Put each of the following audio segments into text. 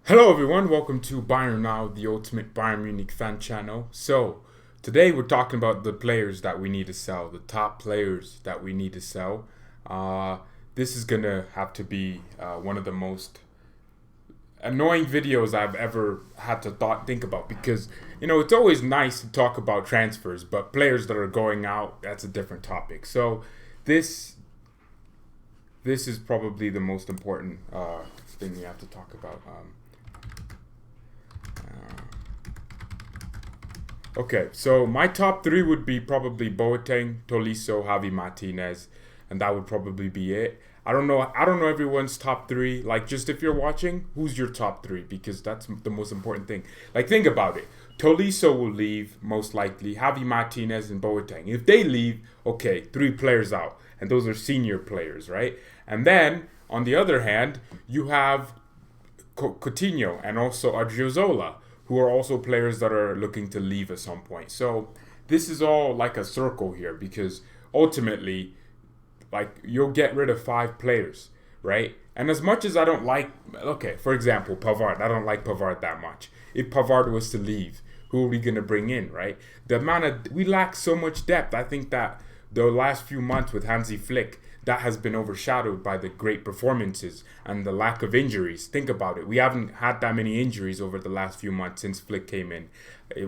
Hello everyone, welcome to Bayern Now, the ultimate Bayern Munich fan channel. So, today we're talking about the players that we need to sell, the top players that we need to sell. This is going to have to be one of the most annoying videos I've ever had to think about because, it's always nice to talk about transfers, but players that are going out, that's a different topic. So, this is probably the most important thing we have to talk about. Okay, so my top three would be probably Boateng, Tolisso, Javi Martinez, and that would probably be it. I don't know everyone's top three. Like, just if you're watching, who's your top three? Because that's the most important thing. Like, think about it. Tolisso will leave, most likely. Javi Martinez and Boateng. If they leave, okay, three players out. And those are senior players, right? And then, on the other hand, you have Coutinho and also Odriozola, who are also players that are looking to leave at some point. So this is all like a circle here because ultimately, like, you'll get rid of 5 players, right? And as much as I don't like, for example, Pavard, I don't like Pavard that much. If Pavard was to leave, who are we going to bring in, right? We lack so much depth. I think that the last few months with HANSI Flick, that has been overshadowed by the great performances and the lack of injuries. Think about it. We haven't had that many injuries over the last few months since Flick came in.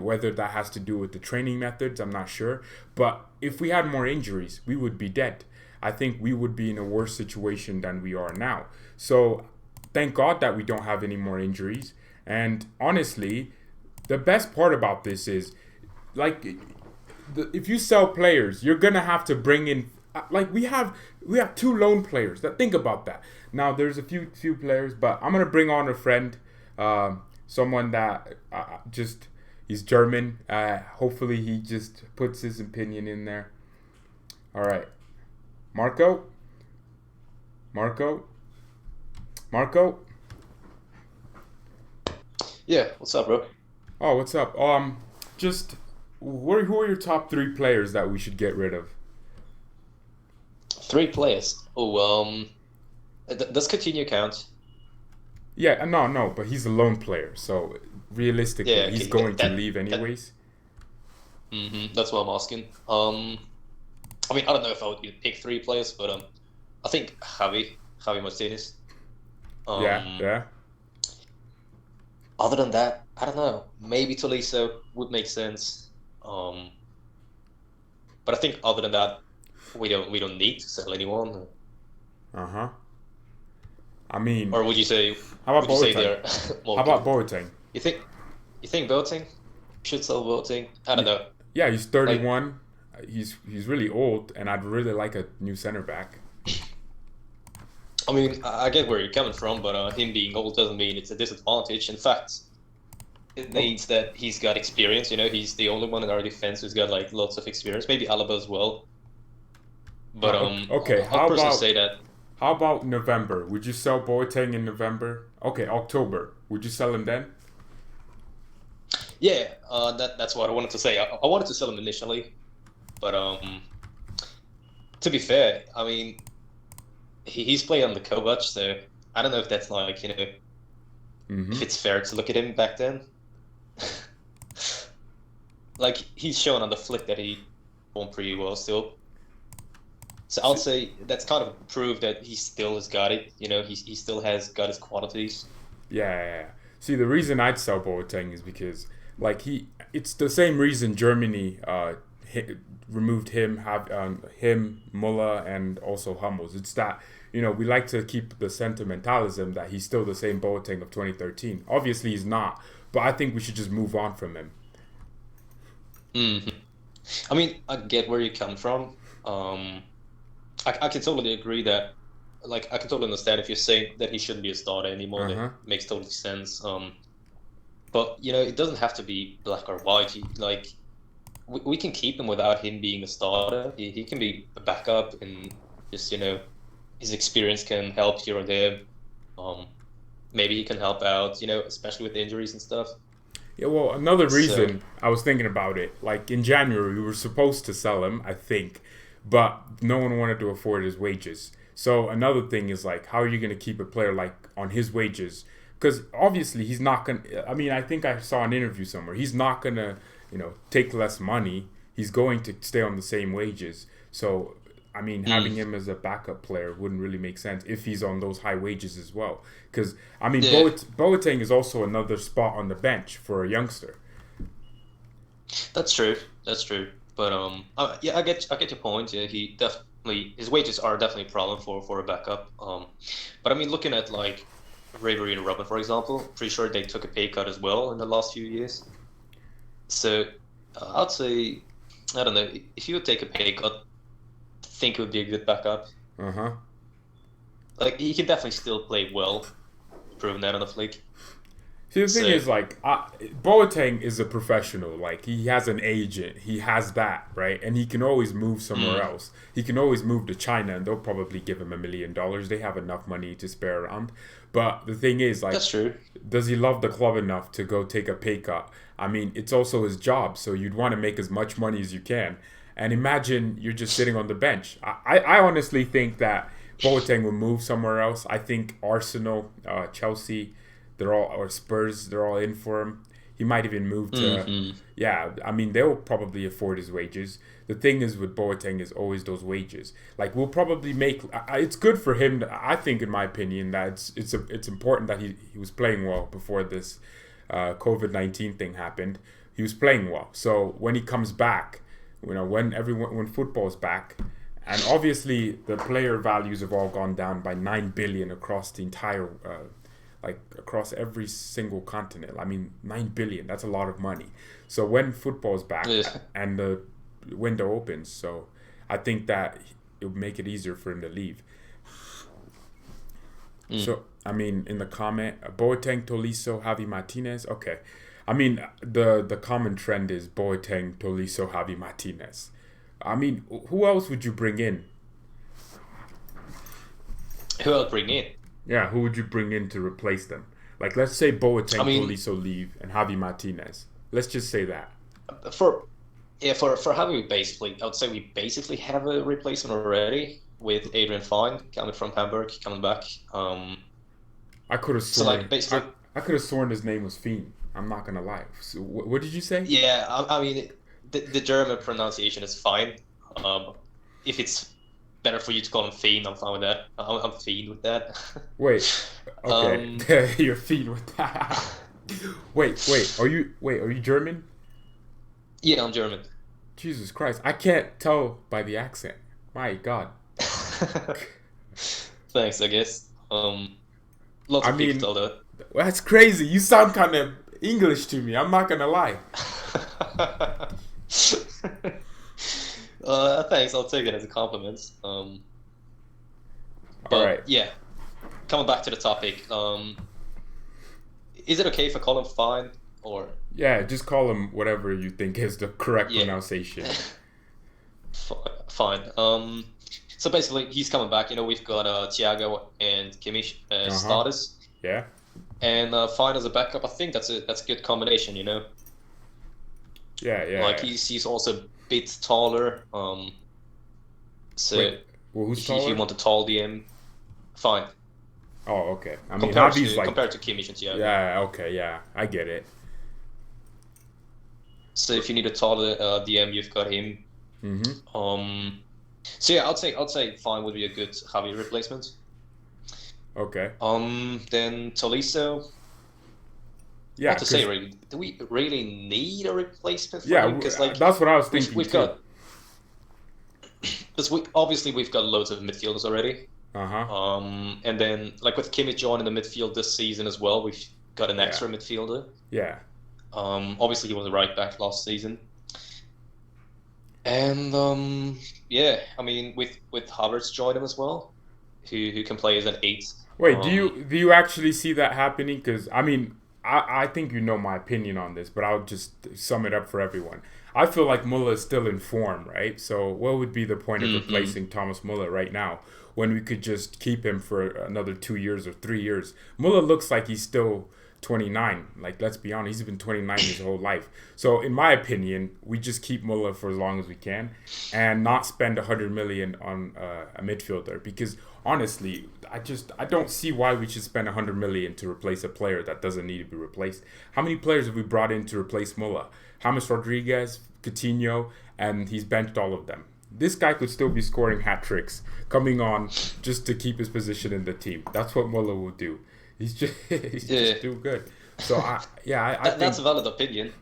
Whether that has to do with the training methods, I'm not sure. But if we had more injuries, we would be dead. I think we would be in a worse situation than we are now. So thank God that we don't have any more injuries. And honestly, the best part about this is, like, if you sell players, you're going to have to bring in, like, we have 2 loan players. Think about that. Now there's a few players, but I'm gonna bring on a friend, someone that he's German. Hopefully he just puts his opinion in there. All right, Marco. Yeah, what's up, bro? Oh, what's up? Who are your top 3 players that we should get rid of? 3 players. Does Coutinho count? Yeah, no, but he's a lone player, so realistically, Yeah, he's okay, going to leave anyways. That's what I'm asking. I mean, I don't know if I would pick 3 players, but I think Javi Martinez. Yeah. Other than that, I don't know. Maybe Tolisso would make sense. But I think other than that, we don't need to sell anyone. I mean, or would you say? how about Would you say Boateng? they're How about Boateng? You think Boateng should sell Boateng? I don't know. Yeah, he's 31. He's really old, and I'd really like a new center back. I mean, I get where you're coming from, but him being old doesn't mean it's a disadvantage. In fact, it means that he's got experience. He's the only one in our defense who's got like lots of experience. Maybe Alaba as well. But okay, I'll personally say that. How about November? Would you sell Boateng in November? Okay, October. Would you sell him then? Yeah, that's what I wanted to say. I wanted to sell him initially, but to be fair, I mean, he's playing on the Kovac, so I don't know if that's like if it's fair to look at him back then. Like, he's shown on the Flick that he performed pretty well still. So I'll say that's kind of proof that he still has got it. He still has got his qualities. Yeah. See, the reason I'd sell Boateng is because, like, it's the same reason Germany removed him, Muller, and also Hummels. It's that, we like to keep the sentimentalism that he's still the same Boateng of 2013. Obviously, he's not, but I think we should just move on from him. I mean, I get where you come from. I can totally agree that, like, I can totally understand if you're saying that he shouldn't be a starter anymore. That makes total sense. But it doesn't have to be black or white. We can keep him without him being a starter. He can be a backup, and just his experience can help here and there. Maybe he can help out, especially with injuries and stuff. Yeah, well, another reason I was thinking about it, like, in January we were supposed to sell him, I think, but no one wanted to afford his wages. So another thing is, like, how are you going to keep a player like on his wages because obviously he's not gonna. I mean, I think I saw an interview somewhere. He's not gonna, take less money. He's going to stay on the same wages. So, I mean, having him as a backup player wouldn't really make sense if he's on those high wages as well. Because, I mean, Boateng is also another spot on the bench for a youngster. That's true. But yeah, I get your point. Yeah, his wages are definitely a problem for a backup. But I mean, looking at like Ribery and Robben, for example, pretty sure they took a pay cut as well in the last few years. So I'd say, I don't know, if you would take a pay cut, I think it would be a good backup. Like, he can definitely still play well, proven that on the flick. See, the thing is, like, Boateng is a professional. Like, he has an agent. He has that, right? And he can always move somewhere else. He can always move to China, and they'll probably give him $1 million. They have enough money to spare around. But the thing is, like, that's true. Does he love the club enough to go take a pay cut? I mean, it's also his job, so you'd want to make as much money as you can. And imagine you're just sitting on the bench. I honestly think that Boateng will move somewhere else. I think Arsenal, Chelsea, or Spurs, they're all in for him. He might even move to... Yeah, I mean, they'll probably afford his wages. The thing is with Boateng is always those wages. Like, we'll probably make... It's good for him, I think, in my opinion, that it's important that he was playing well before this COVID-19 thing happened. He was playing well. So when he comes back, when football's back, and obviously the player values have all gone down by 9 billion across the entire... across every single continent. I mean, 9 billion, that's a lot of money. So when football's back and the window opens, so I think that it would make it easier for him to leave. So, I mean, in the comment, Boateng, Tolisso, Javi Martinez, okay. I mean, the common trend is Boateng, Tolisso, Javi Martinez. I mean, who else would you bring in? Who else bring in? Yeah, who would you bring in to replace them? Like, let's say Boateng, Tolisso leave, and Javi Martinez. Let's just say that. For Javi, basically, I would say we basically have a replacement already with Adrian Fine coming from Hamburg, coming back. I could have sworn. I could have sworn his name was Fiend. I'm not gonna lie. So, what did you say? Yeah, I mean, the German pronunciation is fine. If it's better for you to call him Fiend, I'm fine with that. I'm Fiend with that. Wait. Okay. You're Fiend with that. Wait. Are you German? Yeah, I'm German. Jesus Christ. I can't tell by the accent. My God. Thanks, I guess. Lots of people tell that. That's crazy. You sound kind of English to me. I'm not gonna lie. Thanks. I'll take it as a compliment. But all right. Yeah, coming back to the topic. Is it okay if I call him Fine or? Yeah, just call him whatever you think is the correct pronunciation. Fine. So basically, he's coming back. We've got THIAGO and Kimmich as starters. Yeah. And Fine as a backup. I think that's a good combination. Yeah. Like he's also a bit taller. So wait, who's taller? If you want a tall DM, Fine. Oh, okay. I mean, compared to Kimmich and THIAGO. Yeah. Okay. Yeah, I get it. So if you need a taller DM, you've got him. So yeah, I'd say Fine would be a good Javi replacement. Okay. Then Tolisso. Yeah. What to say, really? Do we really need a replacement for him? Because that's what I was thinking. We've got. Because we've got loads of midfielders already. And then with Kimmich joining the midfield this season as well, we've got an extra midfielder. Yeah. Obviously he was a right back last season. And I mean with Havertz joining him as well, who can play as an 8. Wait, do you actually see that happening? Because I mean, I think you know my opinion on this, but I'll just sum it up for everyone. I feel like Muller is still in form, right? So what would be the point of replacing Thomas Muller right now when we could just keep him for another 2 years or 3 years? Muller looks like he's still 29. Like, let's be honest, he's been 29 his whole life. So, in my opinion, we just keep Muller for as long as we can and not spend 100 million on a midfielder, because honestly, I don't see why we should spend 100 million to replace a player that doesn't need to be replaced. How many players have we brought in to replace Muller? James Rodriguez, Coutinho, and he's benched all of them. This guy could still be scoring hat tricks, coming on just to keep his position in the team. That's what Muller will do. He's just just too good. So I think that's a valid opinion.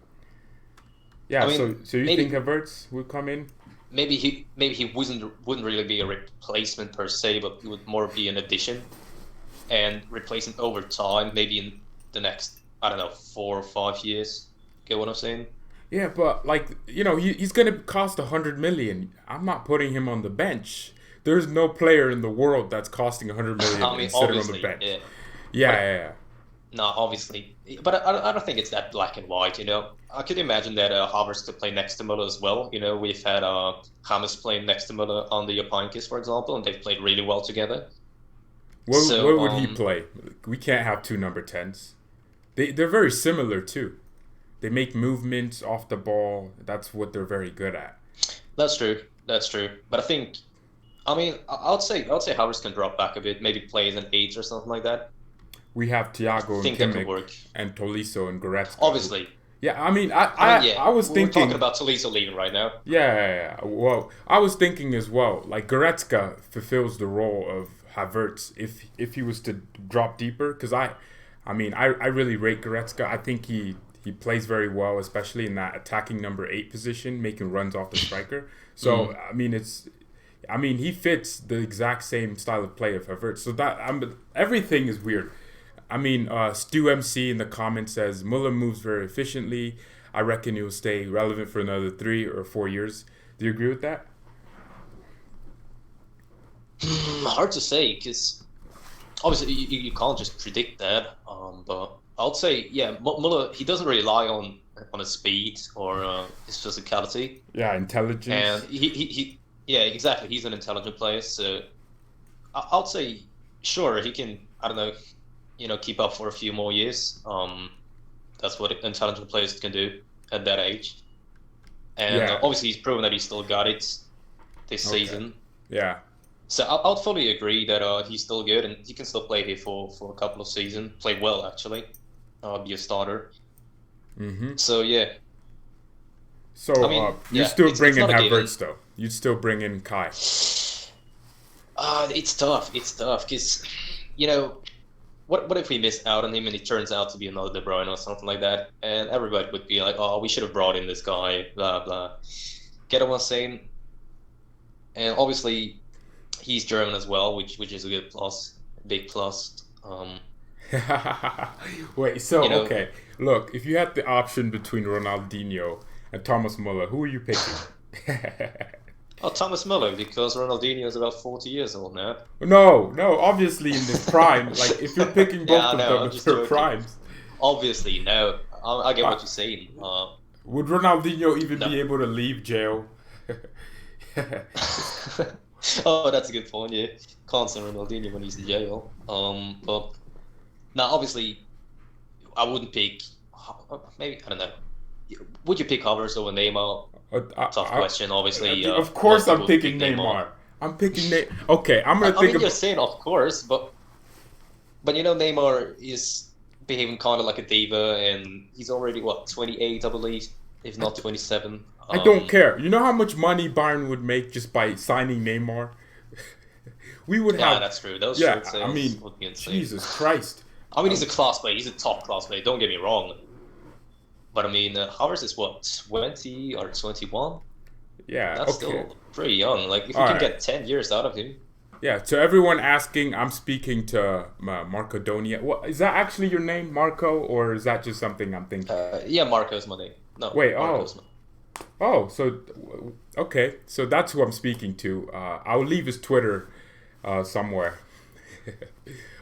Yeah. I mean, so you think Havertz would come in? Maybe he wouldn't really be a replacement per se, but he would more be an addition and replace him over time. Maybe in the next 4 or 5 years. Get what I'm saying? Yeah, but he's gonna cost 100 million. I'm not putting him on the bench. There's no player in the world that's costing 100 million and sitting on the bench. Yeah. No, obviously, but I don't think it's that black and white. I could imagine that Havertz could play next to Muller as well. We've had James playing next to Muller on the Japankis, for example, and they've played really well together. Where would he play? We can't have two number 10s. They're very similar too. They make movements off the ball. That's what they're very good at. That's true. But I'd say Havertz can drop back a bit, maybe play as an 8 or something like that. We have THIAGO and Kimmich and Tolisso and Goretzka. Obviously. Yeah, I was thinking... We're talking about Tolisso leaving right now. Yeah. Well, I was thinking as well, like Goretzka fulfills the role of Havertz if he was to drop deeper, because I really rate Goretzka. I think he plays very well, especially in that attacking number 8 position, making runs off the striker. So, he fits the exact same style of play of Havertz. So everything is weird. Stu MC in the comments says, Muller moves very efficiently. I reckon he will stay relevant for another 3 or 4 years. Do you agree with that? Hard to say, because obviously you can't just predict that. But I'd say, Muller, he doesn't rely on his speed or his physicality. Yeah, intelligence. And he exactly. He's an intelligent player. So I'd say, sure, he can, keep up for a few more years. That's what intelligent players can do at that age. And obviously he's proven that he's still got it this season. Yeah. So I'll fully agree that he's still good and he can still play here for a couple of seasons. Play well, actually. Be a starter. Mm-hmm. So, yeah. So, you're still bringing Havertz, though? You'd still bring in Kai? It's tough. Because, what if we miss out on him and he turns out to be another De Bruyne or something like that? And everybody would be like, oh, we should have brought in this guy, blah, blah. Get what I'm saying? And obviously, he's German as well, which is a good plus, big plus. Wait, so, okay. Look, if you had the option between Ronaldinho and Thomas Muller, who are you picking? Thomas Muller, because Ronaldinho is about 40 years old now. No, obviously in his prime. Like, if you're picking both of them in their primes. Obviously, no. I get what you're saying. Would Ronaldinho even be able to leave jail? Oh, that's a good point, yeah. Can't say Ronaldinho when he's in jail. But now, obviously, I wouldn't pick... Maybe, I don't know. Would you pick Havertz over Neymar? Tough question, obviously. Of course I'm picking Neymar. I'm picking Neymar. Okay, I'm going to think... you're saying of course, but Neymar is behaving kind of like a diva, and he's already, 28, I believe, if not 27. I don't care. You know how much money Bayern would make just by signing Neymar? We would have... Yeah, that's true. Those shirt sales would be insane. Jesus Christ. He's a class player. He's a top class player. Don't get me wrong. But Havertz is 20 or 21? Yeah, that's still pretty young. Like, if we can get 10 years out of him. Yeah, to everyone asking, I'm speaking to Marcodonia. What, is that actually your name, Marco, or is that just something I'm thinking? Yeah, Marco's my name. No, wait, Marco's okay, so that's who I'm speaking to. I'll leave his Twitter somewhere.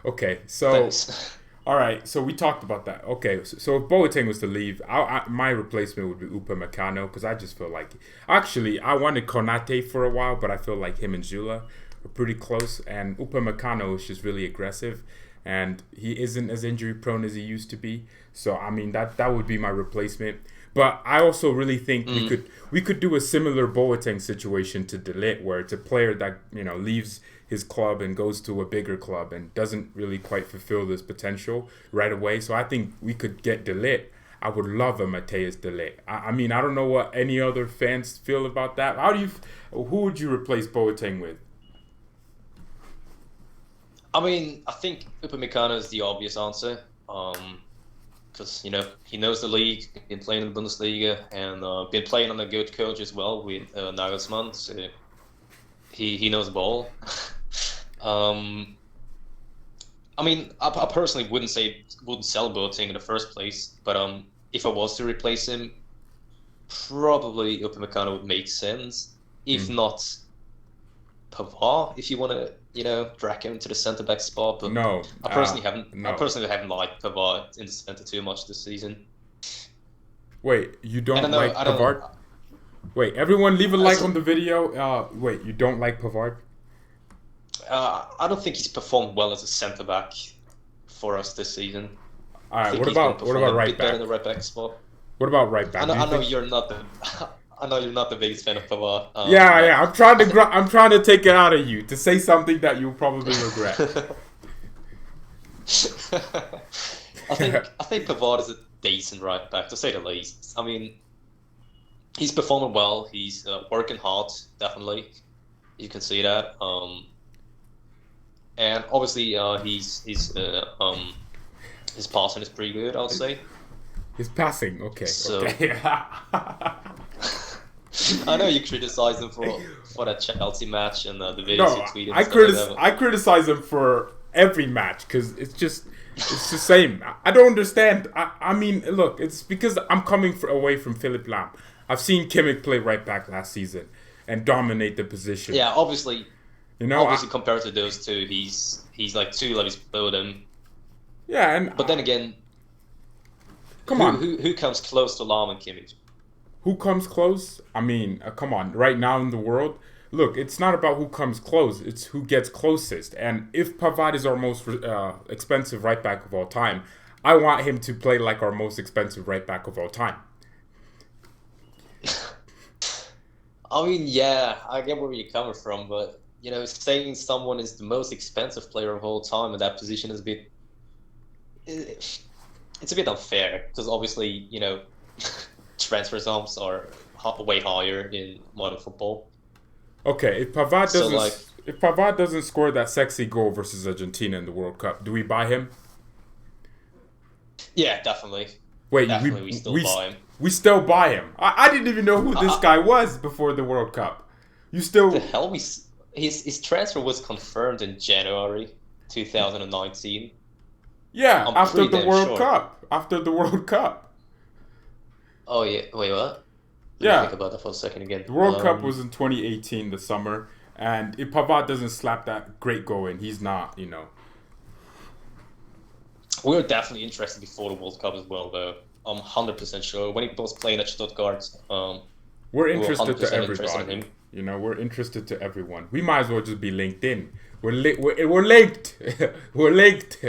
Okay, so... Thanks. All right, so we talked about that. Okay, so if Boateng was to leave, my replacement would be Upamecano, because I just feel like... Actually, I wanted Konate for a while, but I feel like him and Zula are pretty close, and Upamecano is just really aggressive, and he isn't as injury prone as he used to be. So I mean that would be my replacement. But I also really think we could do a similar Boateng situation to De Ligt, where it's a player that leaves his club and goes to a bigger club and doesn't really quite fulfill this potential right away. So I think we could get De Ligt. I would love a Matthias De Ligt. I mean, I don't know what any other fans feel about that. Who would you replace Boateng with? I mean, I think Upamecano is the obvious answer. Because he knows the league, been playing in the Bundesliga, and been playing on a good coach as well with Nagelsmann. So he knows the ball. I mean, I personally wouldn't sell Boateng in the first place, but if I was to replace him, probably Upamecano would make sense. If not, Pavard, if you want to drag him to the centre back spot. But no, I personally haven't liked Pavard in the centre too much this season. Wait, you don't like Pavard? Wait, everyone leave a like on the video. Wait, you don't like Pavard? I don't think he's performed well as a centre back for us this season. All right, what about right back? Better in the right back spot. What about right back? I know you're not the biggest fan of Pavard. Yeah. I'm trying to take it out of you to say something that you'll probably regret. I think Pavard is a decent right back, to say the least. I mean, he's performing well. He's working hard, definitely. You can see that. And obviously, his passing is pretty good, I'll say. His passing, okay. So, okay. I know you criticize him for that Chelsea match and the videos you tweeted. I criticize him for every match because it's the same. I don't understand. I mean, look, it's because I'm coming away from Philipp Lahm. I've seen Kimmich play right back last season and dominate the position. Yeah, obviously. Obviously, compared to those two, he's like 2 levels below them. Yeah, but then again, who comes close to Lahm and Kimmich? Who comes close? I mean, come on. Right now in the world, look, it's not about who comes close. It's who gets closest. And if Pavard is our most expensive right back of all time, I want him to play like our most expensive right back of all time. I mean, yeah, I get where you're coming from, but saying someone is the most expensive player of all time in that position is it's a bit unfair because obviously, transfer sums are way higher in modern football. Okay, if Pavard doesn't score that sexy goal versus Argentina in the World Cup, do we buy him? Yeah, definitely. Wait, we still buy him. We still buy him. I didn't even know who this guy was before the World Cup. You still? The hell his transfer was confirmed in January 2019. Yeah, after the World Cup. After the World Cup. Oh yeah, wait, what? Let me think about that for a second again. The World Cup was in 2018, the summer, and if Pavard doesn't slap that great goal in, he's not, We were definitely interested before the World Cup as well, though. I'm 100% sure. When he was playing at Stuttgart, we're interested to everybody. We're interested to everyone. We might as well just be linked in. We're linked. We're linked.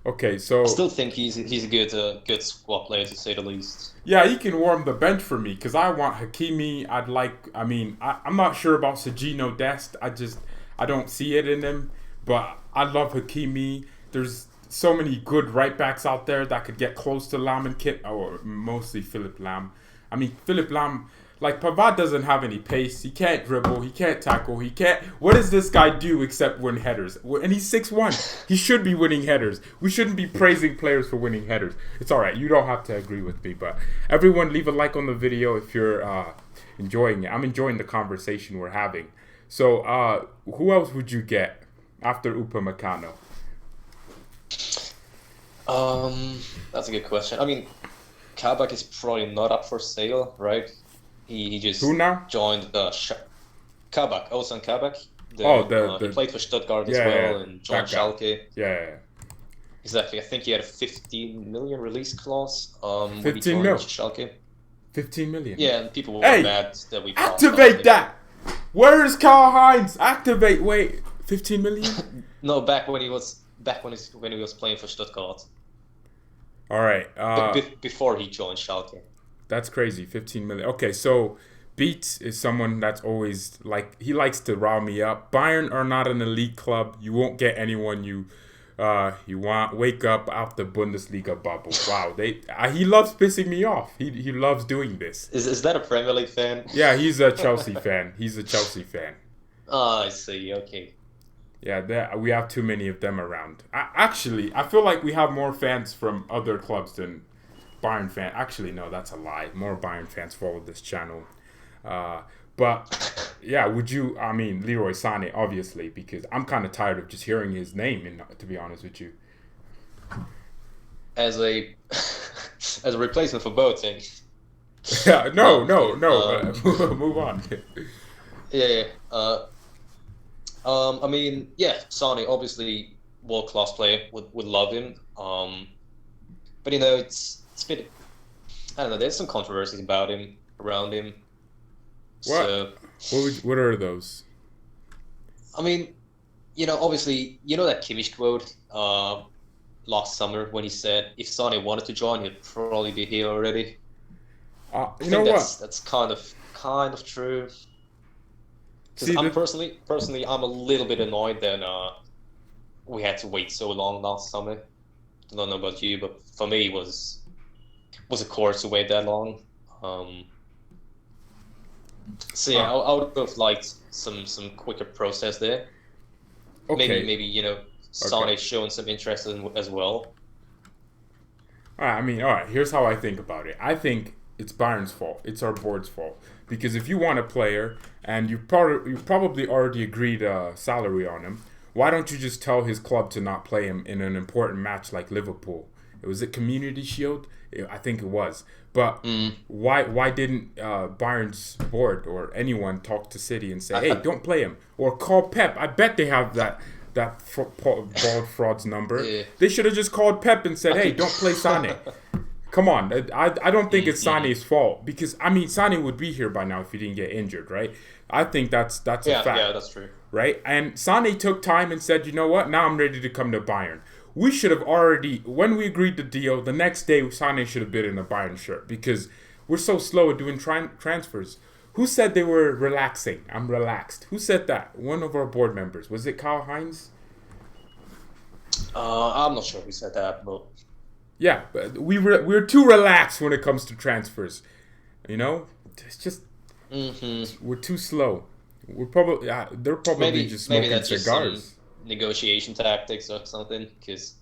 Okay, so I still think he's a good squad player, to say the least. Yeah, he can warm the bench for me because I want Hakimi. I'm not sure about Sergino Dest. I don't see it in him, but I love Hakimi. There's so many good right backs out there that could get close to Lahm and Kit, or mostly Philipp Lahm. I mean, Philipp Lahm, like Pavard doesn't have any pace. He can't dribble. He can't tackle. He can't. What does this guy do except win headers? And he's 6'1". He should be winning headers. We shouldn't be praising players for winning headers. It's all right. You don't have to agree with me, but everyone leave a like on the video if you're enjoying it. I'm enjoying the conversation we're having. So, who else would you get after Upamecano? That's a good question. I mean, Kabak is probably not up for sale, right? He just joined Kabak, Ozan Kabak. He played for Stuttgart as well and joined Schalke. Yeah. Exactly. I think he had a 15 million release clause. 15 million. Schalke. 15 million. Yeah, and people were mad that we activate that. Where is Karl-Heinz? Activate. Wait, 15 million? No, when he was playing for Stuttgart. All right. Before he joined Schalke. That's crazy. 15 million. Okay, so Beats is someone that's always he likes to rile me up. Bayern are not an elite club. You won't get anyone you want. Wake up out the Bundesliga bubble. Wow, he loves pissing me off. He loves doing this. Is that a Premier League fan? Yeah, he's a Chelsea fan. Oh, I see. Okay. Yeah, we have too many of them around. I feel like we have more fans from other clubs than Bayern fans. Actually, no, that's a lie. More Bayern fans follow this channel. But yeah, Leroy Sane, obviously, because I'm kind of tired of just hearing his name, to be honest with you. As a replacement for Boateng. Yeah, no. Move on. Yeah. Sane, obviously world-class player, would love him. But it's a bit, I don't know, there's some controversies around him. What? So, what are those? Obviously, that Kimmich quote last summer when he said if Sane wanted to join, he'd probably be here already. I think that's kind of true. Because personally, I'm a little bit annoyed that we had to wait so long last summer. I don't know about you, but for me, it was a chore to wait that long. I would have liked some quicker process there. Okay. Maybe Sane showing some interest as well. All right. Here's how I think about it. I think it's Bayern's fault. It's our board's fault. Because if you want a player and you probably already agreed a salary on him, why don't you just tell his club to not play him in an important match like Liverpool? Was it Community Shield? I think it was. But why didn't Bayern's board or anyone talk to City and say, hey, don't play him? Or call Pep. I bet they have that bald fraud's number. Yeah. They should have just called Pep and said, hey, don't play Sane. Come on. I don't think it's Sane's fault. Because, Sane would be here by now if he didn't get injured, right? I think that's a fact. Yeah, that's true. Right? And Sane took time and said, you know what? Now I'm ready to come to Bayern. We should have already, when we agreed the deal, the next day Sane should have been in a Bayern shirt because we're so slow at doing transfers. Who said they were relaxing? I'm relaxed. Who said that? One of our board members. Was it Karl-Heinz? I'm not sure who said that, but... Yeah, but we're too relaxed when it comes to transfers. It's just... We're too slow. They're probably just smoking that's cigars. Just negotiation tactics or something, because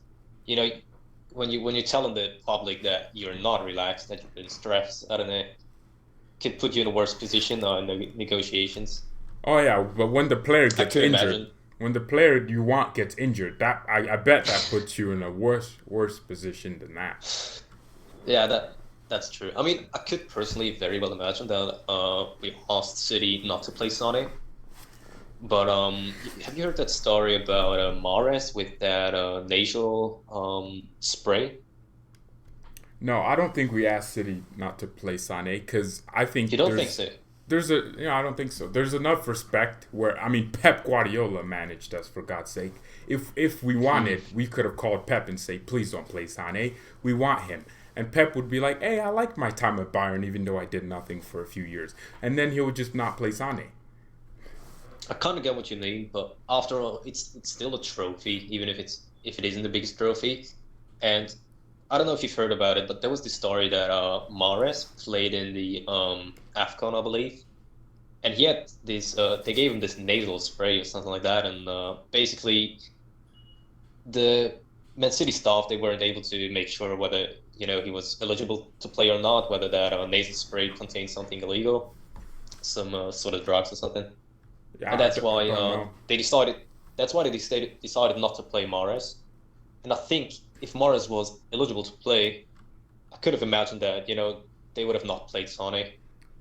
when you're telling the public that you're not relaxed, that you're in stress, I don't know, could put you in a worse position in negotiations. Oh yeah, but when the player gets injured, when the player you want gets injured, that I bet that puts you in a worse position than that. Yeah, that's true. I could personally very well imagine that we asked City not to play Sane. But have you heard that story about Mahrez with that nasal spray? No, I don't think we asked City not to play Sane because I think you don't think so. I don't think so. There's enough respect where Pep Guardiola managed us, for God's sake. If we wanted, we could have called Pep and say, please don't play Sane. We want him. And Pep would be like, hey, I like my time at Bayern even though I did nothing for a few years. And then he would just not play Sane. I kind of get what you mean, but after all, it's still a trophy, even if it isn't the biggest trophy. And I don't know if you've heard about it, but there was this story that Mahrez played in the AFCON, I believe, and he had this. They gave him this nasal spray or something like that, and basically, the Man City staff, they weren't able to make sure whether he was eligible to play or not, whether that nasal spray contained something illegal, some sort of drugs or something. Yeah, and that's why they decided. That's why they decided not to play Mahrez. And I think if Mahrez was eligible to play, I could have imagined that they would have not played Sane.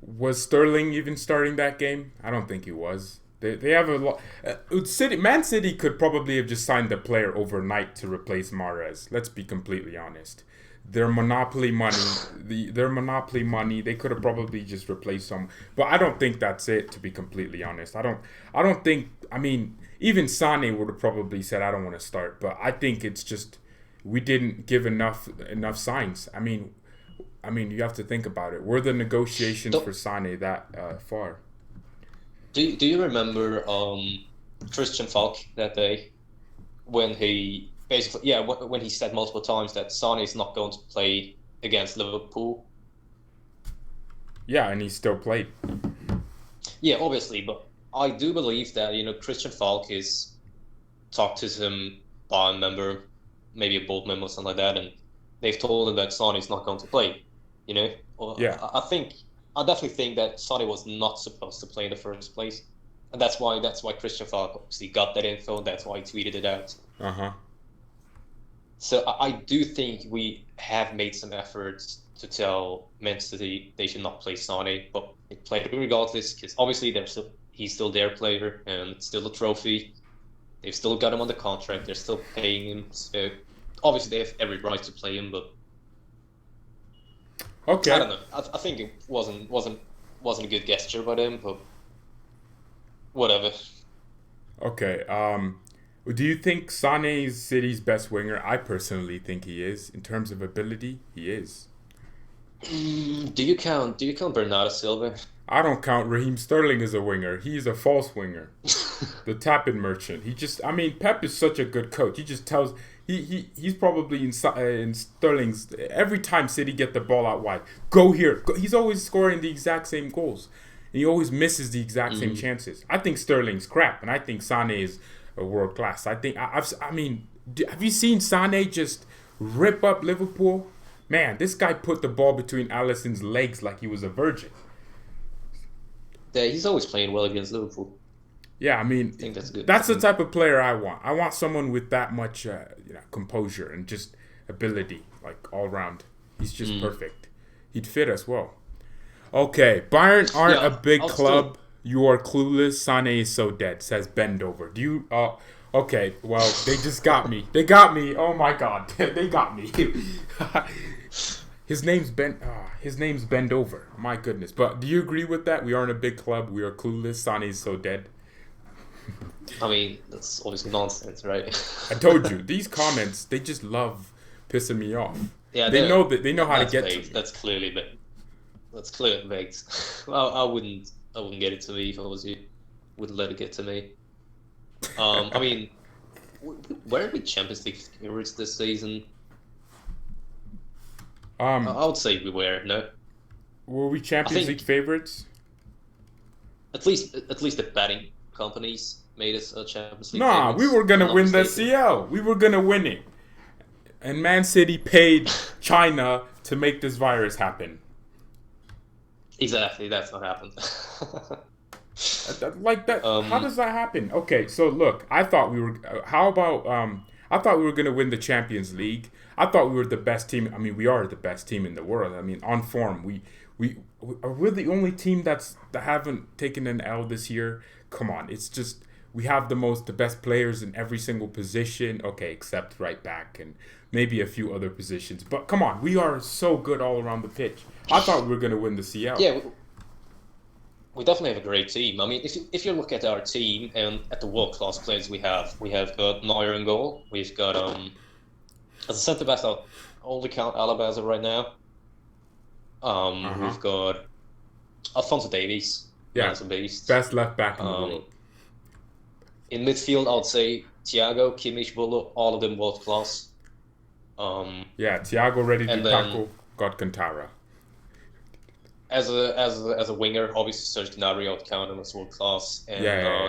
Was Sterling even starting that game? I don't think he was. They have a lot. Man City could probably have just signed the player overnight to replace Mahrez. Let's be completely honest. their monopoly money, they could have probably just replaced some. But I don't think that's it, to be completely honest. I don't think, I mean, even Sane would have probably said, I don't want to start. But I think it's just, we didn't give enough signs. I mean, you have to think about it. Were the negotiations for Sane that far? Do you remember Christian Falk that day when he basically when he said multiple times that Sane is not going to play against Liverpool? Yeah, and he still played. Yeah, obviously, but I do believe that Christian Falk is talked to some Bayern member, maybe a board member or something like that, and they've told him that Sane is not going to play. Yeah. I definitely think that Sane was not supposed to play in the first place, and that's why Christian Falk obviously got that info. That's why he tweeted it out. So I do think we have made some efforts to tell Man City they should not play Sane, but they played regardless because obviously he's still their player and it's still a trophy. They've still got him on the contract. They're still paying him. So obviously they have every right to play him, but. Okay. I don't know. I think it wasn't a good gesture by them, but whatever. Okay. Do you think Sane is City's best winger? I personally think he is. In terms of ability, he is. Do you count Bernardo Silva? I don't count Raheem Sterling as a winger. He's a false winger. The tap-in merchant. Pep is such a good coach. He just tells. He's probably in Sterling's. Every time City get the ball out wide, go here. Go. He's always scoring the exact same goals. And he always misses the exact same chances. I think Sterling's crap, and I think Sane is a world class. I think have you seen Sane just rip up Liverpool? Man, this guy put the ball between Alisson's legs like he was a virgin. Yeah, he's always playing well against Liverpool. Yeah, I think that's good. That's the type of player I want. I want someone with that much composure and just ability, like all around. He's just perfect. He'd fit us well. Okay, Bayern aren't a big club. You are clueless. Sane is so dead, says Bendover. Do you... okay, well, they just got me. They got me. Oh my God. They got me. His name's Bendover. My goodness. But do you agree with that? We aren't a big club. We are clueless. Sane is so dead. That's obviously nonsense, right? I told you. These comments, they just love pissing me off. Yeah, they know how to get vague. to me. That's clearly vague. Well, I wouldn't get it to me if I was you. Wouldn't let it get to me. Where are we Champions League favorites this season? I would say we were. No. Were we Champions League favorites? At least the betting companies made us a Champions League. Nah, we were gonna win the CL. We were gonna win it, and Man City paid China to make this virus happen. Exactly, that's what happened. Like that. How does that happen? Okay, so look, I thought we were. I thought we were gonna win the Champions League. I thought we were the best team. We are the best team in the world. On form, we're the only team that haven't taken an L this year. Come on, it's just we have the best players in every single position. Okay, except right back and maybe a few other positions. But come on, we are so good all around the pitch. I thought we were gonna win the CL. Yeah. We definitely have a great team. If you look at our team and at the world-class players we have got Neuer in goal. We've got as a centre back, I'll only count Alaba as of right now. We've got Alphonso Davies. Yeah, best left back in the world. In midfield, I would say THIAGO, Kimmich, Muller, all of them world-class. THIAGO ready to tackle. Got Cantara. As a winger, obviously Serge Gnabry, I would count him as world class, and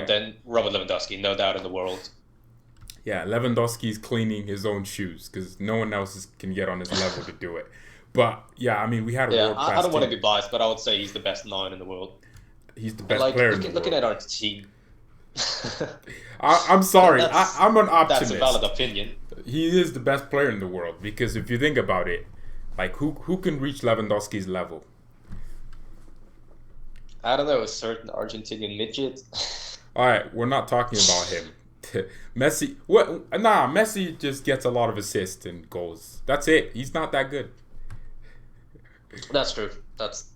then Robert Lewandowski, no doubt in the world. Yeah, Lewandowski's cleaning his own shoes because no one else can get on his level to do it. But yeah, we had a world class. I don't want to be biased, but I would say he's the best 9 in the world. He's the best player in the world. Looking at our team. I'm sorry, I'm an optimist. That's a valid opinion. He is the best player in the world because if you think about it, like who can reach Lewandowski's level? I don't know, a certain Argentinian midget. All right, we're not talking about him. Messi, what? Nah, Messi just gets a lot of assists and goals. That's it. He's not that good. That's true. That's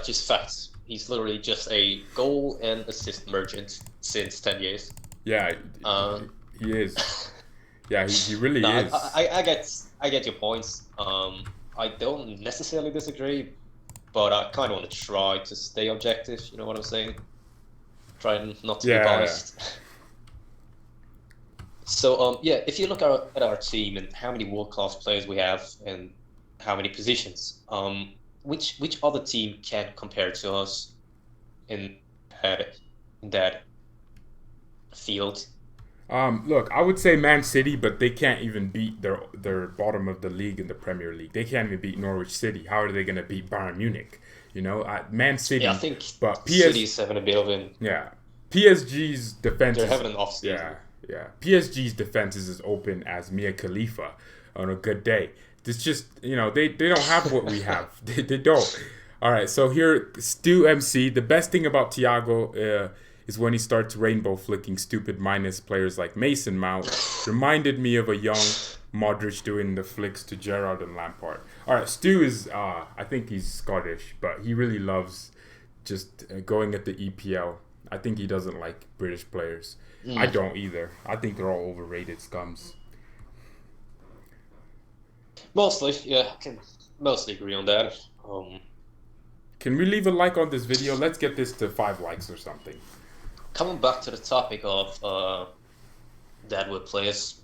just facts. He's literally just a goal and assist merchant since 10 years. Yeah, he is. Yeah, he really No, is. I get your points. I don't necessarily disagree, but I kind of want to try to stay objective. You know what I'm saying? Try not to be biased. So yeah, if you look at our team and how many world-class players we have and how many positions, which other team can compare to us in that field? Look, I would say Man City, but they can't even beat their bottom of the league in the Premier League. They can't even beat Norwich City. How are they going to beat Bayern Munich? You know, Man City. Yeah, I think but City's having a bit of an. Yeah, PSG's defense. They're having an off season. Yeah. PSG's defense is as open as Mia Khalifa on a good day. It's just, you know, they don't have what we have. They don't. All right, so here, Stu MC. The best thing about THIAGO is when he starts rainbow flicking stupid minus players like Mason Mount. Reminded me of a young Modric doing the flicks to Gerrard and Lampard. All right, Stu is, I think he's Scottish, but he really loves just going at the EPL. I think he doesn't like British players. I don't either. I think they're all overrated scums. Mostly, yeah, I can mostly agree on that. Can we leave a like on this video? Let's get this to 5 likes or something. Coming back to the topic of Deadwood players.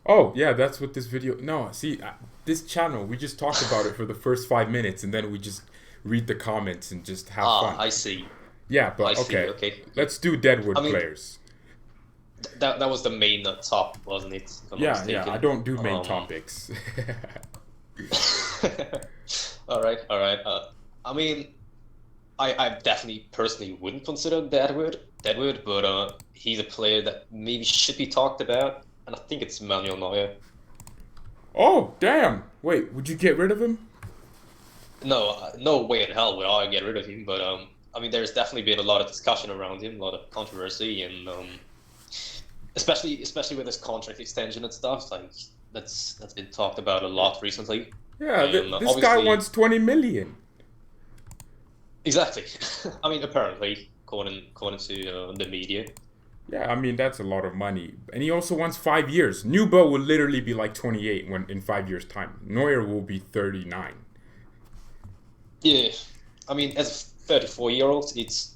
Oh, yeah, that's what this video... No, see, this channel, we just talk about it for the first 5 minutes, and then we just read the comments and just have fun. I see. Yeah, but okay. Let's do Deadwood players. That was the main topic, wasn't it? Yeah, I don't do main topics. All right. I mean, I definitely personally wouldn't consider Deadwood, but he's a player that maybe should be talked about, and I think it's Manuel Neuer. Oh, damn. Wait, would you get rid of him? No way in hell would I get rid of him, but I mean, there's definitely been a lot of discussion around him, a lot of controversy, and especially with this contract extension and stuff, like that's been talked about a lot recently. Yeah, this guy wants 20 million. Exactly. I mean, apparently, according to the media. Yeah, I mean, that's a lot of money. And he also wants 5 years. Nubel will literally be like 28 in 5 years' time. Neuer will be 39. Yeah. I mean, as a 34-year-old, it's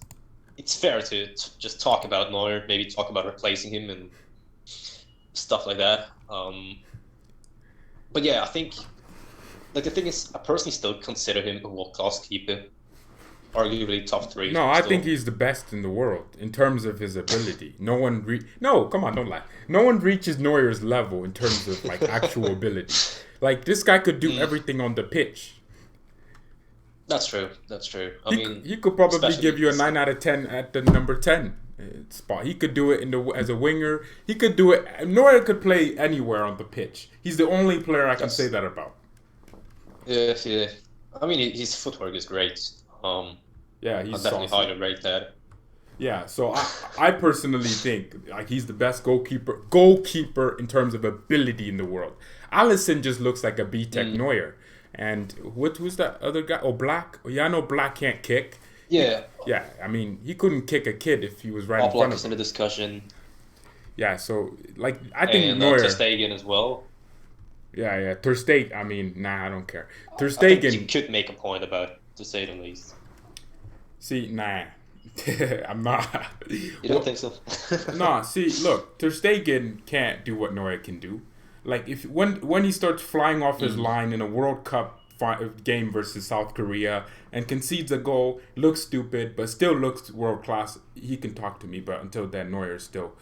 fair to just talk about Neuer, maybe talk about replacing him and stuff like that. But yeah, I think, like, the thing is, I personally still consider him a world-class keeper. Arguably top 3. No, I think he's the best in the world in terms of his ability. No, come on, don't lie. No one reaches Neuer's level in terms of like actual ability. Like, this guy could do everything on the pitch. That's true. I mean, he could probably give you a 9 out of 10 at the number 10 spot. He could do it as a winger. He could do it. Neuer could play anywhere on the pitch. He's the only player I can say that about. Yeah. I mean, his footwork is great. Yeah, he's definitely highly rate that. Yeah, so I personally think like he's the best goalkeeper in terms of ability in the world. Alisson just looks like a B-Tech Neuer. And who's that other guy? Oh, Black. Oh, yeah, I know Black can't kick. Yeah. Yeah, I mean, he couldn't kick a kid if he was right in front of him. in the discussion. Yeah, so like I think Neuer. Ter Stegen as well. Yeah. Ter Stegen. I mean, nah, I don't care. Ter Stegen. I think you could make a point about, to say the least. See, nah. I'm not. You don't think so? Nah, see, look, Ter Stegen can't do what Neuer can do. Like, when he starts flying off his line in a World Cup game versus South Korea and concedes a goal, looks stupid, but still looks world class, he can talk to me. But until then, Neuer is still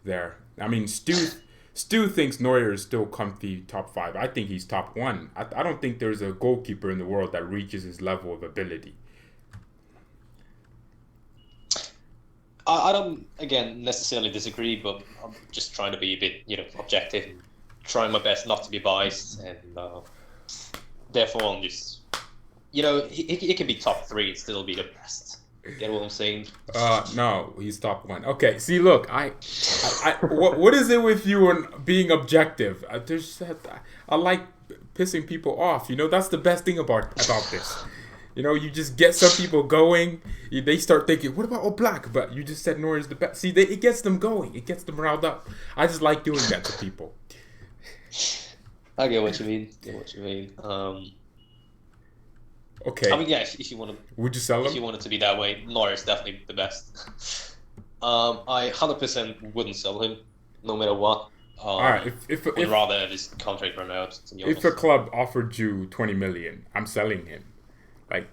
there. I mean, Stu thinks Neuer is still comfy top 5. I think he's top 1. I don't think there's a goalkeeper in the world that reaches his level of ability. I don't, again, necessarily disagree, but I'm just trying to be a bit, objective, and trying my best not to be biased, and therefore I'm just, he can be top 3 and still be the best. Get what I'm saying? No, he's top 1. Okay, see, look, what is it with you and being objective? I like pissing people off. You know, that's the best thing about this. You know, you just get some people going. They start thinking, what about Oblak? But you just said Neuer is the best. See, it gets them going. It gets them riled up. I just like doing that to people. I get what you mean. Okay. I mean, yeah, if you want to, would you sell him? If you want it to be that way, Neuer is definitely the best. I 100% wouldn't sell him, no matter what. All right, if rather have his contract run out. To be honest. If a club offered you 20 million, I'm selling him. Like,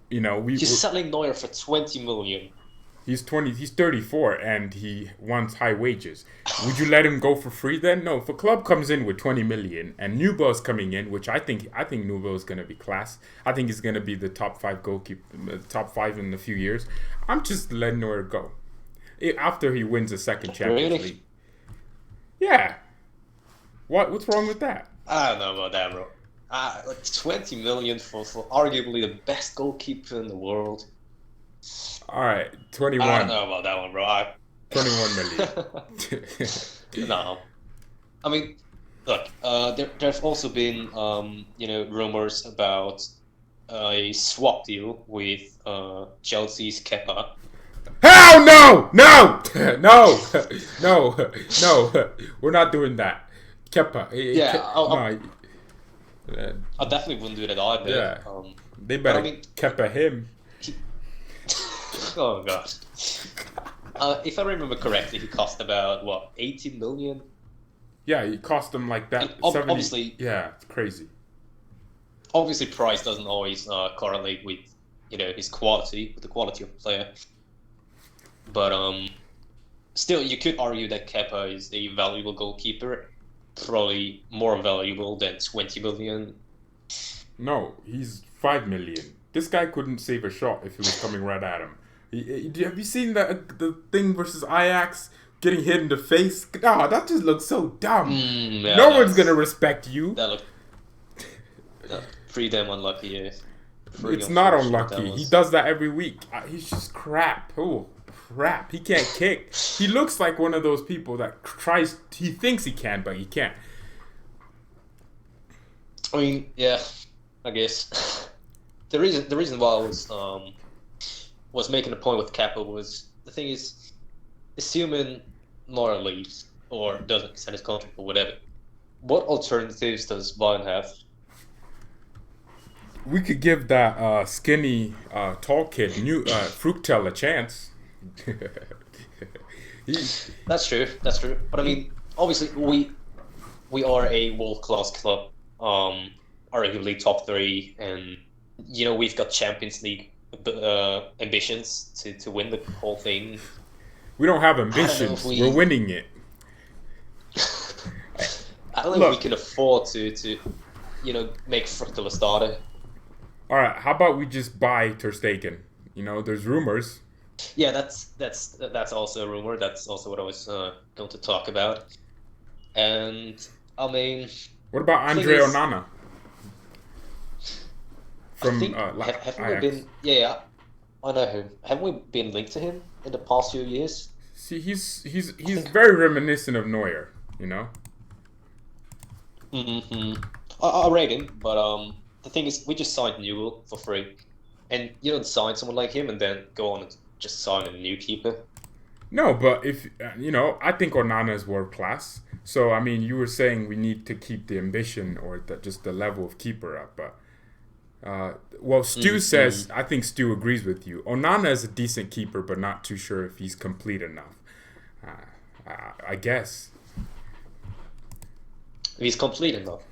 you know, you're selling Neuer for 20 million. He's 34 and he wants high wages. Would you let him go for free then? No. If a club comes in with 20 million and Nubel's coming in, which I think Nubel is going to be class. I think he's going to be the top 5 goalkeeper, top 5 in a few years. I'm just letting Neuer go after he wins a second Champions League. Yeah. What's wrong with that? I don't know about that, bro. 20 million for arguably the best goalkeeper in the world. All right, 21. I don't know about that one, bro. 21 million. No. I mean, look, there's also been, rumors about a swap deal with Chelsea's Kepa. Hell no! No! No! We're not doing that. Kepa. I definitely wouldn't do that either. Yeah. They better Kepa him. Oh god. If I remember correctly, he cost about 18 million. Yeah, he cost them like that. And obviously, yeah, it's crazy. Obviously, price doesn't always correlate with his quality, with the quality of the player. But still, you could argue that Kepa is a valuable goalkeeper, probably more valuable than 20 million. No, he's 5 million. This guy couldn't save a shot if he was coming right at him. Have you seen the thing versus Ajax getting hit in the face? Oh, that just looks so dumb. Yeah, no one's gonna respect you. That looked pretty damn unlucky. Yeah. It's not unlucky. He does that every week. He's just crap. Oh, crap. He can't kick. He looks like one of those people that he thinks he can, but he can't. I mean, yeah, I guess. The reason why I was making a point with Kepa was, the thing is, assuming Neuer leaves or doesn't extend his contract or whatever, what alternatives does Bayern have? We could give that skinny, tall kid, Fructel, a chance. That's true. But I mean, obviously, we are a world-class club, arguably top 3, and we've got Champions League ambitions to win the whole thing. We don't have ambitions. We're winning it. I don't know if we can afford to make Fructel a starter. All right, how about we just buy Ter Stegen? There's rumors. Yeah, that's also a rumor. That's also what I was going to talk about. And I mean, what about Andre Onana? From haven't we been? Yeah, I know him. Haven't we been linked to him in the past few years? See, he's very reminiscent of Neuer. I rate him, but the thing is, we just signed Nubel for free, and you don't sign someone like him and then go on and just sign a new keeper. No, but if I think Onana is world class. So I mean, you were saying we need to keep the ambition or just the level of keeper up, but. Stu says, I think Stu agrees with you. Onana is a decent keeper, but not too sure if he's complete enough. I guess. He's complete enough.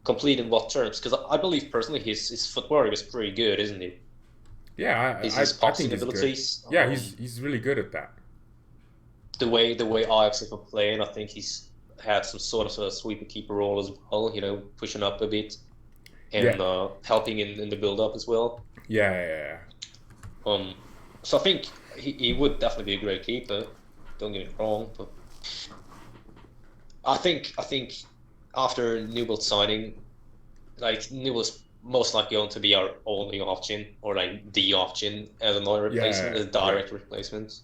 Complete in what terms? Because I believe personally his footwork is pretty good, isn't he? Yeah, his I think abilities. Yeah, he's really good at that. The way Ajax have been playing, I think he's had some sort of a sweeper keeper role as well. Pushing up a bit. And helping in the build-up as well. Yeah. So I think he would definitely be a great keeper. Don't get me wrong, but I think after Nubel signing, like Nubel's most likely going to be our only option, or like the option as a Neuer replacement, as a direct replacement.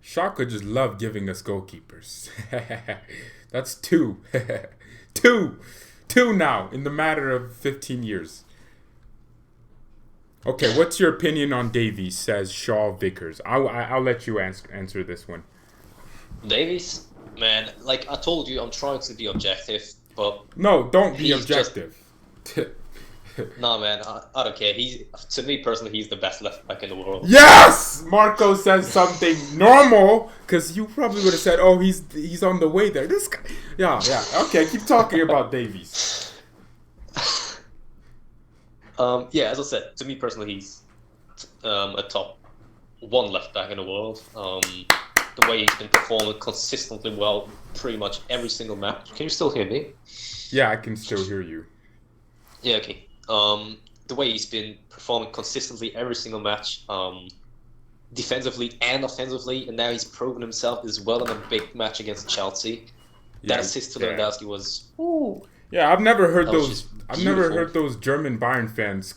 Schalke just love giving us goalkeepers. That's two. Two now in the matter of 15 years. Okay, what's your opinion on Davies, says Shaw Vickers. I'll let you answer this one. Davies, man, like I told you, I'm trying to be objective, but... No, don't be objective. Nah, man, I don't care. To me personally, he's the best left back in the world. Yes! Marco says something normal, because you probably would have said, oh, he's on the way there. This guy... Yeah. Okay, keep talking about Davies. Yeah, as I said, to me personally, he's a top 1 left back in the world. The way he's been performing consistently well pretty much every single match. Can you still hear me? Yeah, I can still hear you. Yeah, okay. The way he's been performing consistently every single match, defensively and offensively, and now he's proven himself as well in a big match against Chelsea. That assist to Lewandowski was... Ooh. Yeah, I've never heard those. I've never heard those German Bayern fans,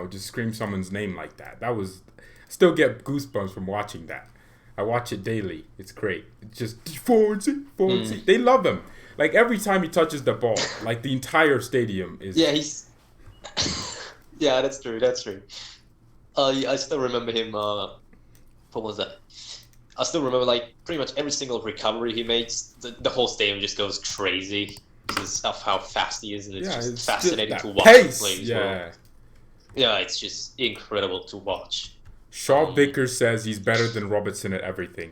just scream someone's name like that. That was... Still get goosebumps from watching that. I watch it daily. It's great. It's just Fonzie. They love him. Like every time he touches the ball, like the entire stadium is... Yeah, he's... Yeah, that's true. I still remember him. What was that? I still remember like pretty much every single recovery he makes. The whole stadium just goes crazy because of how fast he is, and it's just fascinating to watch him play as well. Yeah, it's just incredible to watch. Shaw Vickers says he's better than Robertson at everything.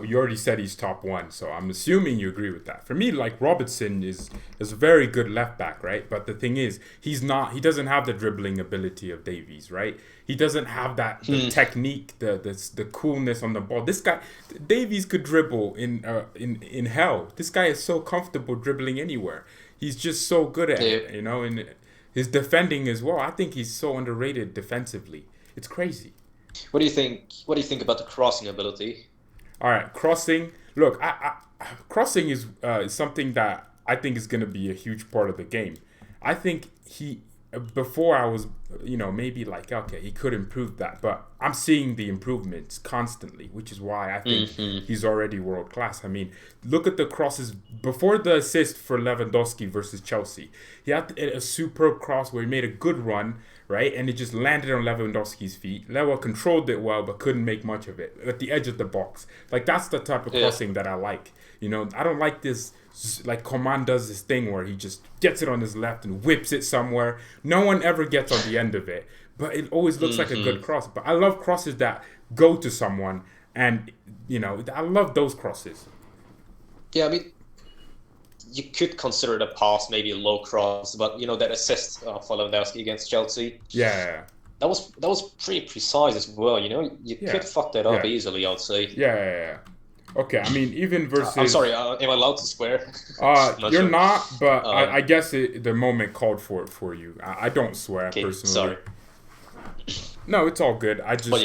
You already said he's top 1, so I'm assuming you agree with that. For me, like Robertson is a very good left back, right? But the thing is, he doesn't have the dribbling ability of Davies, right? He doesn't have that the technique, the coolness on the ball. This guy, Davies could dribble in hell. This guy is so comfortable dribbling anywhere. He's just so good at it, and his defending as well. I think he's so underrated defensively. It's crazy. What do you think about the crossing ability? All right, crossing. Look, crossing is something that I think is going to be a huge part of the game. I think before I was, maybe like, okay, he could improve that, but I'm seeing the improvements constantly, which is why I think he's already world class. I mean, look at the crosses before the assist for Lewandowski versus Chelsea. He had a superb cross where he made a good run, right? And it just landed on Lewandowski's feet. Lewa controlled it well, but couldn't make much of it at the edge of the box. Like, that's the type of crossing that I like. I don't like this, like Coman does this thing where he just gets it on his left and whips it somewhere. No one ever gets on the end of it, but it always looks like a good cross. But I love crosses that go to someone, and, I love those crosses. Yeah, I mean, you could consider the pass maybe a low cross, but that assist for Lewandowski against Chelsea. Yeah. That was pretty precise as well. You could fuck that up easily, I would say. Yeah. Okay, I mean, even versus... I'm sorry, am I allowed to swear? You're not, but I guess the moment called for it for you. I don't swear, personally. Sorry. No, it's all good. But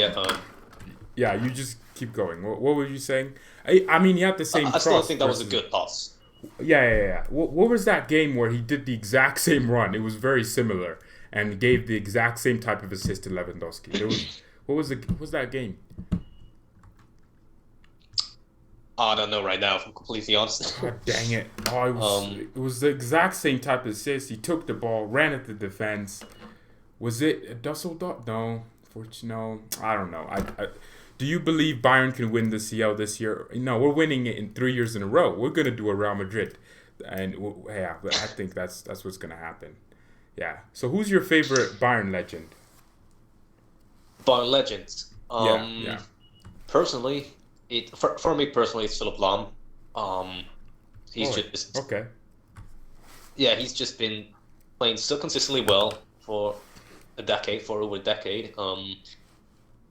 yeah, you just keep going. What were you saying? I mean, he had the same cross. I still think that was a good pass. Yeah. What was that game where he did the exact same run? It was very similar and gave the exact same type of assist to Lewandowski. What was that game? I don't know right now, if I'm completely honest. God dang it. It was the exact same type of assist. He took the ball, ran at the defense. Was it Dusseldorf? No. No. I don't know. Do you believe Bayern can win the CL this year? No, we're winning it in 3 years in a row. We're going to do a Real Madrid. And I think that's what's going to happen. Yeah. So who's your favorite Bayern legend? Bayern legend? Yeah. Personally... For me personally, it's Philipp Lahm. He's just been playing so consistently well for over a decade.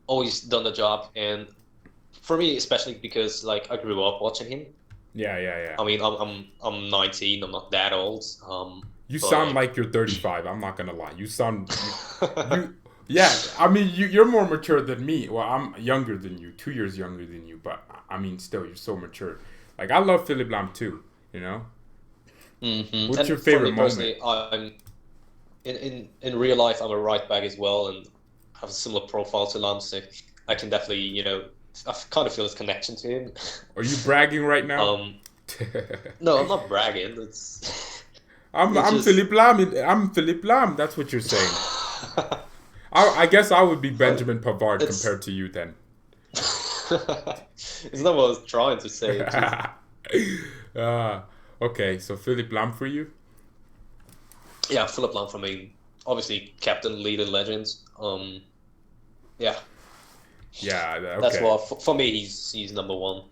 Always done the job, and for me, especially because I grew up watching him. Yeah. I mean, I'm 19. I'm not that old. You sound like you're 35. I'm not gonna lie. You sound. Yeah, I mean, you're more mature than me. Well, I'm younger than you, 2 years younger than you, but I mean, still, you're so mature. I love Philipp Lahm too, Mm-hmm. What's your favorite moment? in real life, I'm a right back as well, and have a similar profile to Lam. So I can definitely, I kind of feel this connection to him. Are you bragging right now? No, I'm not bragging. It's I'm just... Philippe Lam. I'm Philippe Lam. That's what you're saying. I guess I would be Benjamin Pavard compared to you then. It's not what I was trying to say. Okay, so Philippe Lam for you? Yeah, Philippe Lam for me. Obviously, captain, leader, legend. Yeah. Yeah, okay. That's what for me. He's number one.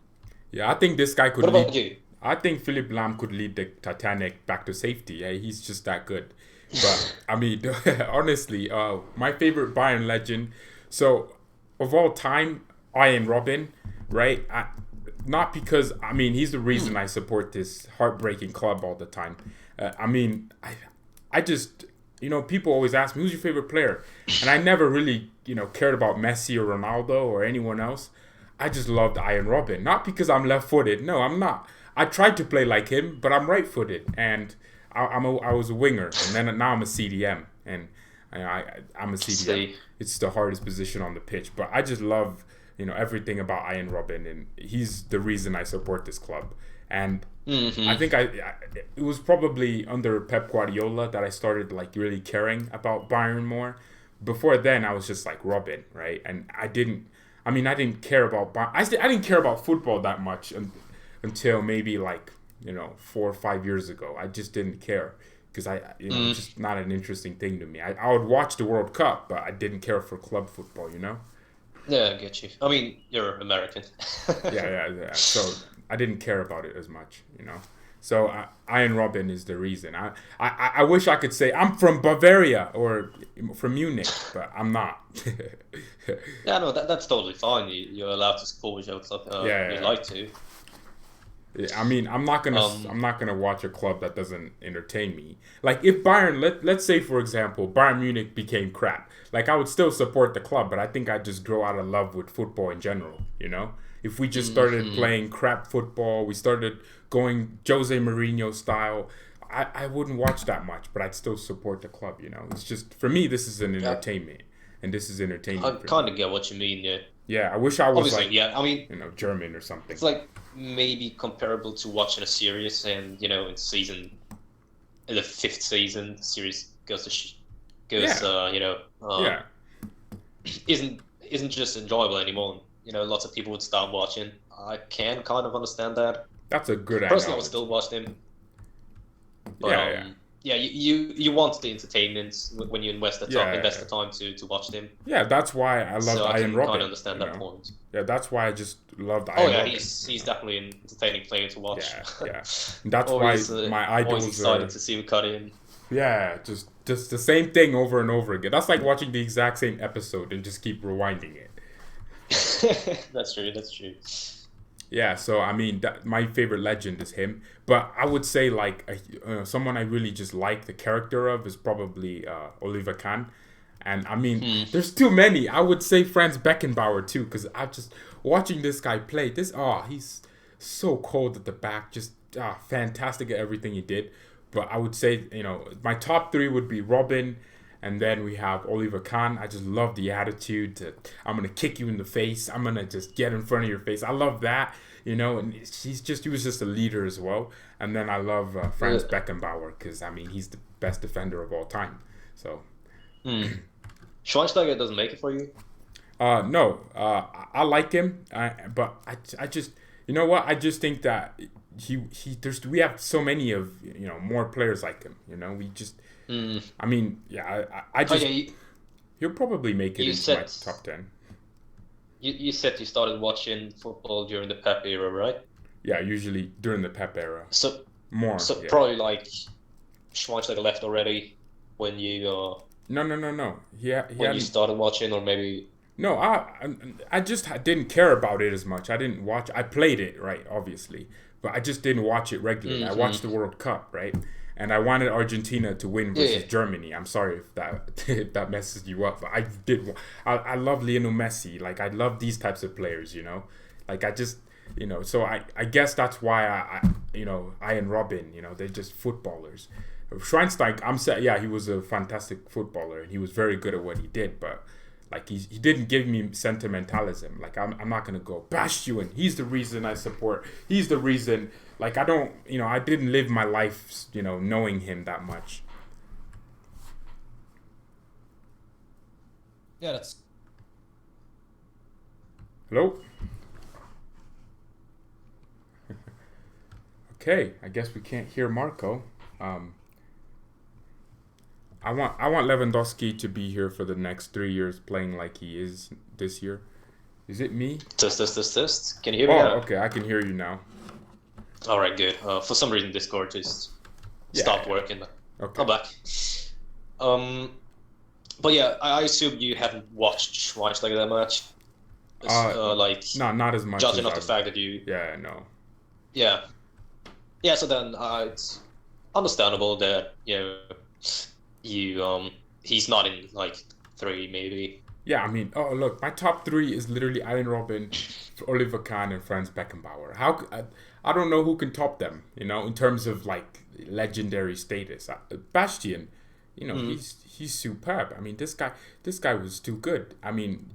Yeah, I think this guy could. What about you? I think Philippe Lam could lead the Titanic back to safety. Yeah, he's just that good. But I mean, honestly, my favorite Bayern legend. So, of all time, Arjen Robben, right? Not because he's the reason I support this heartbreaking club all the time. I just people always ask me who's your favorite player, and I never really cared about Messi or Ronaldo or anyone else. I just loved Arjen Robben, not because I'm left-footed. No, I'm not. I tried to play like him, but I'm right-footed, and I was a winger, and then now I'm a CDM, and I'm a CDM. It's the hardest position on the pitch, but I just love everything about Arjen Robben, and he's the reason I support this club. And I think it was probably under Pep Guardiola that I started like really caring about Bayern more. Before then, I was just like Robben, right? And I didn't care about I didn't care about football that much until maybe like 4 or 5 years ago. I just didn't care because it's just not an interesting thing to me. I would watch the World Cup, but I didn't care for club football. Yeah, I get you. I mean, you're American. yeah. So I didn't care about it as much, So Arjen Robben is the reason. I wish I could say I'm from Bavaria or from Munich, but I'm not. Yeah, no, that's totally fine. You're allowed to support whichever club you like to. Yeah, I'm not gonna watch a club that doesn't entertain me. Like if Bayern, let's say for example, Bayern Munich became crap. Like I would still support the club, but I think I'd just grow out of love with football in general. If we just started playing crap football, we started going Jose Mourinho style, I wouldn't watch that much, but I'd still support the club. It's just for me, this is an entertainment, and this is entertainment. I kind of get what you mean. Yeah. Yeah, I wish I was German or something. It's like maybe comparable to watching a series, and in the 5th season, the series isn't just enjoyable anymore. Lots of people would start watching. I can kind of understand that. That's a good analogy. Personally, I would still watch them. But, you want the entertainment when you invest the time to watch them. Yeah, that's why I loved Arjen Robben. I kind of understand that point. Yeah, that's why I just loved Arjen Robben. He's definitely an entertaining player to watch. Yeah. And that's why my idols always excited to see him cut in. Yeah, just the same thing over and over again. That's like watching the exact same episode and just keep rewinding it. That's true. Yeah, so my favorite legend is him, but I would say like someone I really just like the character of is probably Oliver Kahn, and there's too many. I would say Franz Beckenbauer too, because I'm just watching this guy play. He's so cold at the back, just fantastic at everything he did. But I would say my top 3 would be Robben. And then we have Oliver Kahn. I just love the attitude. I'm going to kick you in the face. I'm going to just get in front of your face. I love that, and he was just a leader as well. And then I love Franz Beckenbauer because, he's the best defender of all time. So. Schweinsteiger doesn't make it for you? No. I like him. But I just, I just think that we have so many of, more players like him. We just... I just... he'll probably make it into my top 10. You said you started watching football during the Pep era, right? Yeah, usually during the Pep era. So probably like Schweinsteiger left already when you... No. When you started watching, or maybe... No, I just didn't care about it as much. I didn't watch... I played it, right, obviously. But I just didn't watch it regularly. I watched the World Cup, right? And I wanted Argentina to win versus Germany. I'm sorry if that messes you up, but I did. I love Lionel Messi. Like I love these types of players. Like I just So I guess that's why I Arjen Robben. They're just footballers. Schweinsteiger, I'm saying, yeah, he was a fantastic footballer and he was very good at what he did, but like he didn't give me sentimentalism. Like I'm not gonna go Bastion. He's the reason I support. He's the reason. Like I don't, I didn't live my life, knowing him that much. Yeah, that's. Hello. Okay, I guess we can't hear Marco. I want Lewandowski to be here for the next 3 years, playing like he is this year. Is it me? Test. Can you hear me now? Okay, I can hear you now. All right, good. For some reason, Discord just stopped working. Okay. I'm back. But yeah, I assume you haven't watched Schweinsteiger that much. No, not as much. Judging off the fact that you. Yeah, no. Yeah. Yeah, so then it's understandable that he's not in like 3 maybe. Yeah, I mean, look, my top 3 is literally Arjen Robben, Oliver Kahn, and Franz Beckenbauer. I don't know who can top them, in terms of like legendary status. Bastion, he's superb. I mean, this guy was too good. I mean,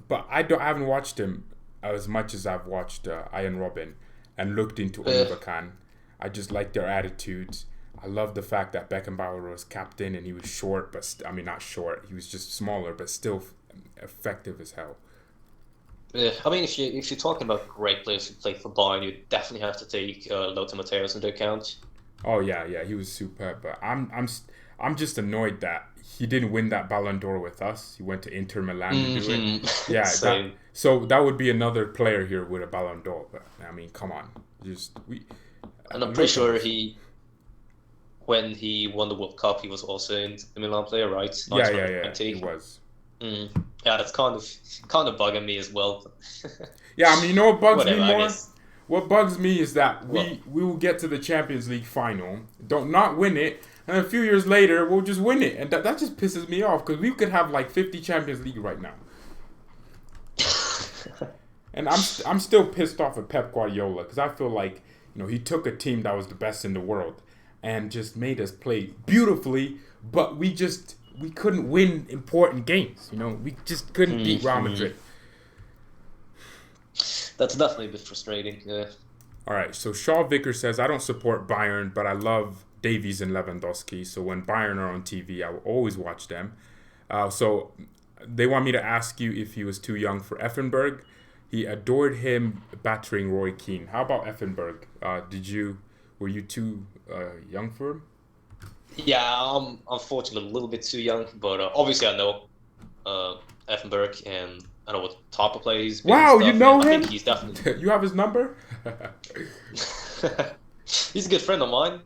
but I haven't watched him as much as I've watched Arjen Robben and looked into Oliver Kahn. I just like their attitudes. I love the fact that Beckenbauer was captain and he was short, not short. He was just smaller, but still effective as hell. Yeah, I mean, if you're talking about great players who played for Bayern, you definitely have to take Lothar Matthäus into account. Oh yeah, he was superb. But I'm just annoyed that he didn't win that Ballon d'Or with us. He went to Inter Milan to do it. Yeah, so that would be another player here with a Ballon d'Or. But I mean, come on, And I'm pretty sure when he won the World Cup, he was also in the Milan player, right? Yeah, he was. Yeah, that's kind of bugging me as well. Yeah, I mean, what bugs me more? Guess. What bugs me is that we will get to the Champions League final, not win it, and a few years later we'll just win it, and that just pisses me off because we could have like 50 Champions League right now. And I'm still pissed off at Pep Guardiola because I feel like he took a team that was the best in the world and just made us play beautifully, but we couldn't win important games. We just couldn't beat Real Madrid. That's definitely a bit frustrating. Yeah. All right, so Shaw Vicker says, I don't support Bayern, but I love Davies and Lewandowski. So when Bayern are on TV, I will always watch them. So they want me to ask you if he was too young for Effenberg. He adored him battering Roy Keane. How about Effenberg? Were you too young for him? Yeah, I'm unfortunately a little bit too young, but obviously I know Effenberg and I know what type of play he's been. Wow, you know him? I think he's definitely. You have his number? He's a good friend of mine.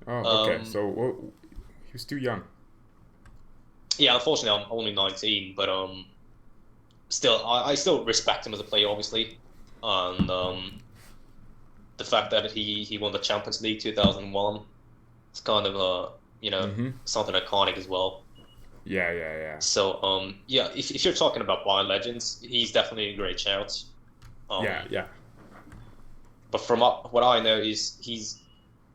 Oh, okay. So he was too young. Yeah, unfortunately, I'm only 19, but still, I still respect him as a player, obviously, and the fact that he won the Champions League 2001, it's kind of something iconic as well. Yeah. So if you're talking about Bayern legends, he's definitely a great shout. Yeah. But from what I know is he's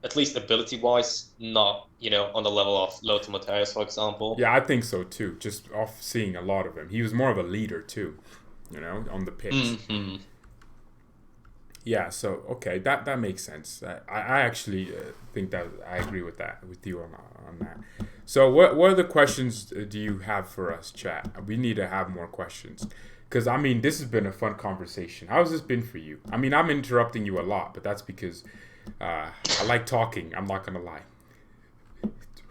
at least ability-wise not on the level of Lothar Matthäus, for example. Yeah, I think so too. Just off seeing a lot of him, he was more of a leader too, on the pitch. Mm-hmm. Yeah, so okay, that makes sense. I actually think that I agree with you on that. So what other questions do you have for us, chat? We need to have more questions because I mean this has been a fun conversation. How's this been for you? I mean I'm interrupting you a lot, but that's because I like talking. I'm not gonna lie.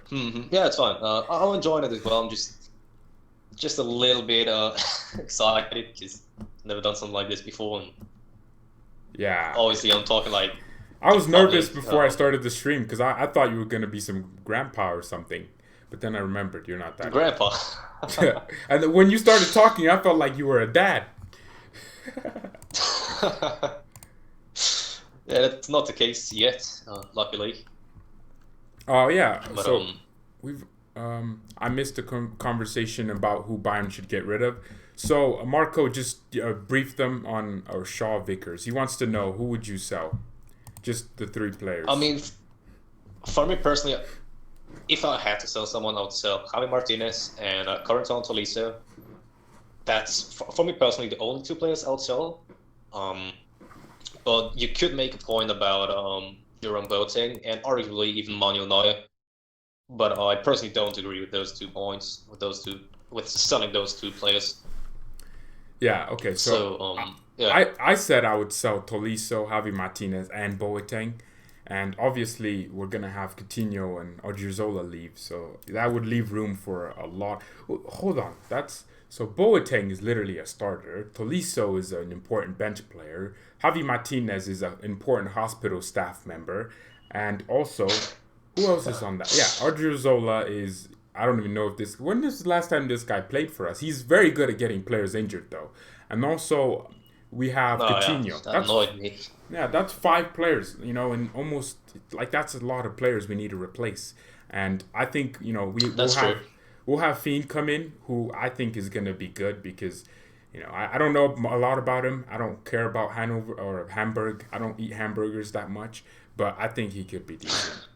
Mm-hmm. Yeah, it's fine. I'm enjoying it as well. I'm just a little bit excited because I've never done something like this before. And yeah. Obviously, I'm talking like. I was nervous before I started the stream because I thought you were gonna be some grandpa or something, but then I remembered you're not that. Grandpa. And when you started talking, I felt like you were a dad. Yeah, that's not the case yet, luckily. Oh yeah. But, so we've I missed the conversation about who Bayern should get rid of. So Marco just briefed them on our Shaw Vickers. He wants to know who would you sell? Just the 3 players. I mean, For me personally, if I had to sell someone, I would sell Javi Martinez and Corentin Tolisso. That's for me personally the only two players I would sell. But you could make a point about Jerome Boateng and arguably even Manuel Neuer. But I personally don't agree with those 2 points, with selling those 2 players. Yeah, okay. So, yeah. I said I would sell Tolisso, Javi Martinez, and Boateng. And obviously, we're going to have Coutinho and Odriozola leave. So, that would leave room for a lot. Hold on. So, Boateng is literally a starter. Tolisso is an important bench player. Javi Martinez is an important hospital staff member. And also, who else is on that? Yeah, Odriozola is... I don't even know if this... When is the last time this guy played for us? He's very good at getting players injured, though. And also, we have Coutinho. Yeah, that annoyed me. Yeah, that's 5 players, and almost... Like, that's a lot of players we need to replace. And I think, we'll have Fiend come in, who I think is going to be good because... I don't know a lot about him. I don't care about Hanover or Hamburg. I don't eat hamburgers that much. But I think he could be decent.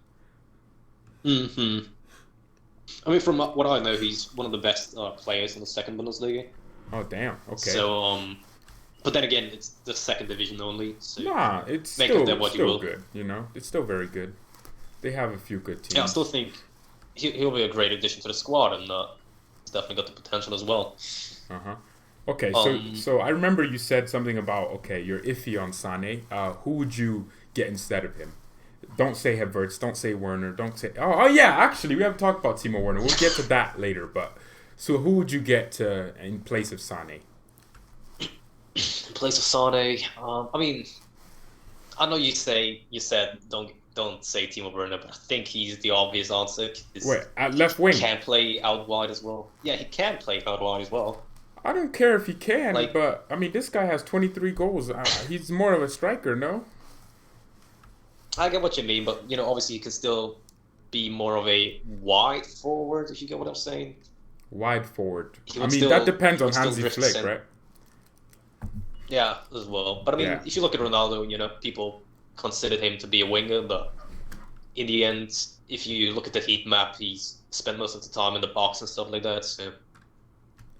I mean, from what I know, he's one of the best players in the second Bundesliga. Oh, damn. Okay. So, but then again, it's the second division only. So it's still good. It's still very good. They have a few good teams. Yeah, I still think he'll be a great addition to the squad, and he's definitely got the potential as well. Okay, so I remember you said something about you're iffy on Sane. Who would you get instead of him? Don't say Havertz. Don't say Werner. Don't say. Oh yeah. Actually, we haven't talked about Timo Werner. We'll get to that later. But so, who would you get in place of Sane? In place of Sane, I mean, I know you said don't say Timo Werner, but I think he's the obvious answer. Wait, at left wing. He can play out wide as well. Yeah, he can play out wide as well. I don't care if he can, but I mean, this guy has 23 goals. He's more of a striker, no? I get what you mean, but obviously he can still be more of a wide forward, if you get what I'm saying. Wide forward. I mean, that depends on Hansi Flick, right? Yeah, as well. But I mean, if you look at Ronaldo, people considered him to be a winger, but in the end, if you look at the heat map, he's spent most of the time in the box and stuff like that. So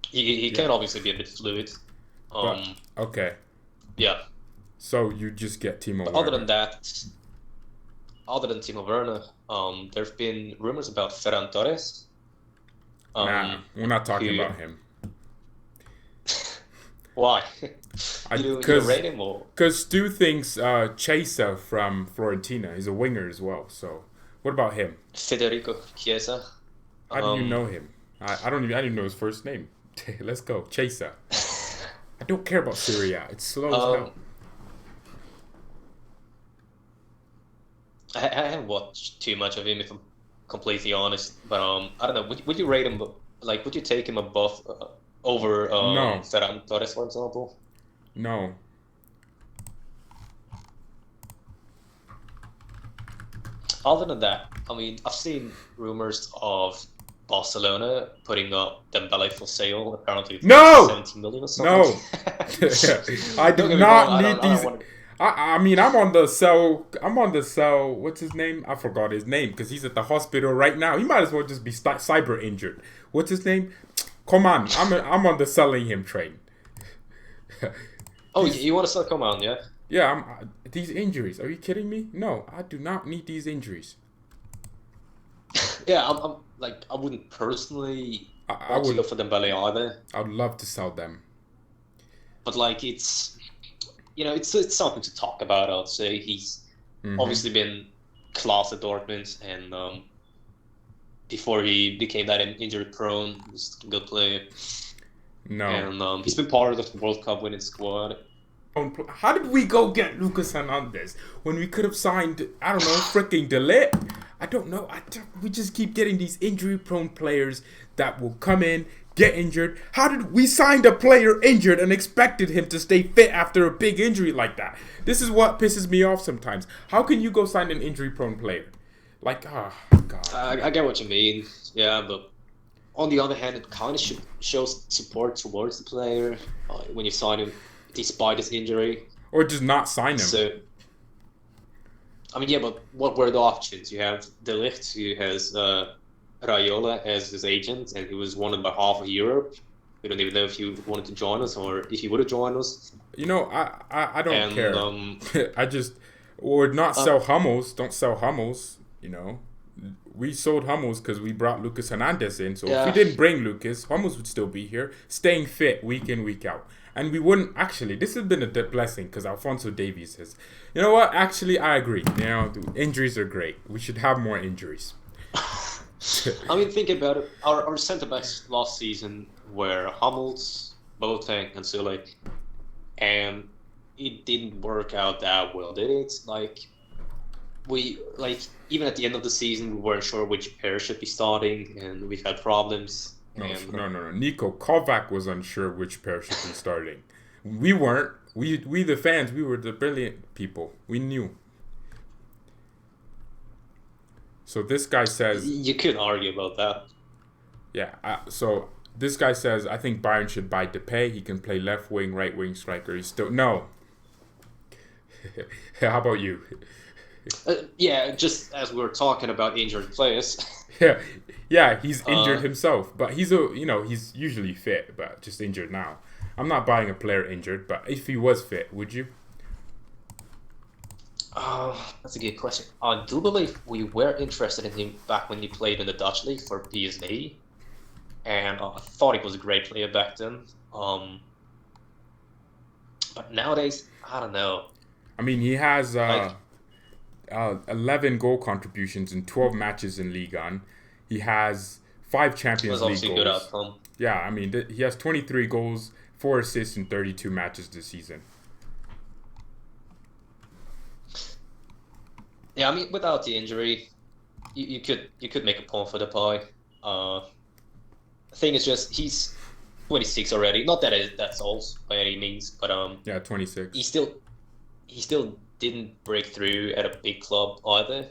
he can obviously be a bit fluid. Okay. Yeah. So you just get Timo Werner. Other than Timo Werner, there have been rumors about Ferran Torres. Nah, we're not talking about him. Why? You rate him or? Because Stu thinks Chiesa from Fiorentina is a winger as well. So, what about him? Federico Chiesa. How do you know him? I didn't know his first name. Let's go, Chiesa. I don't care about Syria. It's slow as hell. I haven't watched too much of him, if I'm completely honest. But I don't know. Would you rate him? Like, would you take him above over no. Ferran Torres, for example? No. Other than that, I mean, I've seen rumors of Barcelona putting up Dembele for sale. Apparently, no! 70 million or something. No. I do not need these. I mean, I'm on the sell. What's his name? I forgot his name because he's at the hospital right now. He might as well just be cyber injured. What's his name? Come on, I'm on the selling him train. Oh, you want to sell Coman, yeah? Yeah, these injuries. Are you kidding me? No, I do not need these injuries. Yeah, I wouldn't personally want to go for Dembele either. I'd love to sell them. But it's it's something to talk about. I'd say he's obviously been class at Dortmund, and before he became that injury prone, he was a good player. No, and he's been part of the World Cup winning squad. How did we go get Lucas Hernandez when we could have signed, I don't know, freaking Delete? I don't know. We just keep getting these injury-prone players that will come in, get injured. How did we sign a player injured and expected him to stay fit after a big injury like that? This is what pisses me off sometimes. How can you go sign an injury-prone player? God. I get what you mean. Yeah, but on the other hand, it kind of shows support towards the player when you sign him despite his injury. Or just not sign him. So, I mean, yeah, but what were the options? You have De Ligt, who has Raiola as his agent, and he was wanted by half of Europe. We don't even know if he wanted to join us or if he would have joined us. You know, I don't And care. I just or not sell Hummels. Don't sell Hummels. You know, we sold Hummels because we brought Lucas Hernandez in. So if we didn't bring Lucas, Hummels would still be here, staying fit week in week out. And we wouldn't actually. This has been a blessing because Alphonso Davies has. You know what? Actually, I agree. You know, injuries are great. We should have more injuries. I mean, think about it. Our centre backs last season were Hummels, Boateng, and Sule, and it didn't work out that well, did it? Even at the end of the season, we weren't sure which pair should be starting, and we've had problems. No. Nico Kovac was unsure which pair should be starting. We weren't. We the fans, we were the brilliant people. We knew. So this guy says... You could argue about that. Yeah, so this guy says, I think Bayern should buy Depay. He can play left wing, right wing striker. He's still... No. How about you? Yeah, just as we were talking about injured players. Yeah, he's injured himself, but he's he's usually fit, but just injured now. I'm not buying a player injured, but if he was fit, would you? That's a good question. I do believe we were interested in him back when he played in the Dutch league for PSV, and I thought he was a great player back then. But nowadays, I don't know. I mean, he has 11 goal contributions in 12 matches in Ligue 1. He has 5 Champions League goals. Good outcome. Yeah, I mean, he has 23 goals, 4 assists in 32 matches this season. Yeah, I mean, without the injury, you could make a point for Depay. The thing is just he's 26 already. Not that that's old by any means, but 26. He still didn't break through at a big club either.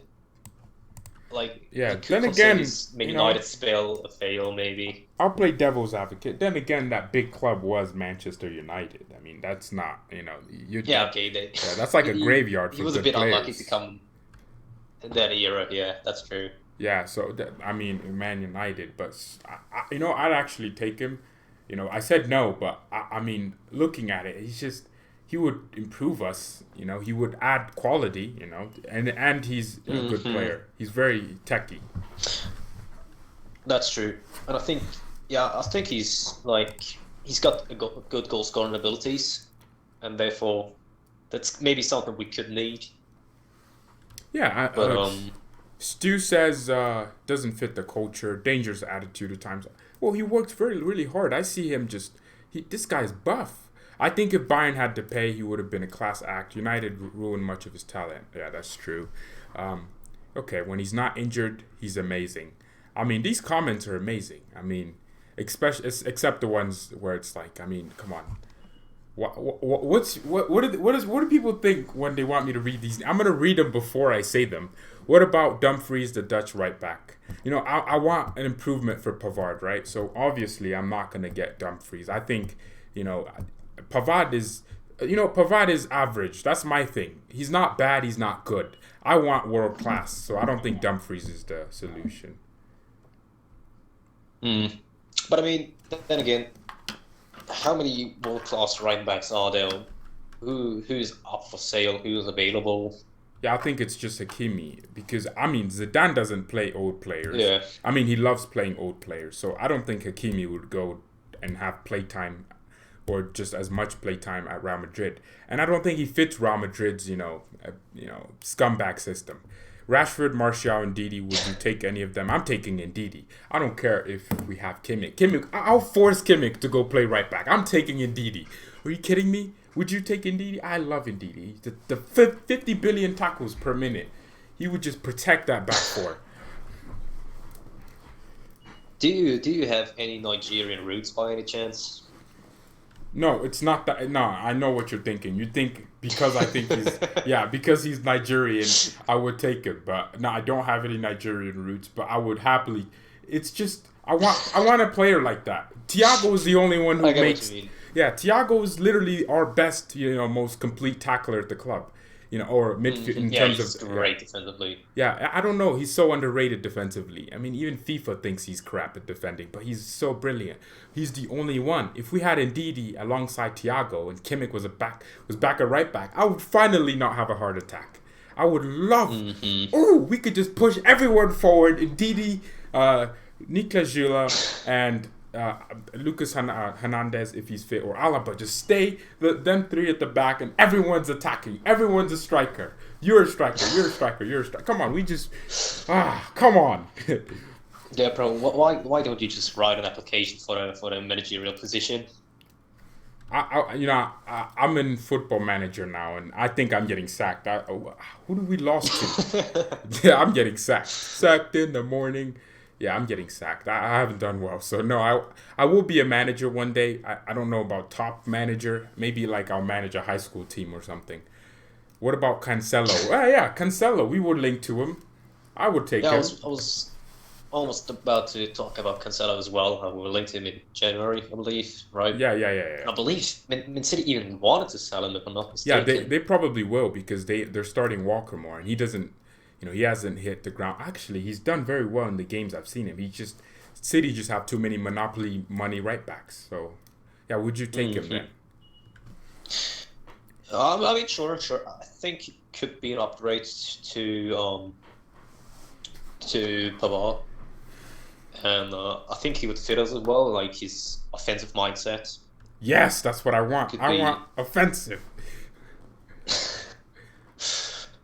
Then again, maybe United spell a fail, maybe. I'll play devil's advocate. Then again, that big club was Manchester United. I mean, that's not that's like a graveyard. He was a bit unlucky to come in that era. Yeah, that's true. Yeah, so Man United, but I'd actually take him. I said no, but I mean, looking at it, he would improve us, he would add quality, and he's a good player. He's very techy. That's true. And I think he's got good goal scoring abilities, and therefore that's maybe something we could need. Yeah, Stu says doesn't fit the culture, dangerous attitude at times. Well, he works really hard. I see him this guy's buff. I think if Bayern had to pay, he would have been a class act. United ruined much of his talent. Yeah, that's true. Okay, when he's not injured, he's amazing. I mean, these comments are amazing. I mean, except the ones where it's like, I mean, come on. What do people think when they want me to read these? I'm gonna read them before I say them. What about Dumfries, the Dutch right back? I want an improvement for Pavard, right? So obviously, I'm not gonna get Dumfries. I think, Pavard is average. That's my thing. He's not bad. He's not good. I want world class. So I don't think Dumfries is the solution. But I mean, then again, how many world class right backs are there? Who's up for sale? Who's available? Yeah, I think it's just Hakimi because Zidane doesn't play old players. Yeah. I mean, he loves playing old players. So I don't think Hakimi would go and have playtime or just as much playtime at Real Madrid. And I don't think he fits Real Madrid's, scumbag system. Rashford, Martial, and Ndidi, would you take any of them? I'm taking Ndidi. I don't care if we have Kimmich. I'll force Kimmich to go play right back. I'm taking Ndidi. Are you kidding me? Would you take Ndidi? I love Ndidi. The 50 billion tackles per minute. He would just protect that back four. Do you have any Nigerian roots by any chance? No, it's not that. No, I know what you're thinking. You think because I think because he's Nigerian, I would take him. But no, I don't have any Nigerian roots. But I would happily. It's just I want a player like that. THIAGO is the only one who makes. Yeah, THIAGO is literally our best, most complete tackler at the club. or midfield in Yeah, terms he's of great defensively. Yeah, I don't know. He's so underrated defensively. I mean, even FIFA thinks he's crap at defending, but he's so brilliant. He's the only one. If we had Ndidi alongside Thiago and Kimmich was back at right back, I would finally not have a heart attack. I would love. We could just push everyone forward. Ndidi, Niklas Jula, and Lucas Hernandez if he's fit, or Alaba. Just stay them three at the back, and everyone's attacking. Everyone's a striker. You're a striker. You're a striker. You're a striker. Come on, come on. Yeah, bro. Why don't you just write an application for the managerial position? I'm in Football Manager now, and I think I'm getting sacked. Who did we lost to? Yeah, I'm getting sacked. Sacked in the morning. Yeah, I'm getting sacked. I haven't done well. So, no, I will be a manager one day. I don't know about top manager. Maybe, like, I'll manage a high school team or something. What about Cancelo? Yeah, Cancelo. We would link to him. I would take him. I was almost about to talk about Cancelo as well. We were linked to him in January, I believe, right? Yeah. I believe Man City even wanted to sell him, if I'm not mistaken. Yeah, they probably will, because they're starting Walker more, and he doesn't... he hasn't hit the ground. Actually, he's done very well in the games I've seen him. City just have too many monopoly money right backs. So, yeah, would you take him then? I mean, sure. I think it could be an upgrade to Pavard, and I think he would fit us as well, like his offensive mindset. Yes, that's what I want. I want offensive.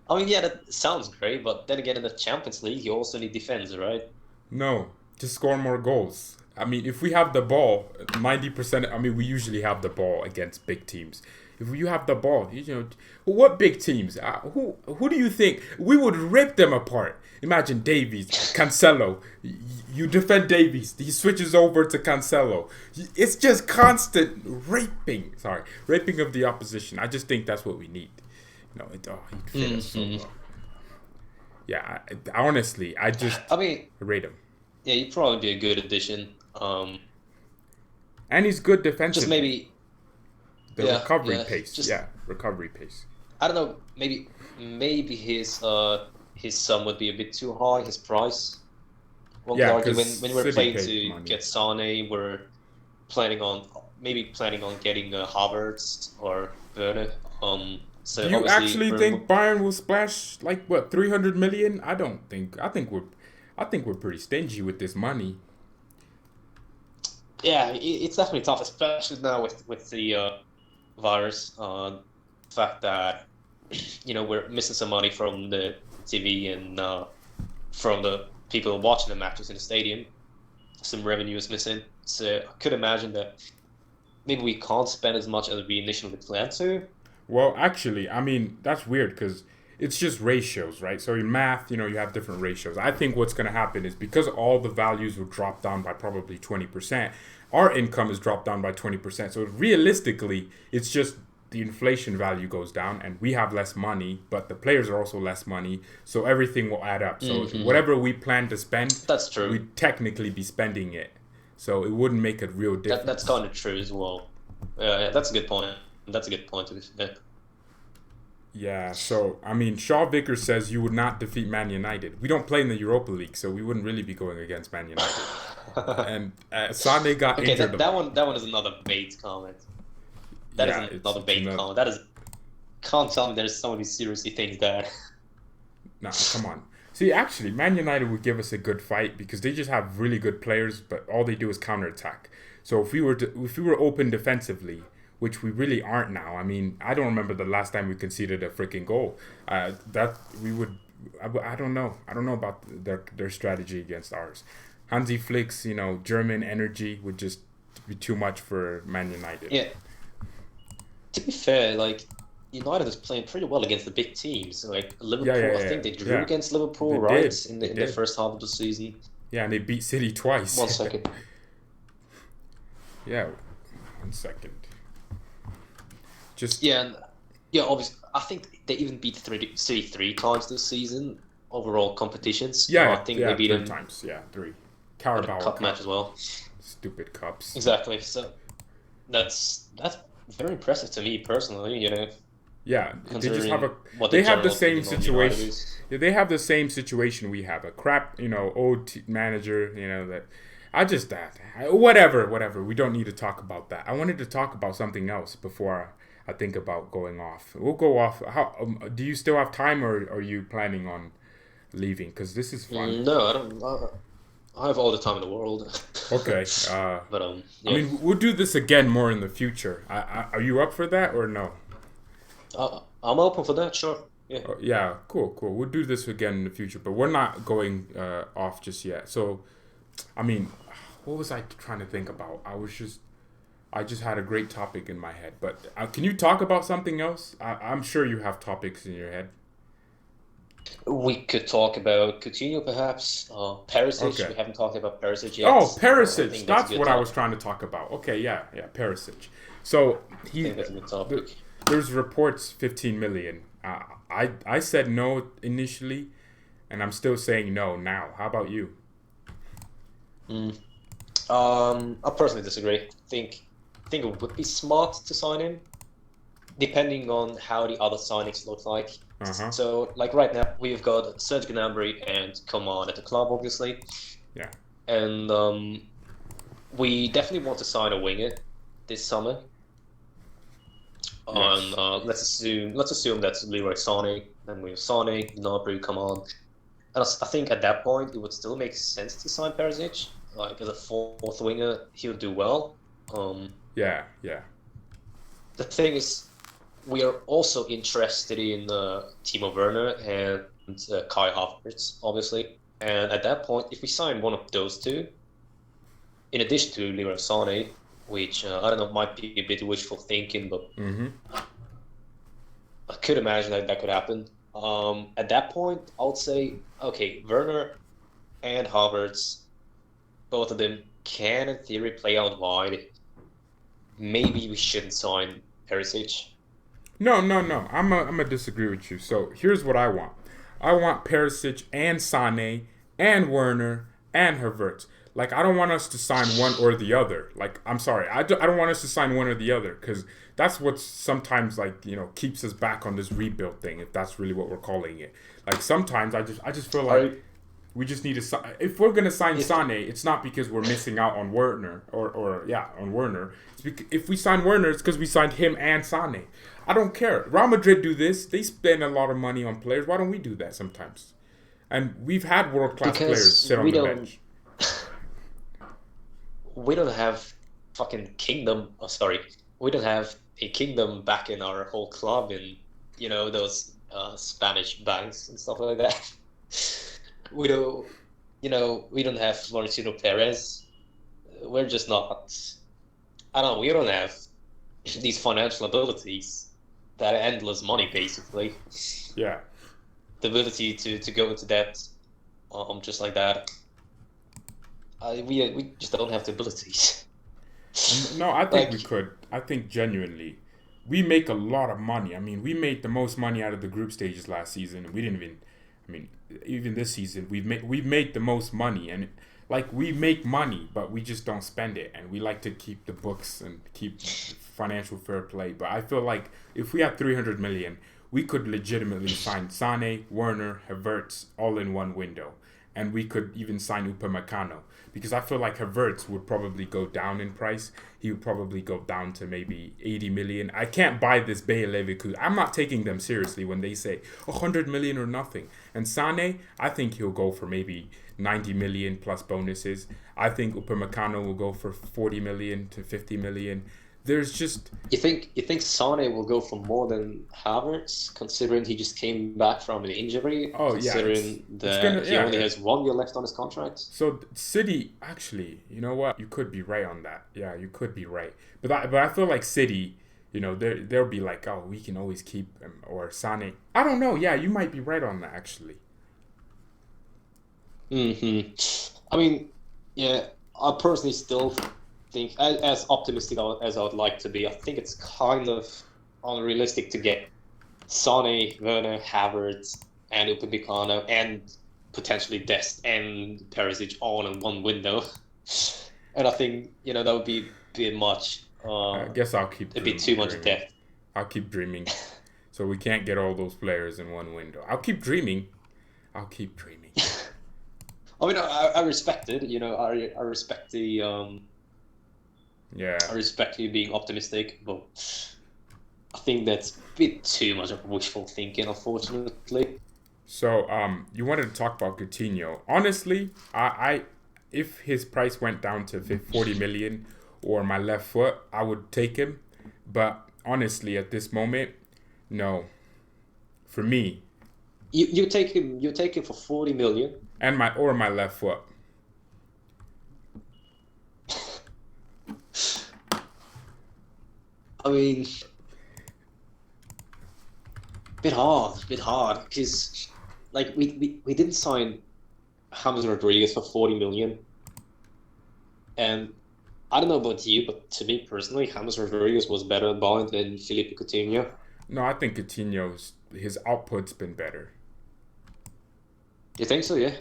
I mean, yeah, that sounds great, but then again, in the Champions League, you also need defense, right? No, just score more goals. I mean, if we have the ball, 90%, I mean, we usually have the ball against big teams. If you have the ball, what big teams? Who do you think? We would rip them apart. Imagine Davies, Cancelo. You defend Davies. He switches over to Cancelo. It's just constant raping of the opposition. I just think that's what we need. He'd fit us so well. Yeah, honestly, I rate him. Yeah, he'd probably be a good addition. And he's good defensively. Just maybe recovery pace. Recovery pace. I don't know. Maybe his sum would be a bit too high. His price. One could argue when we're playing to get Sane, we're planning on getting Havertz or Werner. So do you actually think Bayern will splash 300 million? I don't think. I think we're pretty stingy with this money. Yeah, it's definitely tough, especially now with the virus. The fact that we're missing some money from the TV and from the people watching the matches in the stadium. Some revenue is missing, so I could imagine that maybe we can't spend as much as we initially planned to. Well, actually, I mean, that's weird because it's just ratios, right? So in math, you have different ratios. I think what's going to happen is because all the values will drop down by probably 20%, our income is dropped down by 20%. So realistically, it's just the inflation value goes down and we have less money, but the players are also less money. So everything will add up. So whatever we plan to spend, that's true. We'd technically be spending it. So it wouldn't make a real difference. That's kind of true as well. Yeah, that's a good point. That's a good point. Yeah, so, I mean, Shaw Vickers says you would not defeat Man United. We don't play in the Europa League, so we wouldn't really be going against Man United. And Sane got injured. That one is another bait comment. That is another bait comment. That is... Can't tell me there's someone who seriously thinks that. Nah, come on. See, actually, Man United would give us a good fight because they just have really good players, but all they do is counterattack. So if we were open defensively, which we really aren't now. I mean, I don't remember the last time we conceded a freaking goal. I don't know. I don't know about their strategy against ours. Hansi Flick's, German energy would just be too much for Man United. Yeah. To be fair, United is playing pretty well against the big teams. Liverpool, I think they drew against Liverpool, right? In the first half of the season. Yeah, and they beat City twice. 1 second. Yeah, 1 second. Obviously, I think they even beat City 3 times this season. Overall competitions. Yeah, I think they beat them 3 times. Yeah, 3. Carabao Cup match as well. Stupid cups. Exactly. So that's very impressive to me personally. Yeah, they just have what they the have the general same opinion on United situation. is. Yeah, they have the same situation we have. A crap, old manager, that. I just that whatever. We don't need to talk about that. I wanted to talk about something else before I think about going off. We'll go off. How do you still have time, or are you planning on leaving? Because this is fun. No, I don't. I have all the time in the world. Okay. But I yeah. mean, we'll do this again more in the future. Are you up for that or no? I'm open for that. Sure. Yeah. Yeah. Cool. We'll do this again in the future, but we're not going off just yet. So, I mean, what was I trying to think about? I just had a great topic in my head. But can you talk about something else? I'm sure you have topics in your head. We could talk about Coutinho, perhaps. Perisic. Okay. We haven't talked about Perisic yet. Oh, I Perisic. think That's a good what I topic. was trying to talk about. Okay, yeah, Perisic. So I think that's a good topic. there's reports 15 million. I said no initially, and I'm still saying no now. How about you? I personally disagree. Think it would be smart to sign him, depending on how the other signings look like. Uh-huh. So, like right now, we've got Serge Gnabry and Coman at the club, obviously. Yeah. And we definitely want to sign a winger this summer. Yes. Let's assume that's Leroy Sane. Then we have Sane, Gnabry, Coman. And I think at that point it would still make sense to sign Perisic. Like as a fourth winger, he would do well. Yeah. The thing is, we are also interested in Timo Werner and Kai Havertz, obviously. And at that point, if we sign one of those two, in addition to Leroy Sane, which I don't know, might be a bit wishful thinking, but I could imagine that could happen. At that point, I would say, okay, Werner and Havertz, both of them can, in theory, play out wide. Maybe we shouldn't sign Perisic. No. I'm a disagree with you. So here's what I want. I want Perisic and Sane and Werner and Havertz. Like, I don't want us to sign one or the other. Like, I'm sorry. I don't want us to sign one or the other, because that's what sometimes, keeps us back on this rebuild thing, if that's really what we're calling it. Like, sometimes I just feel like we just need to sign. If we're going to sign Sane, it's not because we're missing out on Werner on Werner. If we sign Werner, it's because we signed him and Sane. I don't care. Real Madrid do this. They spend a lot of money on players. Why don't we do that sometimes? And we've had world-class players sit on the bench. We don't have fucking kingdom. Oh, sorry. We don't have a kingdom back in our whole club in, those Spanish banks and stuff like that. We don't have Florentino Perez. We're just not. I don't know. We don't have these financial abilities, that endless money, basically. Yeah. The ability to go into debt, just like that. We just don't have the abilities. No, I think we could. I think genuinely, we make a lot of money. I mean, we made the most money out of the group stages last season, and we didn't even. I mean, even this season, we've made the most money, and we make money, but we just don't spend it, and we like to keep the books and keep financial fair play. But I feel like if we had 300 million, we could legitimately sign Sane, Werner, Havertz all in one window, and we could even sign Upamecano, because I feel like Havertz would probably go down in price. He would probably go down to maybe 80 million. I can't buy this Bayer Leverkusen. I'm not taking them seriously when they say 100 million or nothing. And Sane, I think he'll go for maybe 90 million plus bonuses. I think Upamecano will go for 40 million to 50 million. There's just... You think Sane will go for more than Havertz, considering he just came back from an injury? Oh, considering that he only has 1 year left on his contract? So City, actually, you know what? You could be right on that. Yeah, you could be right. But I feel like City, they'll be like, oh, we can always keep him, or Sane. I don't know. Yeah, you might be right on that, actually. I mean, yeah, I personally still think, as optimistic as I would like to be, I think it's kind of unrealistic to get Sane, Werner, Havertz, and Upamecano, and potentially Dest and Perisic all in one window. And I think, that would be a bit much. I guess I'll keep a bit too much depth. I'll keep dreaming. So we can't get all those players in one window. I'll keep dreaming. I mean, I respect it. You know, I respect the I respect you being optimistic, but I think that's a bit too much of wishful thinking, unfortunately. So, you wanted to talk about Coutinho. Honestly, I if his price went down to 40 million or my left foot, I would take him. But honestly, at this moment, no. For me. You take him for 40 million. And my left foot. I mean, bit hard, because like we didn't sign James Rodriguez for 40 million, and I don't know about you, but to me personally, James Rodriguez was better at Ballon than Philippe Coutinho. No, I think Coutinho's his output's been better. You think so? Yeah.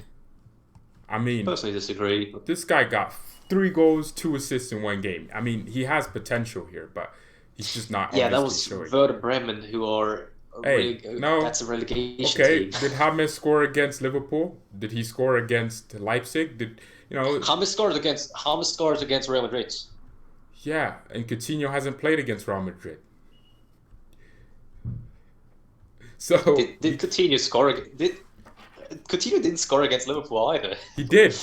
I mean, personally disagree. This guy got 3 goals, 2 assists in one game. I mean, he has potential here, but he's just not. Yeah, that was Werder Bremen, who are. That's a relegation team. Did James score against Liverpool? Did he score against Leipzig? James scored against Real Madrid. Yeah, and Coutinho hasn't played against Real Madrid. So did Coutinho score? Coutinho didn't score against Liverpool either. He did.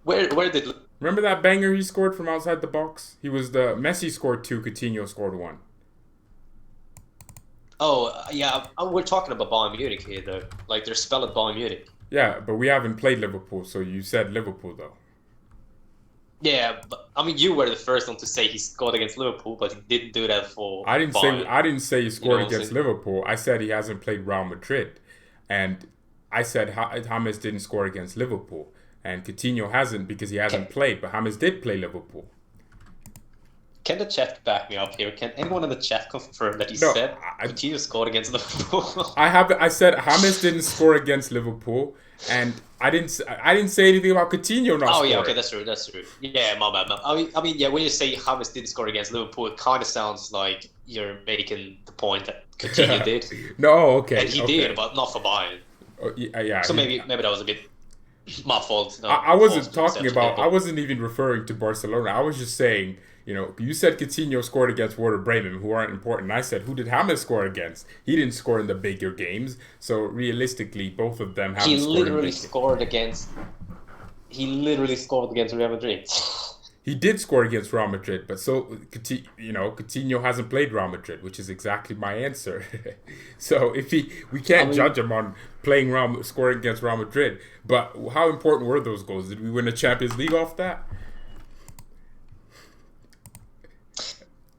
Where did? Remember that banger he scored from outside the box? Messi scored 2, Coutinho scored 1. Oh, yeah, we're talking about Bayern Munich here, though. Like, they're spelling Bayern Munich. Yeah, but we haven't played Liverpool, so you said Liverpool, though. Yeah, but I mean, you were the first one to say he scored against Liverpool, but he didn't do that for Bayern. I didn't say he scored against Liverpool. I said he hasn't played Real Madrid. And I said James didn't score against Liverpool. And Coutinho hasn't because he hasn't played, but James did play Liverpool. Can the chat back me up here? Can anyone in the chat confirm that said Coutinho scored against Liverpool? I said James didn't score against Liverpool, and I didn't say anything about Coutinho not scoring. Yeah, okay, that's true. Yeah, my bad. I mean, yeah, when you say James didn't score against Liverpool, it kind of sounds like you're making the point that Coutinho did. No, okay, and he did, but not for Bayern. Yeah. So maybe that was a bit my fault. I wasn't talking about. I wasn't even referring to Barcelona. I was just saying. You said Coutinho scored against Werder Bremen, who aren't important. I said, who did James score against? He didn't score in the bigger games. So realistically, both of them haven't scored. He literally scored against Real Madrid. He did score against Real Madrid, but Coutinho hasn't played Real Madrid, which is exactly my answer. So we can't judge him on scoring against Real Madrid. But how important were those goals? Did we win the Champions League off that?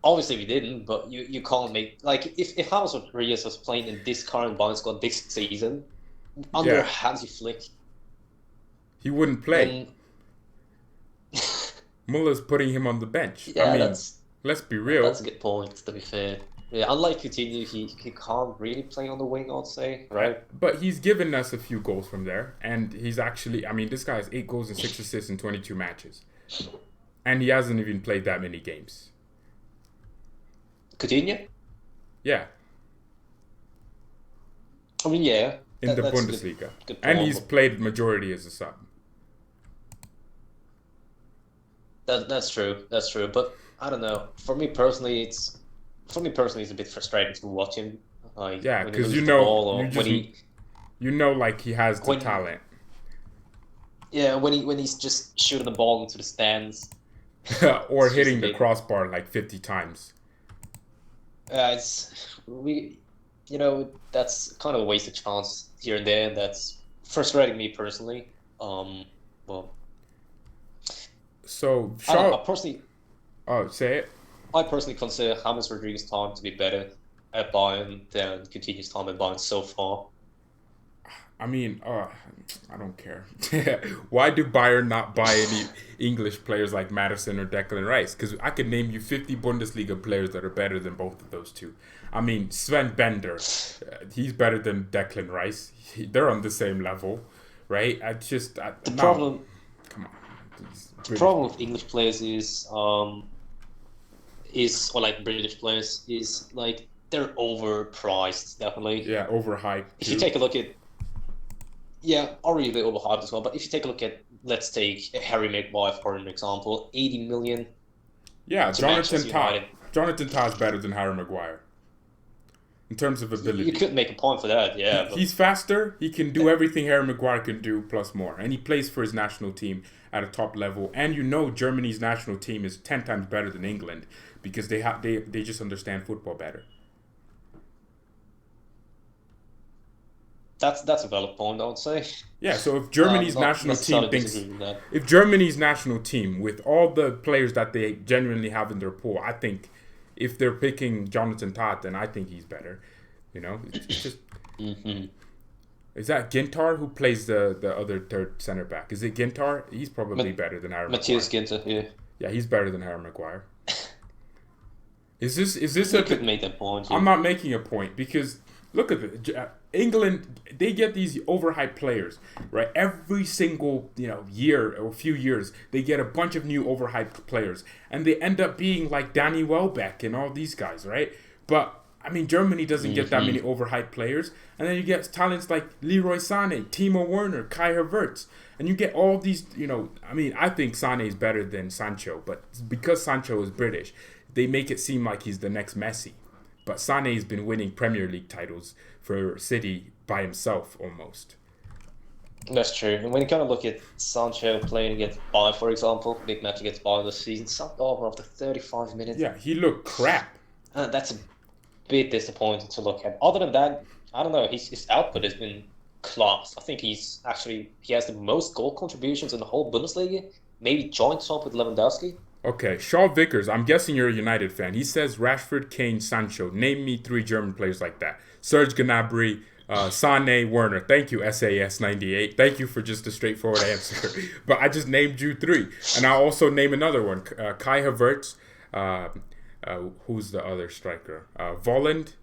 Obviously we didn't, but you can't make if James Rodriguez was playing in this current Ballon squad this season under Hansi Flick, he wouldn't play. Muller's putting him on the bench. Yeah, let's be real. That's a good point. To be fair, yeah, unlike Coutinho, he can't really play on the wing, I'd say, right? But he's given us a few goals from there, and he's actually. This guy has 8 goals and 6 assists in 22 matches, and he hasn't even played that many games. Coutinho? Yeah. I mean, yeah. In the Bundesliga. And he's played majority as a sub. That's true. But I don't know. For me personally, it's a bit frustrating to watch him. Because he has the talent. Yeah, when he's just shooting the ball into the stands. Or hitting the crossbar like 50 times. That's kind of a wasted chance here and there. That's frustrating me personally. So I personally. Oh, say it. I personally consider James Rodriguez's time to be better at Bayern than Coutinho's time at Bayern so far. I don't care. Why do Bayern not buy any English players like Maddison or Declan Rice? Because I could name you 50 Bundesliga players that are better than both of those two. Sven Bender, he's better than Declan Rice. They're on the same level, right? The problem with English players is or like British players is like they're overpriced, definitely. Yeah, overhyped If too. you take a look at, yeah, already a bit overhyped as well. But if you take a look at, let's take Harry Maguire for an example, 80 million Yeah, to Manchester United. Jonathan Tah is better than Harry Maguire in terms of ability. You could make a point for that, yeah. He's faster. He can do everything Harry Maguire can do plus more, and he plays for his national team at a top level. And Germany's national team is 10 times better than England because they just understand football better. That's a valid point, I would say. Yeah, so if Germany's national team with all the players that they genuinely have in their pool, I think if they're picking Jonathan Tah, then I think he's better. It's just. Is that Gintar who plays the other third center back? Is it Gintar? He's probably better than Harry Maguire. Matthias Ginter, yeah. Yeah, he's better than Harry Maguire. Is this you could make that point? I'm not making a point because look at it. England, they get these overhyped players, right? Every single year or few years, they get a bunch of new overhyped players, and they end up being like Danny Welbeck and all these guys, right? But I mean, Germany doesn't get that many overhyped players, and then you get talents like Leroy Sane, Timo Werner, Kai Havertz, and you get all these. I mean, I think Sane is better than Sancho, but because Sancho is British, they make it seem like he's the next Messi. But Sane has been winning Premier League titles for City by himself almost. That's true. And when you kind of look at Sancho playing against Bayern, for example, big match against Bayern this season, subbed off after 35 minutes. Yeah, he looked crap. That's a bit disappointing to look at. Other than that, I don't know. His output has been class. I think he has the most goal contributions in the whole Bundesliga. Maybe joint top with Lewandowski. Okay, Shaw Vickers, I'm guessing you're a United fan. He says Rashford, Kane, Sancho. Name me 3 German players like that. Serge Gnabry, Sane, Werner. Thank you, SAS98. Thank you for just a straightforward answer. But I just named you 3. And I'll also name another one. Kai Havertz. Who's the other striker? Volland.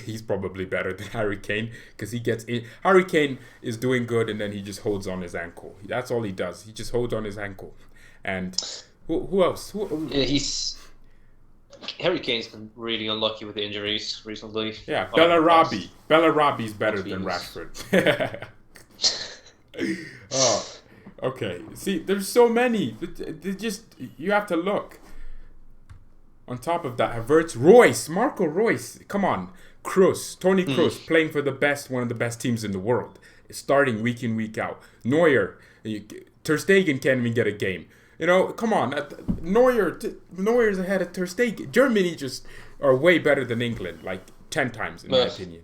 He's probably better than Harry Kane because he gets in. Harry Kane is doing good and then he just holds on his ankle. That's all he does. He just holds on his ankle. And... Who else? Harry Kane's been really unlucky with the injuries recently. Yeah, Bellarabi. Bellarabi's better than Rashford. Oh, okay. See, there's so many. You have to look. On top of that, Havertz, Marco Reus. Come on, Toni Kroos, playing for one of the best teams in the world, starting week in week out. Neuer, Ter Stegen can't even get a game. Come on. Neuer's ahead of Ter Stegen. Germany just are way better than England, like 10 times in my opinion.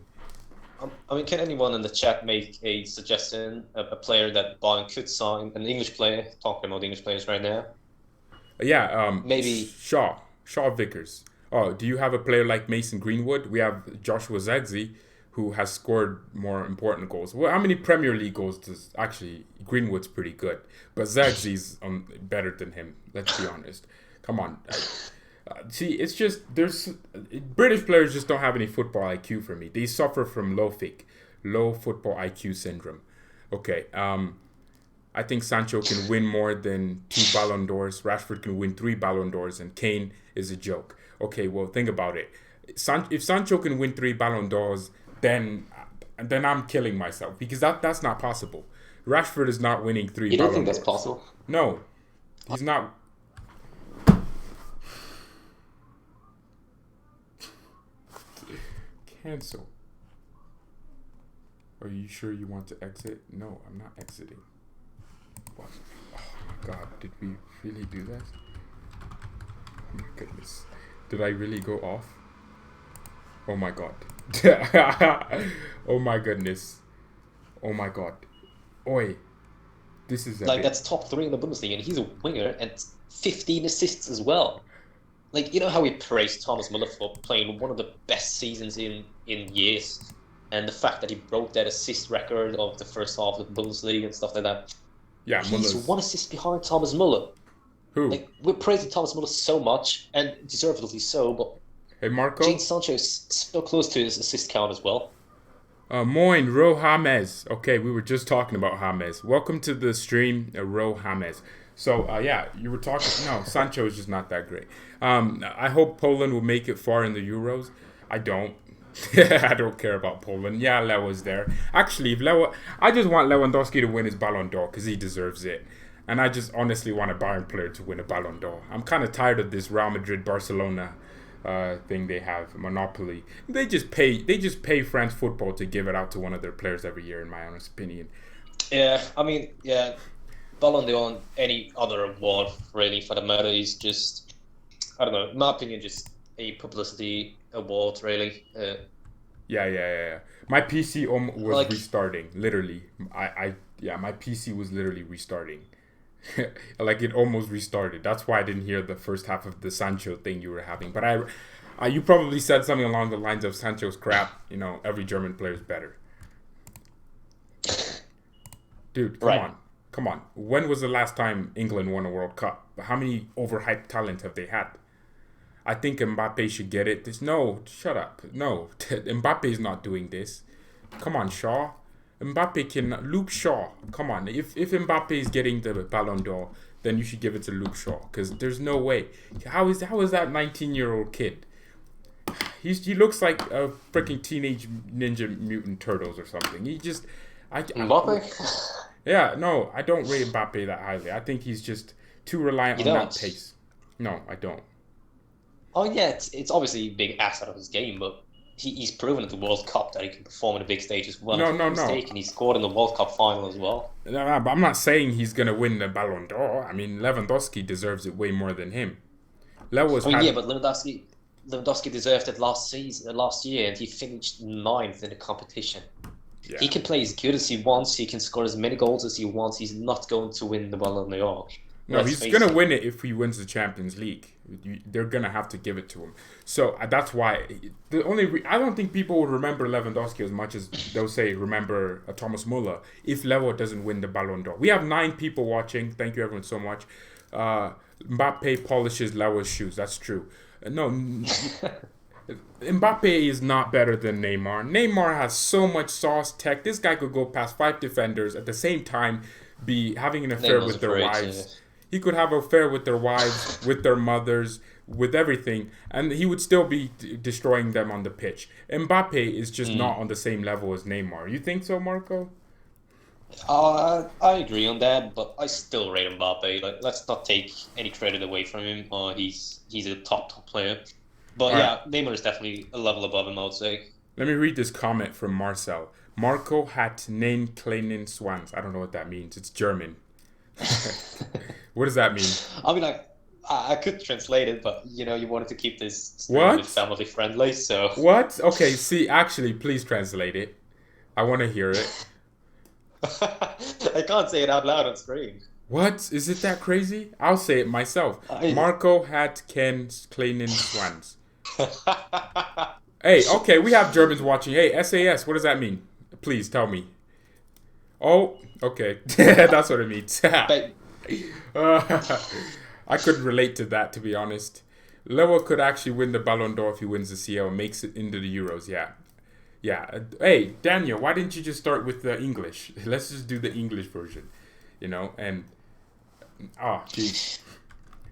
I mean, can anyone in the chat make a suggestion, a player that Bayern could sign, an English player? Talking about English players right now. Yeah, maybe Shaw Vickers. Oh, do you have a player like Mason Greenwood? We have Joshua Zirkzee, who has scored more important goals. Well, how many Premier League goals does actually Greenwood's pretty good, but Zirkzee's better than him. Let's be honest. Come on. See, it's just British players just don't have any football IQ for me. They suffer from low football IQ syndrome. Okay. I think Sancho can win more than 2 Ballon d'Ors. Rashford can win 3 Ballon d'Ors, and Kane is a joke. Okay, well, think about it. If Sancho can win 3 Ballon d'Ors, then I'm killing myself because that's not possible. Rashford is not winning 3 Ballon d'Ors. You don't think that's possible? No, he's not. Cancel. Are you sure you want to exit? No, I'm not exiting. What? Oh my god, did we really do that? Oh my goodness. Did I really go off? Oh my god. Oh my goodness. Oh my god. Oi. This is that's top 3 in the Bundesliga, and he's a winger and 15 assists as well. Like, how we praised Thomas Muller for playing one of the best seasons in years, and the fact that he broke that assist record of the first half of the Bundesliga and stuff like that. Yeah, he's 1 assist behind Thomas Muller. Who? Like, we're praising Thomas Muller so much, and deservedly so, but hey, Marco? Jadon Sancho is so close to his assist count as well. Moin, Ro James. Okay, we were just talking about James. Welcome to the stream, Ro James. So, yeah, you were talking... No, Sancho is just not that great. I hope Poland will make it far in the Euros. I don't. I don't care about Poland. Yeah, Lewa's there. Actually, if Lewa, I just want Lewandowski to win his Ballon d'Or because he deserves it. And I just honestly want a Bayern player to win a Ballon d'Or. I'm kind of tired of this Real Madrid Barcelona thing they have, monopoly. They just pay France Football to give it out to one of their players every year, in my honest opinion. Yeah, I mean, yeah, Ballon d'Or and any other award really for the matter is just, I don't know, in my opinion, just a publicity award, really. Yeah. My PC was restarting, literally. My PC was literally restarting. Like it almost restarted. That's why I didn't hear the first half of the Sancho thing you were having. But you probably said something along the lines of Sancho's crap. You know, every German player is better. Dude, come on. When was the last time England won a World Cup? How many overhyped talent have they had? I think Mbappe should get it. No, shut up. No, Mbappe is not doing this. Come on, Shaw. Mbappe can... Luke Shaw. Come on. If Mbappe is getting the Ballon d'Or, then you should give it to Luke Shaw. Because there's no way. How is that 19-year-old kid? He looks like a freaking Teenage Ninja Mutant Turtles or something. He just... Mbappe? Yeah, no, I don't rate Mbappe that highly. I think he's just too reliant on that pace. No, I don't. Oh yeah, it's obviously a big asset of his game, but he's proven at the World Cup that he can perform on a big stage as well. No. And he scored in the World Cup final as well. No, but I'm not saying he's gonna win the Ballon d'Or. I mean, Lewandowski deserves it way more than him. Yeah, but Lewandowski deserved it last year, and he finished 9th in the competition. Yeah. He can play as good as he wants. He can score as many goals as he wants. He's not going to win the Ballon d'Or. No, he's going to win it if he wins the Champions League. They're going to have to give it to him. So that's why I don't think people will remember Lewandowski as much as they'll say remember Thomas Muller if Lewa doesn't win the Ballon d'Or. We have 9 people watching. Thank you everyone so much. Mbappe polishes Lewa's shoes. That's true. No, Mbappe is not better than Neymar. Neymar has so much sauce tech. This guy could go past 5 defenders at the same time, be having an affair with their wives. Yeah. He could have an affair with their wives, with their mothers, with everything, and he would still be destroying them on the pitch. Mbappe is just not on the same level as Neymar. You think so, Marco? I agree on that, but I still rate Mbappe. Like, let's not take any credit away from him. He's a top player. But yeah, Neymar is definitely a level above him, I would say. Let me read this comment from Marcel. Marco hat neun kleinen Swans. I don't know what that means. It's German. What does that mean? I mean, I could translate it, but you wanted to keep this family friendly, so. What? Okay, see, actually, please translate it. I want to hear it. I can't say it out loud on screen. What? Is it that crazy? I'll say it myself. Marco hat Ken kleinen Swans. Hey, okay, we have Germans watching. Hey, SAS, what does that mean? Please tell me. Oh, okay. That's what it means. I couldn't relate to that, to be honest. Lewa could actually win the Ballon d'Or if he wins the CL and makes it into the Euros, yeah. Hey, Daniel, why didn't you just start with the English? Let's just do the English version, and... Oh, geez.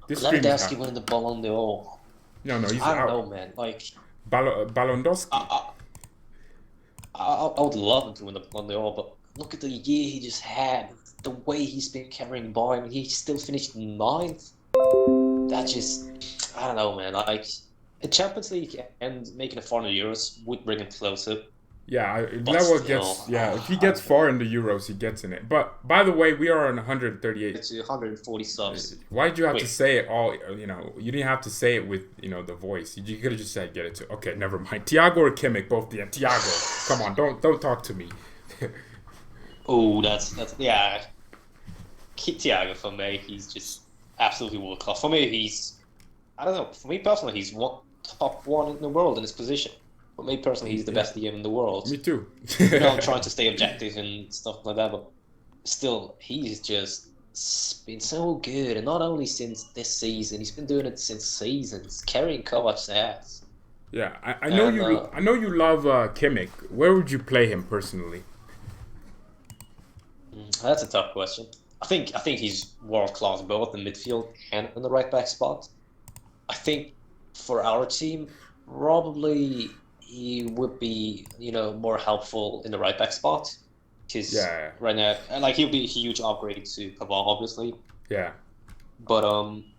Lewandowski winning the Ballon d'Or. No, he's I don't know, man. Like... Ballondowski. I would love him to win the Ballon d'Or, but look at the year he just had. The way he's been carrying Bayern, he still finished 9th. That just, I don't know, man. Like, a Champions League and making a 400 Euros would bring him closer. Yeah, Lewa gets. Yeah, if he gets far in the Euros, he gets in it. But by the way, we are on 138. It's 140 subs. Why did you have to say it all? You didn't have to say it with the voice. You could have just said get it to. Okay, never mind. THIAGO or Kimmich, both. Yeah, THIAGO. Come on, don't talk to me. Oh, that's yeah. Keep THIAGO for me. He's just absolutely world class. For me, I don't know. For me personally, he's top 1 in the world in his position. For me personally, he's the best DM in the world. Me too. I'm trying to stay objective and stuff like that, but still, he's just been so good. And not only since this season, he's been doing it since seasons, carrying Kovac's ass. Yeah, I know you love Kimmich. Where would you play him personally? That's a tough question. I think he's world class both in midfield and in the right back spot. I think for our team, probably he would be, more helpful in the right back spot. Because Yeah. right now, like, he'll be a huge upgrade to Pavard, obviously. Yeah. But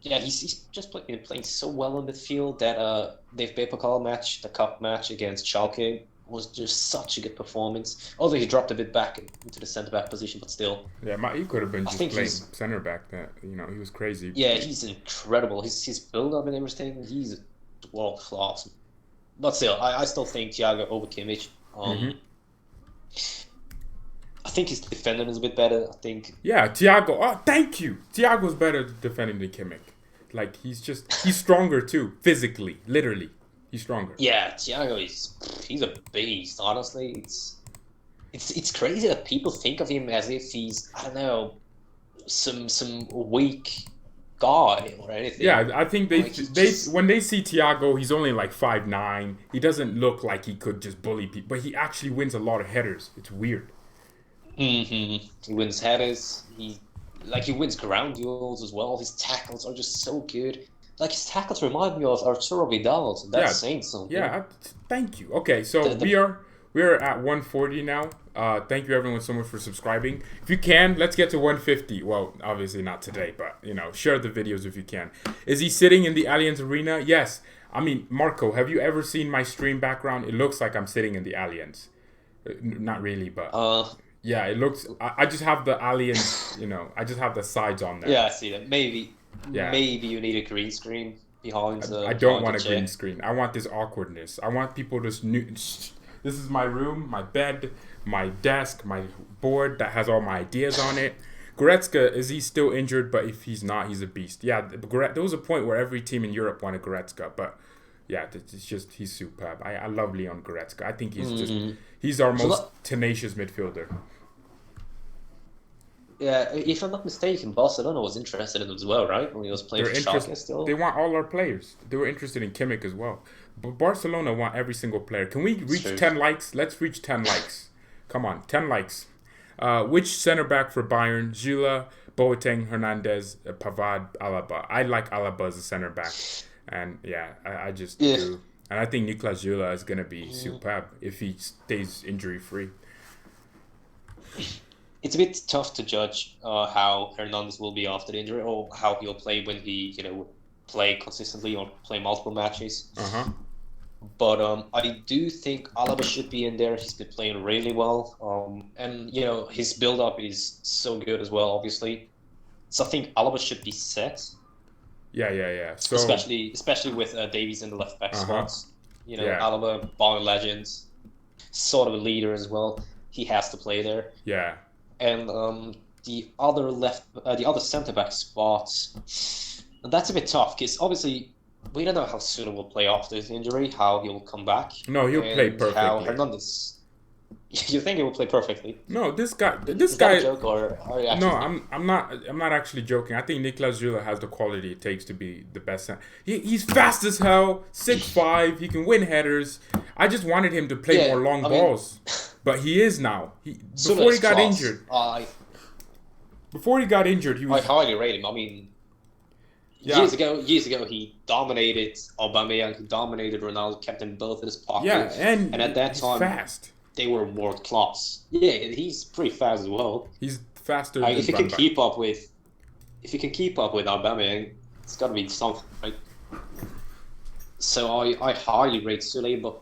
he's just playing so well in midfield that the FA Pokal match, the cup match against Schalke, was just such a good performance. Although he dropped a bit back into the centre back position, but still. Yeah, he could have been just playing centre back. That he was crazy. Yeah, he's incredible. His build up and everything, he's world class. But still, I still think Thiago over Kimmich. I think his defending is a bit better. I think. Yeah, Thiago. Oh, thank you. Thiago's better defending than Kimmich. Like he's stronger too, physically, literally. He's stronger. Yeah, Thiago he's a beast. Honestly, it's crazy that people think of him as if he's, I don't know, some weak guy or anything. Yeah, I think when they see Thiago, he's only like 5'9". He doesn't look like he could just bully people, but he actually wins a lot of headers. It's weird. He wins headers. He wins ground duels as well. His tackles are just so good. Like, his tackles remind me of Arturo Vidal. So that's saying something. Yeah, thank you. Okay, so we are at 140 now. Thank you everyone so much for subscribing. If you can, let's get to 150. Well, obviously not today, but share the videos if you can. Is he sitting in the Allianz Arena? Yes. I mean, Marco, have you ever seen my stream background? It looks like I'm sitting in the Allianz. Not really, but yeah, it looks. I just have the Allianz. I just have the sides on there. Yeah, I see that. Maybe you need a green screen behind. I don't want a green screen. I want this awkwardness. I want people to. This is my room, my bed, my desk, my board that has all my ideas on it. Goretzka, is he still injured? But if he's not, he's a beast. Yeah, there was a point where every team in Europe wanted Goretzka, but yeah, it's just he's superb. I love Leon Goretzka. I think he's our most tenacious midfielder. Yeah, if I'm not mistaken, Barcelona was interested in him as well, right? When he was playing for Schalke still. They want all our players. They were interested in Kimmich as well. But Barcelona want every single player. Can we reach 10 likes? Let's reach 10 likes. Come on, 10 likes. Which center back for Bayern? Zula, Boateng, Hernandez, Pavard, Alaba. I like Alaba as a center back. And yeah, I just do. And I think Niklas Zula is going to be superb if he stays injury-free. It's a bit tough to judge how Hernandez will be after the injury, or how he'll play when he, play consistently or play multiple matches. But I do think Alaba should be in there. He's been playing really well, and his build-up is so good as well, obviously. So I think Alaba should be set. Yeah. So especially with Davies in the left back spots. Alaba, Ballon legend, sort of a leader as well. He has to play there. Yeah. And the other centre back spots, that's a bit tough because obviously we don't know how soon he will play after his injury, how he'll come back. No, he'll play perfectly. How Hernandez, you think he will play perfectly? No, this guy. Is that a joke, or are you actually? No, I'm not actually joking. I think Niklas Zula has the quality it takes to be the best. He's fast as hell, 6'5". He can win headers. I just wanted him to play more long balls. But he is now. Before he got injured. Before he got injured, he was. I highly rate him. I mean, years ago, he dominated Aubameyang, he dominated Ronaldo, kept them both in his pocket. Yeah, and at that time, fast. They were world class. Yeah, he's pretty fast as well. He's faster. If he can keep up with Aubameyang, it's got to be something, right? So I highly rate Sule, but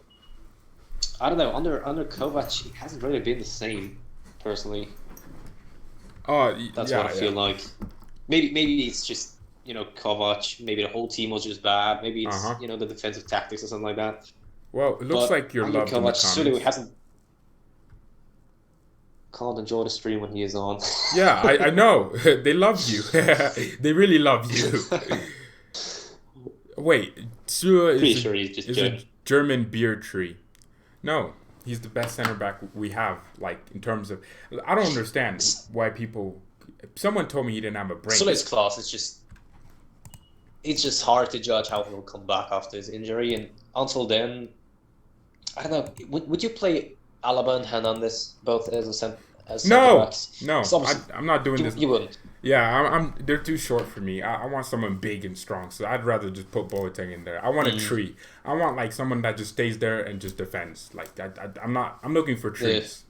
I don't know. Under Kovac, he hasn't really been the same, personally. That's what I feel like. Maybe it's just Kovac. Maybe the whole team was just bad. Maybe it's the defensive tactics or something like that. Well, it looks like you're loved in the comments. Sule hasn't. Can't enjoy the stream when he is on. Yeah, I know. They love you. They really love you. Wait, Sule is a German beer tree. No, he's the best center back we have. Like, in terms of, I don't understand why people. Someone told me he didn't have a brain. Sule's class. It's just hard to judge how he'll come back after his injury, and until then, I don't know. Would you play Alaba and Hernandez both as center backs? No, I'm not doing this. You wouldn't. Yeah, they're too short for me. I want someone big and strong, so I'd rather just put Boateng in there. I want a tree. I want like someone that just stays there and just defends. Like I'm looking for trees.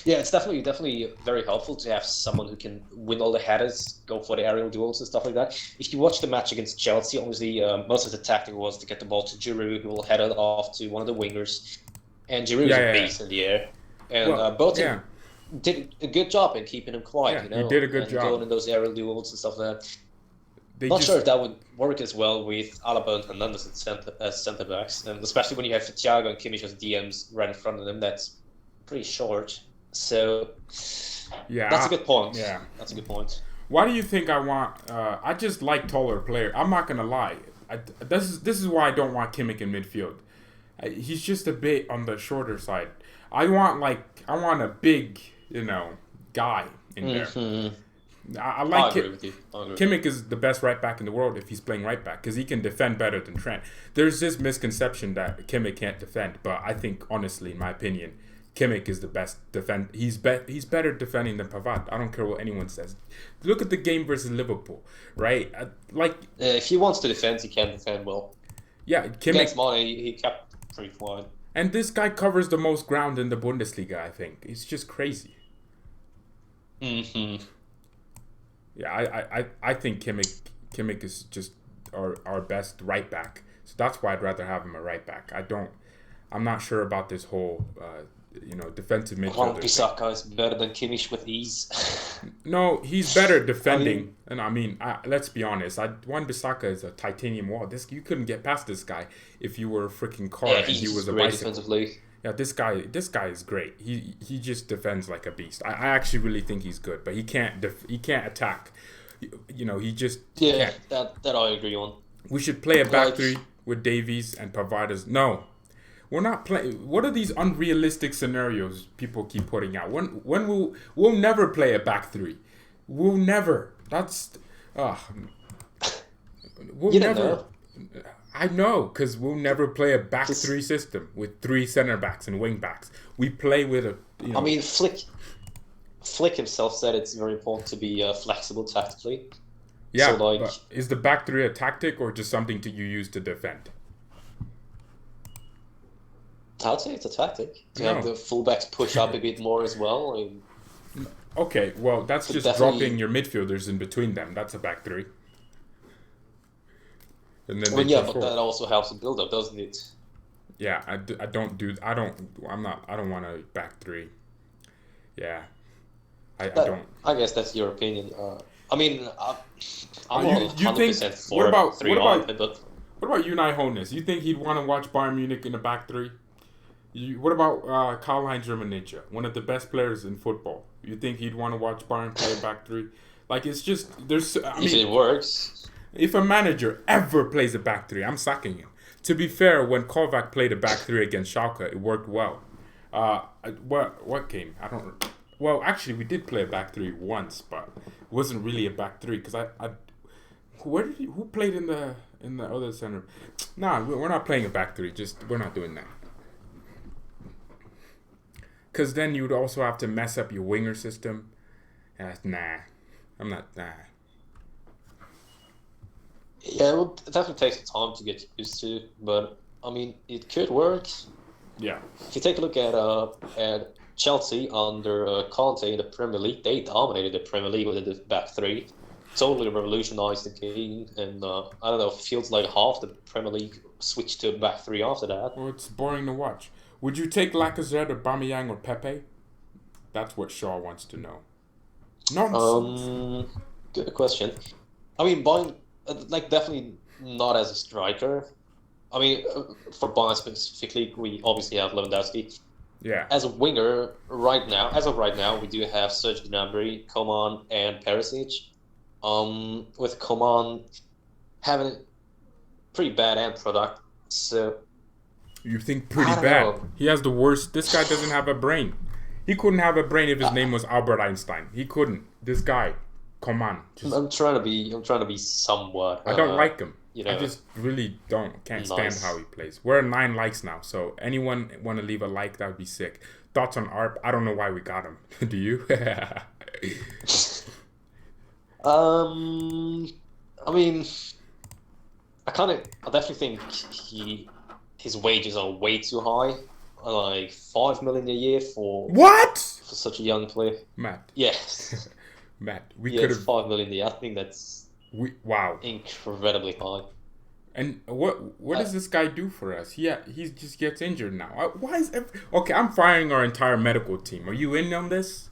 Yeah, it's definitely very helpful to have someone who can win all the headers, go for the aerial duels and stuff like that. If you watch the match against Chelsea, obviously most of the tactic was to get the ball to Giroud, who will head it off to one of the wingers, and Giroud is a beast in the air, and Boateng did a good job in keeping him quiet. He did a good job going in those aerial duels and stuff like that. Not sure if that would work as well with Alaba and Hernandez as centre backs, and especially when you have THIAGO and Kimmich as DMs right in front of them. That's pretty short. So that's a good point. Yeah, that's a good point. Why do you think I want? I just like taller players. I'm not gonna lie. This is why I don't want Kimmich in midfield. He's just a bit on the shorter side. I want a big, guy in there. I like Kimmich is the best right back in the world if he's playing right back because he can defend better than Trent. There's this misconception that Kimmich can't defend, but I think honestly, in my opinion, Kimmich is the best defend. He's better defending than Pavard. I don't care what anyone says. Look at the game versus Liverpool, right? If he wants to defend, he can defend well. Yeah, Kimmich. Against Mane, he kept pretty quiet. And this guy covers the most ground in the Bundesliga. I think it's just crazy. Mm-hmm. Yeah, I think Kimmich is just our best right back. So that's why I'd rather have him a right back. I'm not sure about this whole. Defensive midfielder. Wan-Bissaka is better than Kimmich with ease. No, he's better defending. Let's be honest. Wan-Bissaka is a titanium wall. You couldn't get past this guy if you were a freaking car and he was a bicycle. Defensively. Yeah, this guy is great. He just defends like a beast. I actually really think he's good, but he can't attack. He just can't. That I agree on. We should play a back three with Davies and Pavard. No. We're not playing. What are these unrealistic scenarios people keep putting out? When we'll never play a back three. We'll never. We'll never. I know, because we'll never play a back three system with 3 center backs and wing backs. We play with Flick himself said it's very important to be flexible tactically. Yeah, but is the back three a tactic or just something you use to defend? I'd say it's a tactic to have the fullbacks push up a bit more as well. Okay, well, that's just dropping your midfielders in between them. That's a back three. And then but that also helps the build up, doesn't it? Yeah, I don't want a back three. Yeah, I don't. I guess that's your opinion. I'm not 100% for what about 3-1, but what about Unai Hoeneß? You think he'd want to watch Bayern Munich in a back three? What about Karl-Heinz Rummenigge, one of the best players in football? You think he'd want to watch Bayern play a back three? Like, it's just if it works. If a manager ever plays a back three, I'm sacking him. To be fair, when Kovac played a back three against Schalke, it worked well. What game? I don't. Well, actually, we did play a back three once, but it wasn't really a back three because who played in the other center? Nah, we're not playing a back three. We're not doing that. Because then you'd also have to mess up your winger system. And I'm not. Yeah, well, it definitely takes time to get used to, but it could work. Yeah. If you take a look at Chelsea under Conte in the Premier League, they dominated the Premier League with the back three. Totally revolutionized the game, and I don't know, it feels like half the Premier League switched to a back three after that. Well, it's boring to watch. Would you take Lacazette or Aubameyang or Pepe? That's what Shaw wants to know. Nonsense. Good question. Bayern, definitely not as a striker. For Bayern specifically, we obviously have Lewandowski. Yeah. As a winger, as of right now, we do have Serge Gnabry, Coman, and Perisic. With Coman having a pretty bad end product, so. You think pretty bad? He has the worst. This guy doesn't have a brain. He couldn't have a brain if his name was Albert Einstein. He couldn't. This guy, come on. I'm trying to be somewhat. I don't like him. I just really can't stand how he plays. We're at 9 likes now, so anyone want to leave a like? That would be sick. Thoughts on ARP? I don't know why we got him. Do you? Um, I mean, I definitely think his wages are way too high. Like 5 million a year What? for such a young player. Matt. Yes. Matt, we Yeah, could it's have. 5 million a year. I think that's Wow. incredibly high. And what does this guy do for us? He just gets injured now. Why is okay? I'm firing our entire medical team. Are you in on this?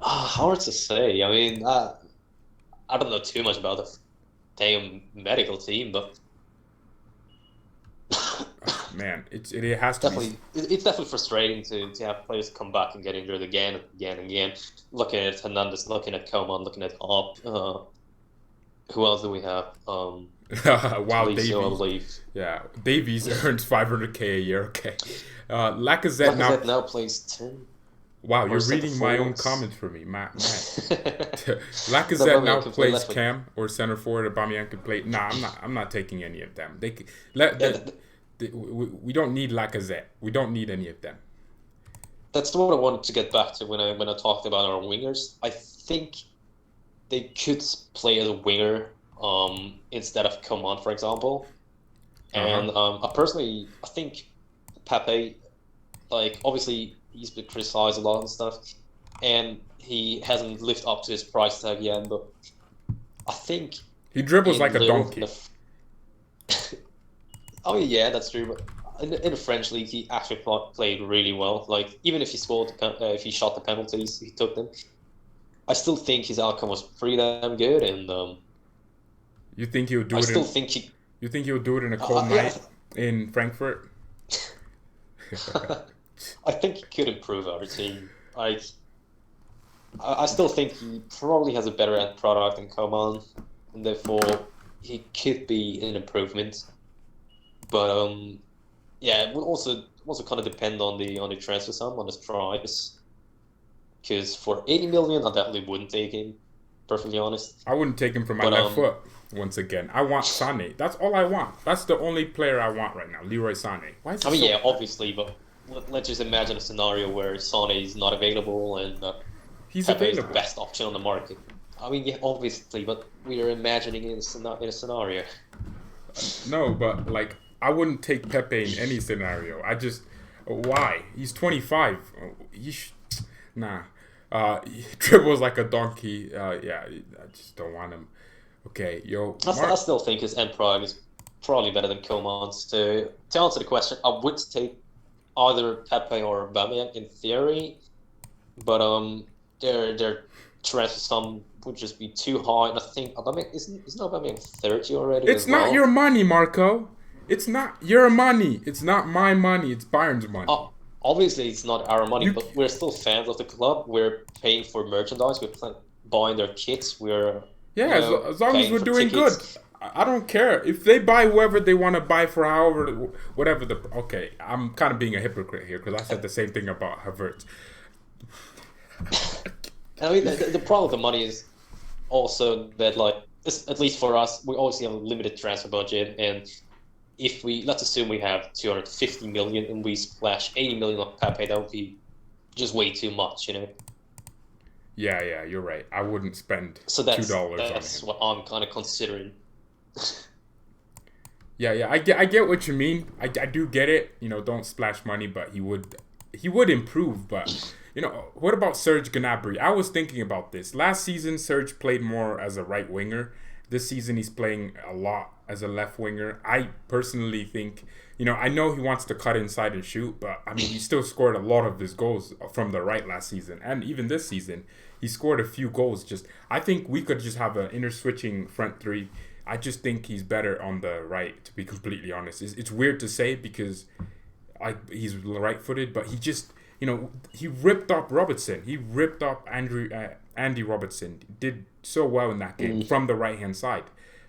Hard to say. I mean, I don't know too much about the damn medical team, but Man, it has to definitely it's definitely frustrating to have players come back and get injured again and again and again. Looking at Hernandez, looking at Coman, looking at Hop. Who else do we have? Wow, Tolisso, Davies. I believe. Yeah, Davies earns 500K a year. Okay, Lacazette now plays 10. Wow, you're reading my own comments for me, Matt. Lacazette now plays cam or center forward. Aubameyang can play. Nah, I'm not taking any of them. We don't need Lacazette. We don't need any of them. That's what I wanted to get back to when I talked about our wingers. I think they could play as a winger instead of Coman, for example. And I think Pepe, like, obviously he's been criticized a lot and stuff, and he hasn't lived up to his price tag yet, but I think he dribbles like a donkey. Oh yeah, that's true. But in the French league, he actually played really well. Like, even if he if he shot the penalties, he took them. I still think his outcome was pretty damn good, and you think he would do it? You think he would do it in a cold night in Frankfurt? I think he could improve our team. I still think he probably has a better end product than Coman, and therefore he could be an improvement. But yeah, it will also kind of depend on the transfer sum, on his price. Because for 80 million, I definitely wouldn't take him. Perfectly honest. I wouldn't take him from my left foot. Once again, I want Sane. That's all I want. That's the only player I want right now, Leroy Sane. Why is yeah, obviously, but let's just imagine a scenario where Sane is not available and he's Pepe available. is the best option on the market. I mean, yeah, obviously, but we are imagining in a scenario. No, but like, I wouldn't take Pepe in any scenario. Why? He's 25. Nah. He dribbles like a donkey. Yeah, I just don't want him. Okay, yo. I still think his end product is probably better than Coman's. To answer the question, I would take either Pepe or Aubameyang in theory, but their transfer sum would just be too high. And I think Aubameyang isn't Aubameyang 30 already. It's not your money, Marco. It's not your money. It's not my money. It's Bayern's money. Obviously, it's not our money, but we're still fans of the club. We're paying for merchandise. We're buying their kits. As long as we're doing good. I don't care. If they buy whoever they want to buy for however, whatever the... Okay, I'm kind of being a hypocrite here because I said the same thing about Havertz. I mean, the problem with the money is also that, like, at least for us, we obviously have a limited transfer budget, and if let's assume we have 250 million and we splash 80 million on Pepe, that would be just way too much, you know? Yeah, you're right. I wouldn't spend $2 on him. That's what I'm kind of considering. Yeah, I get what you mean. I do get it. You know, don't splash money, but he would improve. But you know, what about Serge Gnabry? I was thinking about this. Last season, Serge played more as a right winger. This season, he's playing a lot as a left winger. I personally think, you know, I know he wants to cut inside and shoot, but I mean, he still scored a lot of his goals from the right last season, and even this season, he scored a few goals. I think we could just have an inner switching front three. I just think he's better on the right, to be completely honest. It's weird to say because he's right-footed, but he just, you know, he ripped up Robertson. He ripped up Andy Robertson. Did so well in that game from the right-hand side.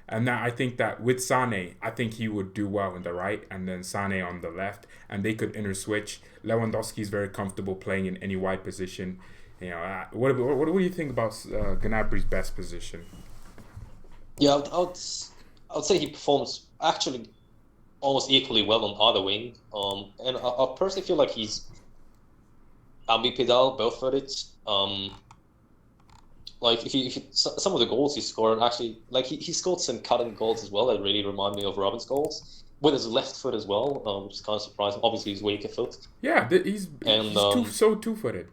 And now I think that with Sane, I think he would do well in the right and then Sane on the left, and they could inter-switch. Lewandowski is very comfortable playing in any wide position. You know, what do you think about Gnabry's best position? Yeah, I would say he performs actually almost equally well on either wing. And I personally feel like he's ambipedal, both-footed. Like some of the goals he scored actually, like he scored some cutting goals as well that really remind me of Robin's goals with his left foot as well, which is kind of surprising. Obviously, his weaker foot. Yeah, he's so two-footed.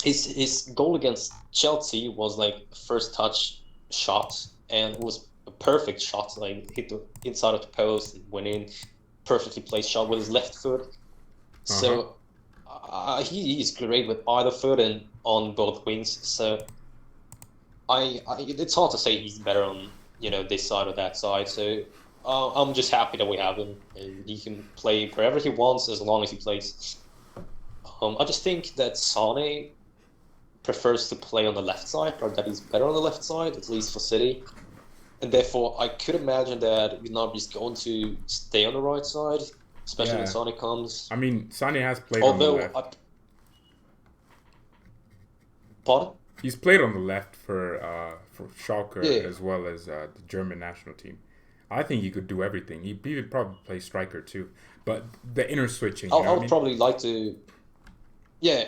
His goal against Chelsea was like a first touch shot, and it was a perfect shot. Like hit the inside of the post and went in, perfectly placed shot with his left foot. So he's great with either foot and on both wings. So it's hard to say he's better on this side or that side. So I'm just happy that we have him, and he can play wherever he wants as long as he plays. I just think that Sane prefers to play on the left side, or that he's better on the left side, at least for City. And therefore, I could imagine that Gnabry is going to stay on the right side, especially when Sane comes. I mean, Sane has played on the left. Pardon? He's played on the left for Schalke as well as the German national team. I think he could do everything. He would probably play striker too. But the inner switching. I would probably like to. Yeah.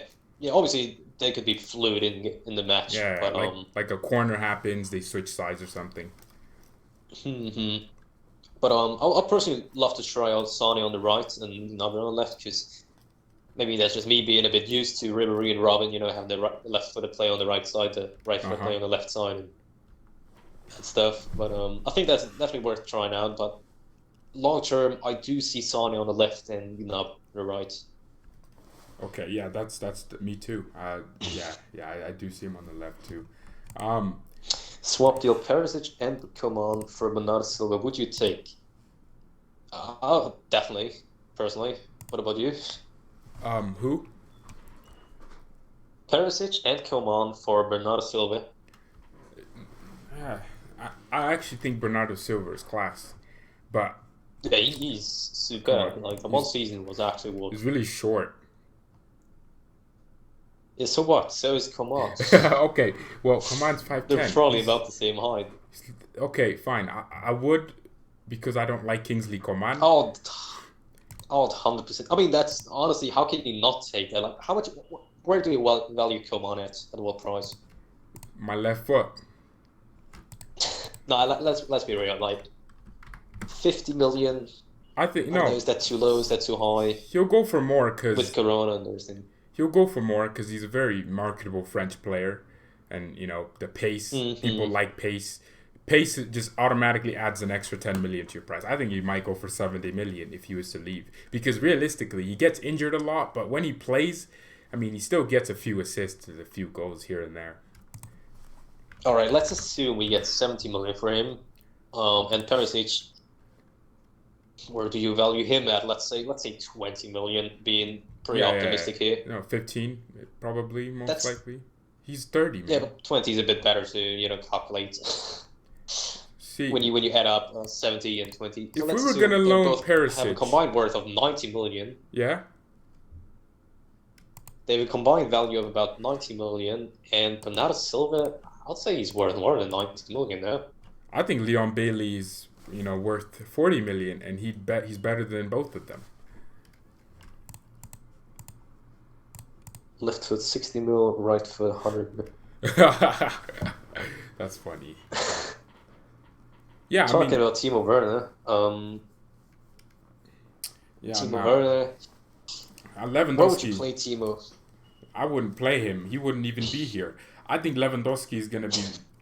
Obviously, they could be fluid in the match. Yeah, but, like a corner happens, they switch sides or something. But I'd personally love to try out Sane on the right and Gnabry on the left, because maybe that's just me being a bit used to Ribery and Robin, have the left footed play on the right side, the right foot play on the left side and stuff. But I think that's definitely worth trying out. But long term, I do see Sane on the left and Gnabry on the right. Okay, yeah, that's me too. I do see him on the left too. Swap deal Perisic and Coman for Bernardo Silva. Would you take? Definitely, personally. What about you? Who? Perisic and Coman for Bernardo Silva. I actually think Bernardo Silva is class, but yeah, he's super. Like the one season was actually what. He's really short. Yeah, so what? So is Coman. Okay, well, Coman's 5'10". They're probably about the same height. Okay, fine. I would, because I don't like Kingsley Coman. Oh, 100%. I mean, that's honestly, how can you not take that? Like, how much? Where do you value Coman at what price? My left foot. No, let's be real. Like, 50 million. I think no. Is that too low? Is that too high? He'll go for more because with Corona and everything. He'll go for more because he's a very marketable French player, and the pace. People like pace. Pace just automatically adds an extra 10 million to your price. I think he might go for 70 million if he was to leave, because realistically he gets injured a lot, but when he plays, I mean, he still gets a few assists and a few goals here and there. All right, let's assume we get 70 million for him, and Perisic. Where do you value him at? Let's say 20 million, being pretty optimistic here. 15 probably most likely. He's 30. Man. Yeah, but 20 is a bit better to calculate. See, when you add up 70 and 20. If we were gonna loan Perisic, have a combined worth of 90 million. Yeah. They have a combined value of about 90 million, and Bernardo Silva, I'd say he's worth more than 90 million now. I think Leon Bailey is worth 40 million, and he's better than both of them. Left foot 60 mil, right foot 100 mil. That's funny. Yeah, talking about Timo Werner. Timo Werner. Lewandowski. Where would you play Timo? I wouldn't play him. He wouldn't even be here. I think Lewandowski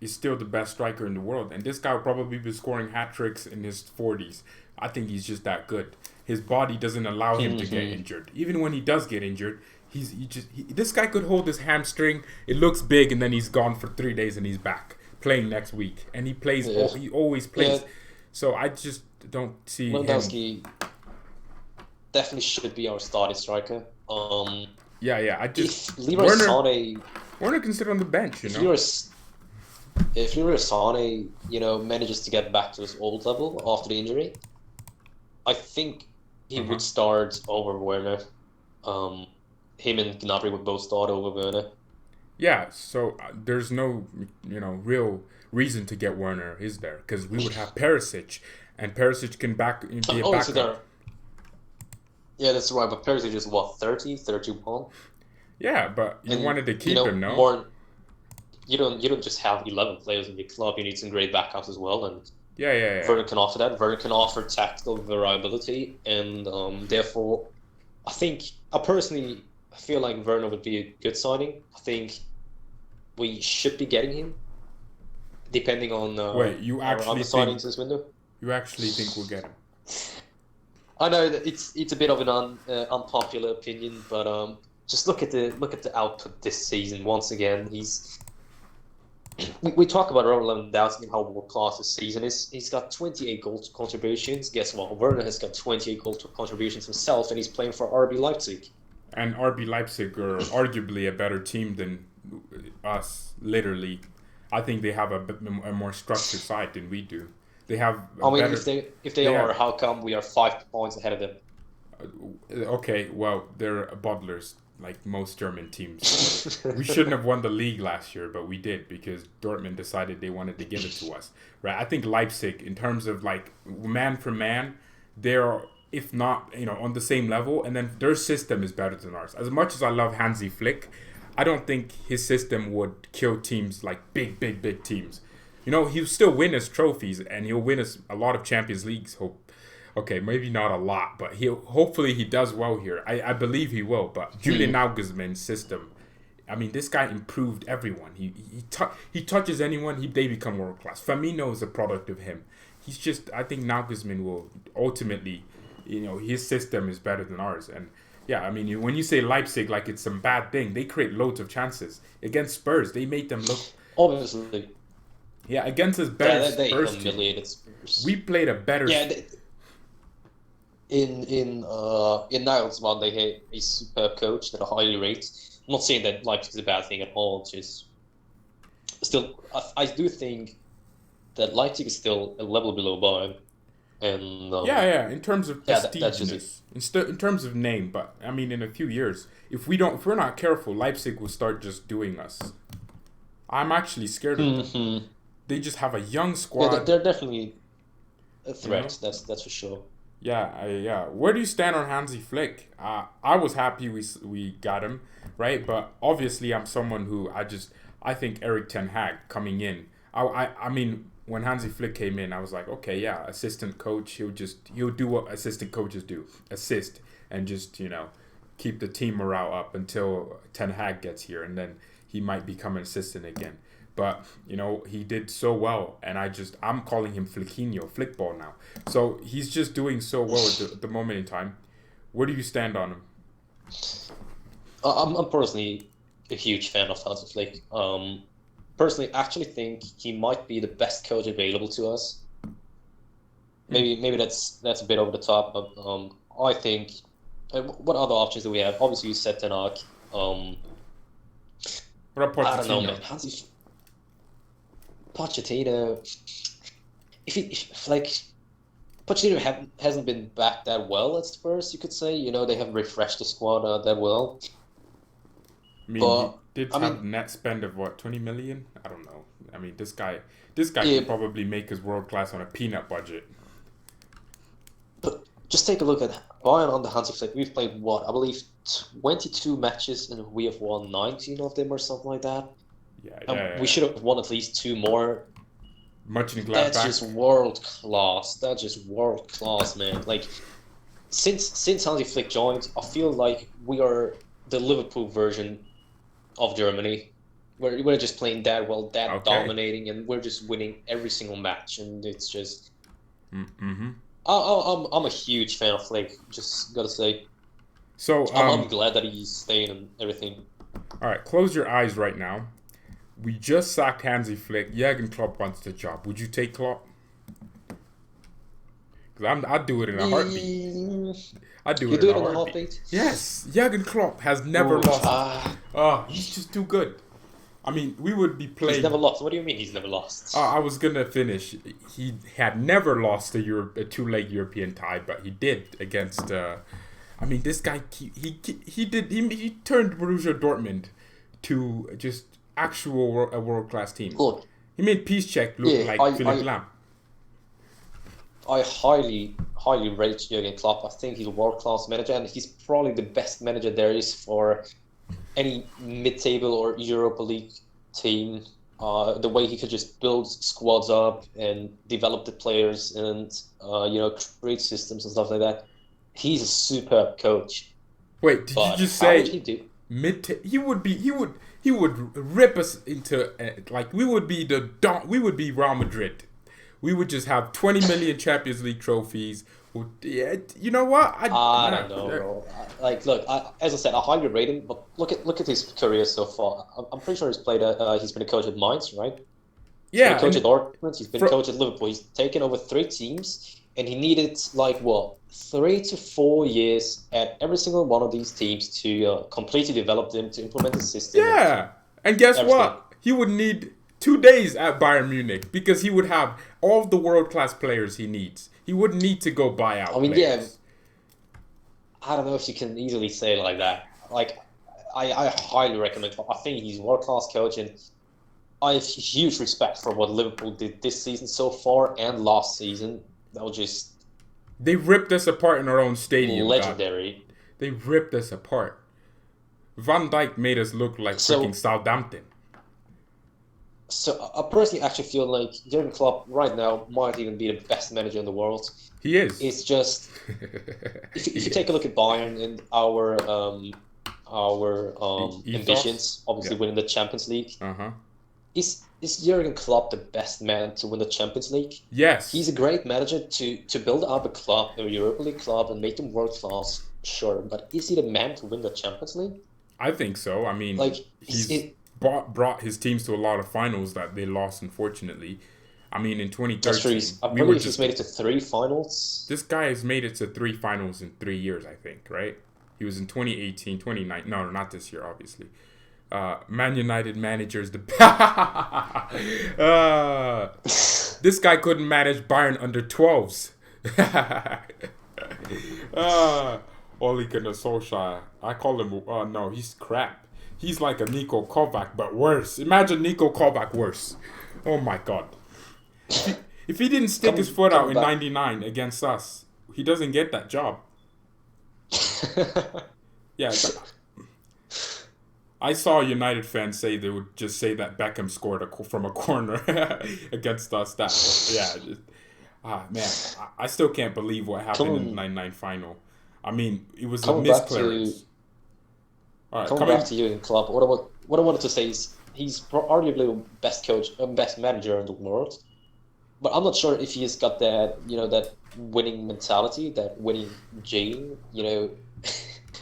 is still the best striker in the world, and this guy will probably be scoring hat tricks in his 40s. I think he's just that good. His body doesn't allow him to get injured. Even when he does get injured, this guy could hold his hamstring. It looks big, and then he's gone for 3 days, and he's back playing next week. And he plays. Yeah. He always plays. Yeah. So I just don't see Lewandowski definitely should be our starting striker. I just Werner can sit on the bench. If Leroy Sane, manages to get back to his old level after the injury, I think he would start over Werner. Him and Gnabry would both start over Werner. Yeah, so there's no, real reason to get Werner, is there? Because we would have Perisic, and Perisic can be a backup. Yeah, that's right, but Perisic is 30, 31? Yeah, but you wanted to keep him, no? you don't just have 11 players in your club. You need some great backups as well, and Yeah. Werner can offer that. Werner can offer tactical variability, and therefore, I personally feel like Werner would be a good signing. I think we should be getting him, depending on Wait, you our other actually think signings this window. we'll get him? I know that it's a bit of an unpopular opinion, but just look at the output this season. Once again, we talk about Ronaldo and how world class this season is. He's got 28 goal contributions. Guess what? Werner has got 28 goal contributions himself, and he's playing for RB Leipzig. And RB Leipzig are arguably a better team than us. Literally, I think they have a more structured side than we do. They have. If they are, how come we are 5 points ahead of them? Okay, well, they're bottlers, like most German teams. We shouldn't have won the league last year, but we did because Dortmund decided they wanted to give it to us. Right? I think Leipzig, in terms of like man for man, they're, if not, on the same level, and then their system is better than ours. As much as I love Hansi Flick, I don't think his system would kill teams like big teams. He'll still win us trophies, and he'll win us a lot of Champions Leagues. Okay, maybe not a lot, but hopefully he does well here. I believe he will. But Julian Nagelsmann's system, I mean, this guy improved everyone. He touches anyone, they become world class. Firmino is a product of him. I think Nagelsmann will ultimately, his system is better than ours. And yeah, I mean, when you say Leipzig like it's some bad thing, they create loads of chances against Spurs. They made them look obviously. Yeah, against us better they Spurs humiliated Spurs. We played a better. Yeah, in Nagelsmann, they had a superb coach that I highly rate. I'm not saying that Leipzig is a bad thing at all. Just still, I do think that Leipzig is still a level below Bayern. And yeah, in terms of prestige, in terms of name, but I mean, in a few years, if we're not careful, Leipzig will start just doing us. I'm actually scared of them. They just have a young squad. Yeah, they're definitely a threat. That's for sure. Yeah. Where do you stand on Hansi Flick? I was happy we got him, right? But obviously, I'm someone who I think Eric Ten Hag coming in. I mean, when Hansi Flick came in, I was like, okay, yeah, assistant coach. He'll do what assistant coaches do, assist and just keep the team morale up until Ten Hag gets here, and then he might become an assistant again. But, he did so well, and I'm calling him Flickinho, Flickball now. So he's just doing so well at the moment in time. Where do you stand on him? I'm personally a huge fan of Hansi Flick. Personally, actually think he might be the best coach available to us. Maybe that's a bit over the top, but I think... what other options do we have? Obviously, you said Ten Hag. What about Pochettino? I don't know, man. Pochettino, Pochettino hasn't been back that well at Spurs, you could say. They haven't refreshed the squad that well. I mean, he did have net spend of what, 20 million? I don't know. I mean, this guy could probably make us world class on a peanut budget. But just take a look at Bayern on the Hansi Flick. We've played I believe 22 matches, and we have won 19 of them or something like that. Yeah. We should have won at least 2 more. That's just world class. That's just world class, man. Like, since Hansi Flick joined, I feel like we are the Liverpool version of Germany. We're just playing that well, dominating, and we're just winning every single match, and it's just. Mm-hmm. I'm a huge fan of Flick. Just gotta say. So I'm glad that he's staying and everything. All right, close your eyes right now. We just sacked Hansi Flick. Jurgen Klopp wants the job. Would you take Klopp? Because I'd do it in a heartbeat. I'd do it in a heartbeat. Yes. Jurgen Klopp has never lost. He's just too good. I mean, we would be playing... He's never lost. What do you mean he's never lost? I was going to finish. He had never lost a two-leg European tie, but he did against... I mean, this guy, he turned Borussia Dortmund to just a world-class team. Look, he made Piszczek look like Philipp Lahm. I highly rate Jurgen Klopp. I think he's a world-class manager, and he's probably the best manager there is for any mid-table or Europa League team the way he could just build squads up and develop the players and create systems and stuff like that. He's a superb coach. Wait, did you just how would say he do? he would rip us into like we would be Real Madrid. We would just have 20 million Champions League trophies. Yeah, you know what? I don't know, bro. Look, as I said, I highly rate him, but look at his career so far. I'm pretty sure he's played. He's been a coach at Mainz, right? He's been a coach at Dortmund. He's been a coach at Liverpool. He's taken over 3 teams, and he needed 3 to 4 years at every single one of these teams to completely develop them, to implement the system. Yeah, and guess what? He would need 2 days at Bayern Munich because he would have all of the world-class players he needs. He wouldn't need to go buy out players. I don't know if you can easily say it like that. I highly recommend. I think he's a world-class coach, and I have huge respect for what Liverpool did this season so far and last season. That was just... They ripped us apart in our own stadium. Legendary. God. They ripped us apart. Van Dijk made us look like freaking Southampton. So I personally actually feel like Jurgen Klopp right now might even be the best manager in the world. He is. It's just if you take a look at Bayern and our ambitions, obviously winning the Champions League. Is Jurgen Klopp the best man to win the Champions League? Yes. He's a great manager to build up a club, a Europa League club, and make them world class. Sure, but is he the man to win the Champions League? I think so. I mean, he's brought his teams to a lot of finals that they lost, unfortunately. I mean, in 2013, I believe he's made it to 3 finals. This guy has made it to 3 finals in 3 years, I think, right? He was in 2018, 2019. No, not this year, obviously. Man United managers. This guy couldn't manage Bayern under 12s. Ole Gunnar Solskjaer. I call him. No, he's crap. He's like a Nico Kovac, but worse. Imagine Nico Kovac worse. Oh my god. If he didn't stick his foot out in '99 against us, he doesn't get that job. Yeah. I saw United fans say they would just say that Beckham scored from a corner against us. Man, I still can't believe what happened in the '99 final. I mean, it was a misclearance. Coming back to Jurgen Klopp, what I wanted to say is he's arguably the best coach, best manager in the world. But I'm not sure if he's got that, that winning mentality, that winning gene.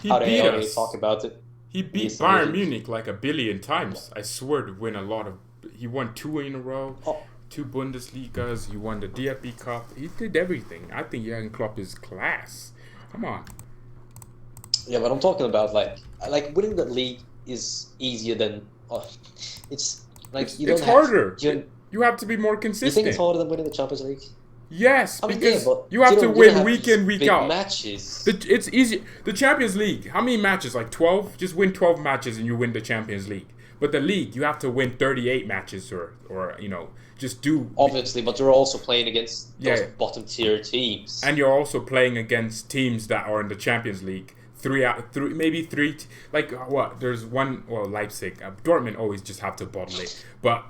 How they talk about it. He beat Bayern Munich like 1 billion times. I swear to win a lot of. He won 2 in a row, 2 Bundesligas. He won the DFB Cup. He did everything. I think Jurgen Klopp is class. Come on. Yeah, but I'm talking about like winning the league is easier than it's harder. You have to be more consistent. You think it's harder than winning the Champions League? Yes, because you have to win week in, week out. Matches. It's easy. The Champions League, how many matches? Like 12? Just win 12 matches and you win the Champions League. But the league, you have to win 38 matches or just do... Obviously, but you're also playing against those bottom tier teams. And you're also playing against teams that are in the Champions League. Maybe three. There's one. Well, Leipzig, Dortmund always just have to bottle it. But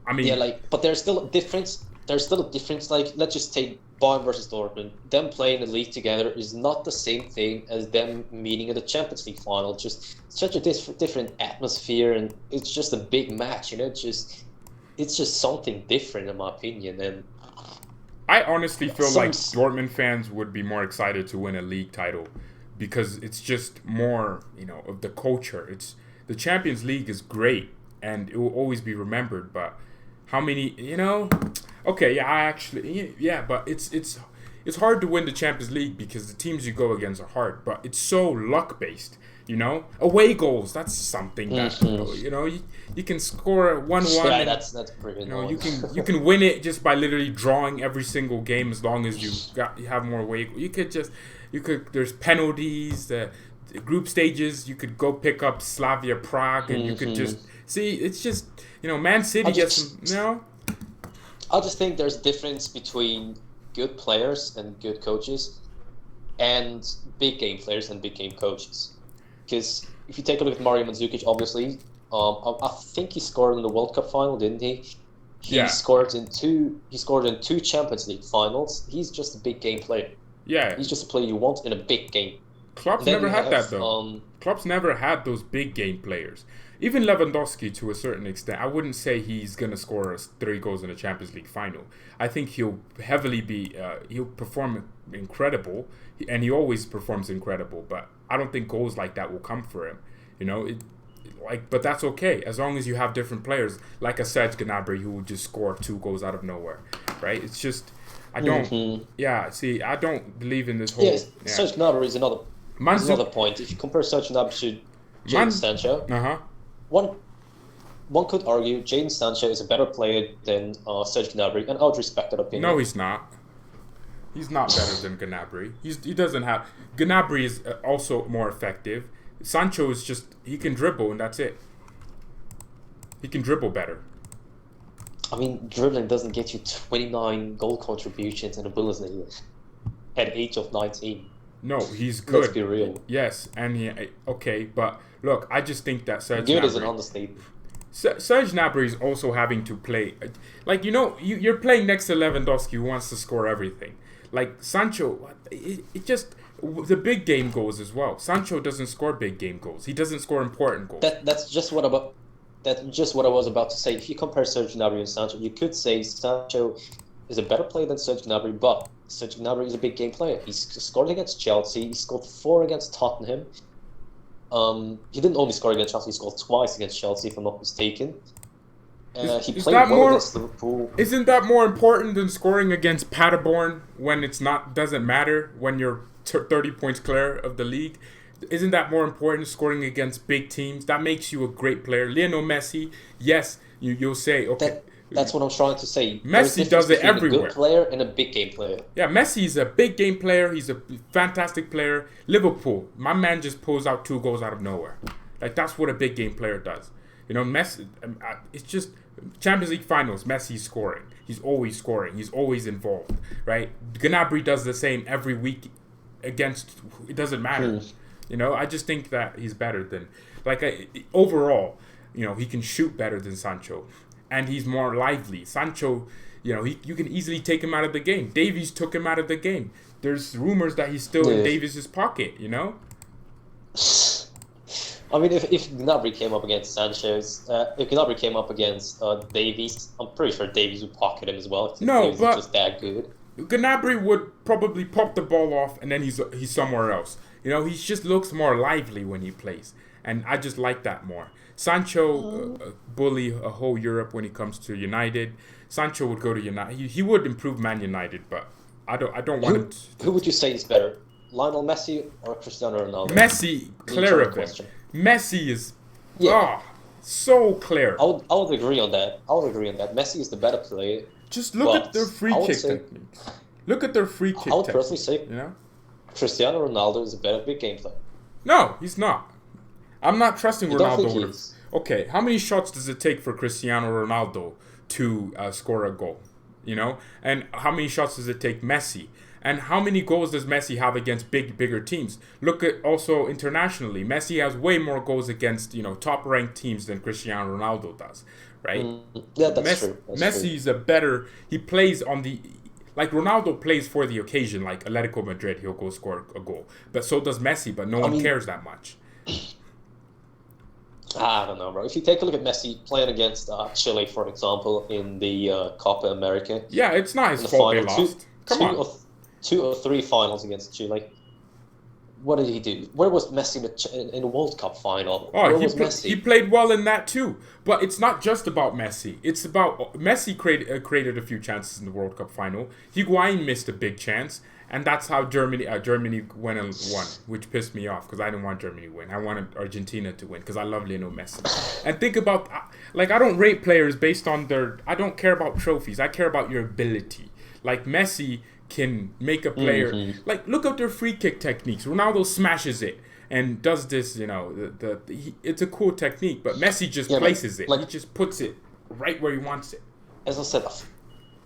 I mean, but there's still a difference. There's still a difference. Let's just take Bayern versus Dortmund. Them playing the league together is not the same thing as them meeting in the Champions League final. Just such a different atmosphere, and it's just a big match. It's just something different, in my opinion. And I honestly feel like Dortmund fans would be more excited to win a league title. Because it's just more, of the culture. The Champions League is great, and it will always be remembered. But how many, Okay, but it's hard to win the Champions League because the teams you go against are hard. But it's so luck based, Away goals, that's something that you can score 1-1. Yeah, that's pretty annoying. You can win it just by literally drawing every single game as long as you have more away. There's penalties, the group stages. You could go pick up Slavia Prague, and you could just see. It's just Man City gets I just think there's a difference between good players and good coaches, and big game players and big game coaches. Because if you take a look at Mario Mandzukic, obviously, I think he scored in the World Cup final, didn't he? He Yeah. scored in two Champions League finals. He's just a big game player. Yeah. He's just a player you want in a big game. Klopp's never had that though. Klopp's never had those big game players. Even Lewandowski, to a certain extent, I wouldn't say he's gonna score 3 goals in a Champions League final. I think he'll heavily he'll perform incredible, and he always performs incredible. But I don't think goals like that will come for him. You know, but that's okay as long as you have different players like a Serge Gnabry who will just score 2 goals out of nowhere, right? It's just I don't. Yeah, see, I don't believe in this whole. Yes, Serge Gnabry is another point. If you compare Serge Gnabry to Jadon Sancho, one could argue Jadon Sancho is a better player than Serge Gnabry, and I would respect that opinion. No, he's not. He's not better than Gnabry. He doesn't have. Gnabry is also more effective. Sancho is just he can dribble and that's it. He can dribble better. I mean, dribbling doesn't get you 29 goal contributions in the Bundesliga at the age of 19. No, he's good. Let's be real. Yes, and but look, I just think that Serge good Gnabry is an understatement. Serge Gnabry is also having to play, like you're playing next to Lewandowski who wants to score everything. Like Sancho, it just the big game goals as well. Sancho doesn't score big game goals. He doesn't score important goals. That's just what I was about to say. If you compare Serge Gnabry and Sancho, you could say Sancho is a better player than Serge Gnabry, but Serge Gnabry is a big game player. He scored against Chelsea. He scored 4 against Tottenham. He didn't only score against Chelsea. He scored twice against Chelsea, if I'm not mistaken. He played well against Liverpool. Isn't that more important than scoring against Paderborn when doesn't matter when you're 30 points clear of the league? Isn't that more important, scoring against big teams? That makes you a great player. Lionel Messi, yes, you'll say, okay. That's what I'm trying to say. Messi does it everywhere. A good player and a big game player. Yeah, Messi is a big game player. He's a fantastic player. Liverpool, my man just pulls out 2 goals out of nowhere. Like, that's what a big game player does. You know, Messi, it's just Champions League finals, Messi's scoring. He's always scoring. He's always involved, right? Gnabry does the same every week against, it doesn't matter. You know, I just think that he's better than, overall, he can shoot better than Sancho. And he's more lively. Sancho, you can easily take him out of the game. Davies took him out of the game. There's rumors that he's still in Davies' pocket, I mean, if Gnabry came up against Sanchez, if Gnabry came up against Davies, I'm pretty sure Davies would pocket him as well. No, but just that good. Gnabry would probably pop the ball off and then he's somewhere else. He just looks more lively when he plays. And I just like that more. Sancho bully a whole Europe when he comes to United. Sancho would go to United. He would improve Man United, but I don't want him to. Who would you say is better, Lionel Messi or Cristiano Ronaldo? Messi, clear of him. Messi is so clear. I would agree on that. Messi is the better player. Just look at their free kick techniques. Look at their free kick. I would personally say, Cristiano Ronaldo is a better big game player. No, he's not. I'm not trusting Ronaldo. Okay, how many shots does it take for Cristiano Ronaldo to score a goal? And how many shots does it take Messi? And how many goals does Messi have against bigger teams? Look at also internationally. Messi has way more goals against top-ranked teams than Cristiano Ronaldo does, right? Yeah, that's true. Messi's a better. He plays on the. Like, Ronaldo plays for the occasion, like Atletico Madrid, he'll go score a goal. But so does Messi, but no one cares that much. I don't know, bro. If you take a look at Messi playing against Chile, for example, in the Copa America. Yeah, it's not his fault they lost. Come on. 2 or 3 finals against Chile. What did he do? Where was Messi in the World Cup final? Where was Messi? He played well in that too. But it's not just about Messi. It's about Messi created a few chances in the World Cup final. Higuain missed a big chance. And that's how Germany went and won, which pissed me off because I didn't want Germany to win. I wanted Argentina to win because I love Lionel Messi. And think about, I don't rate players based on I don't care about trophies. I care about your ability. Like Messi can make a player, look at their free kick techniques. Ronaldo smashes it and does this, it's a cool technique, but Messi just places it. He just puts it right where he wants it. As I said,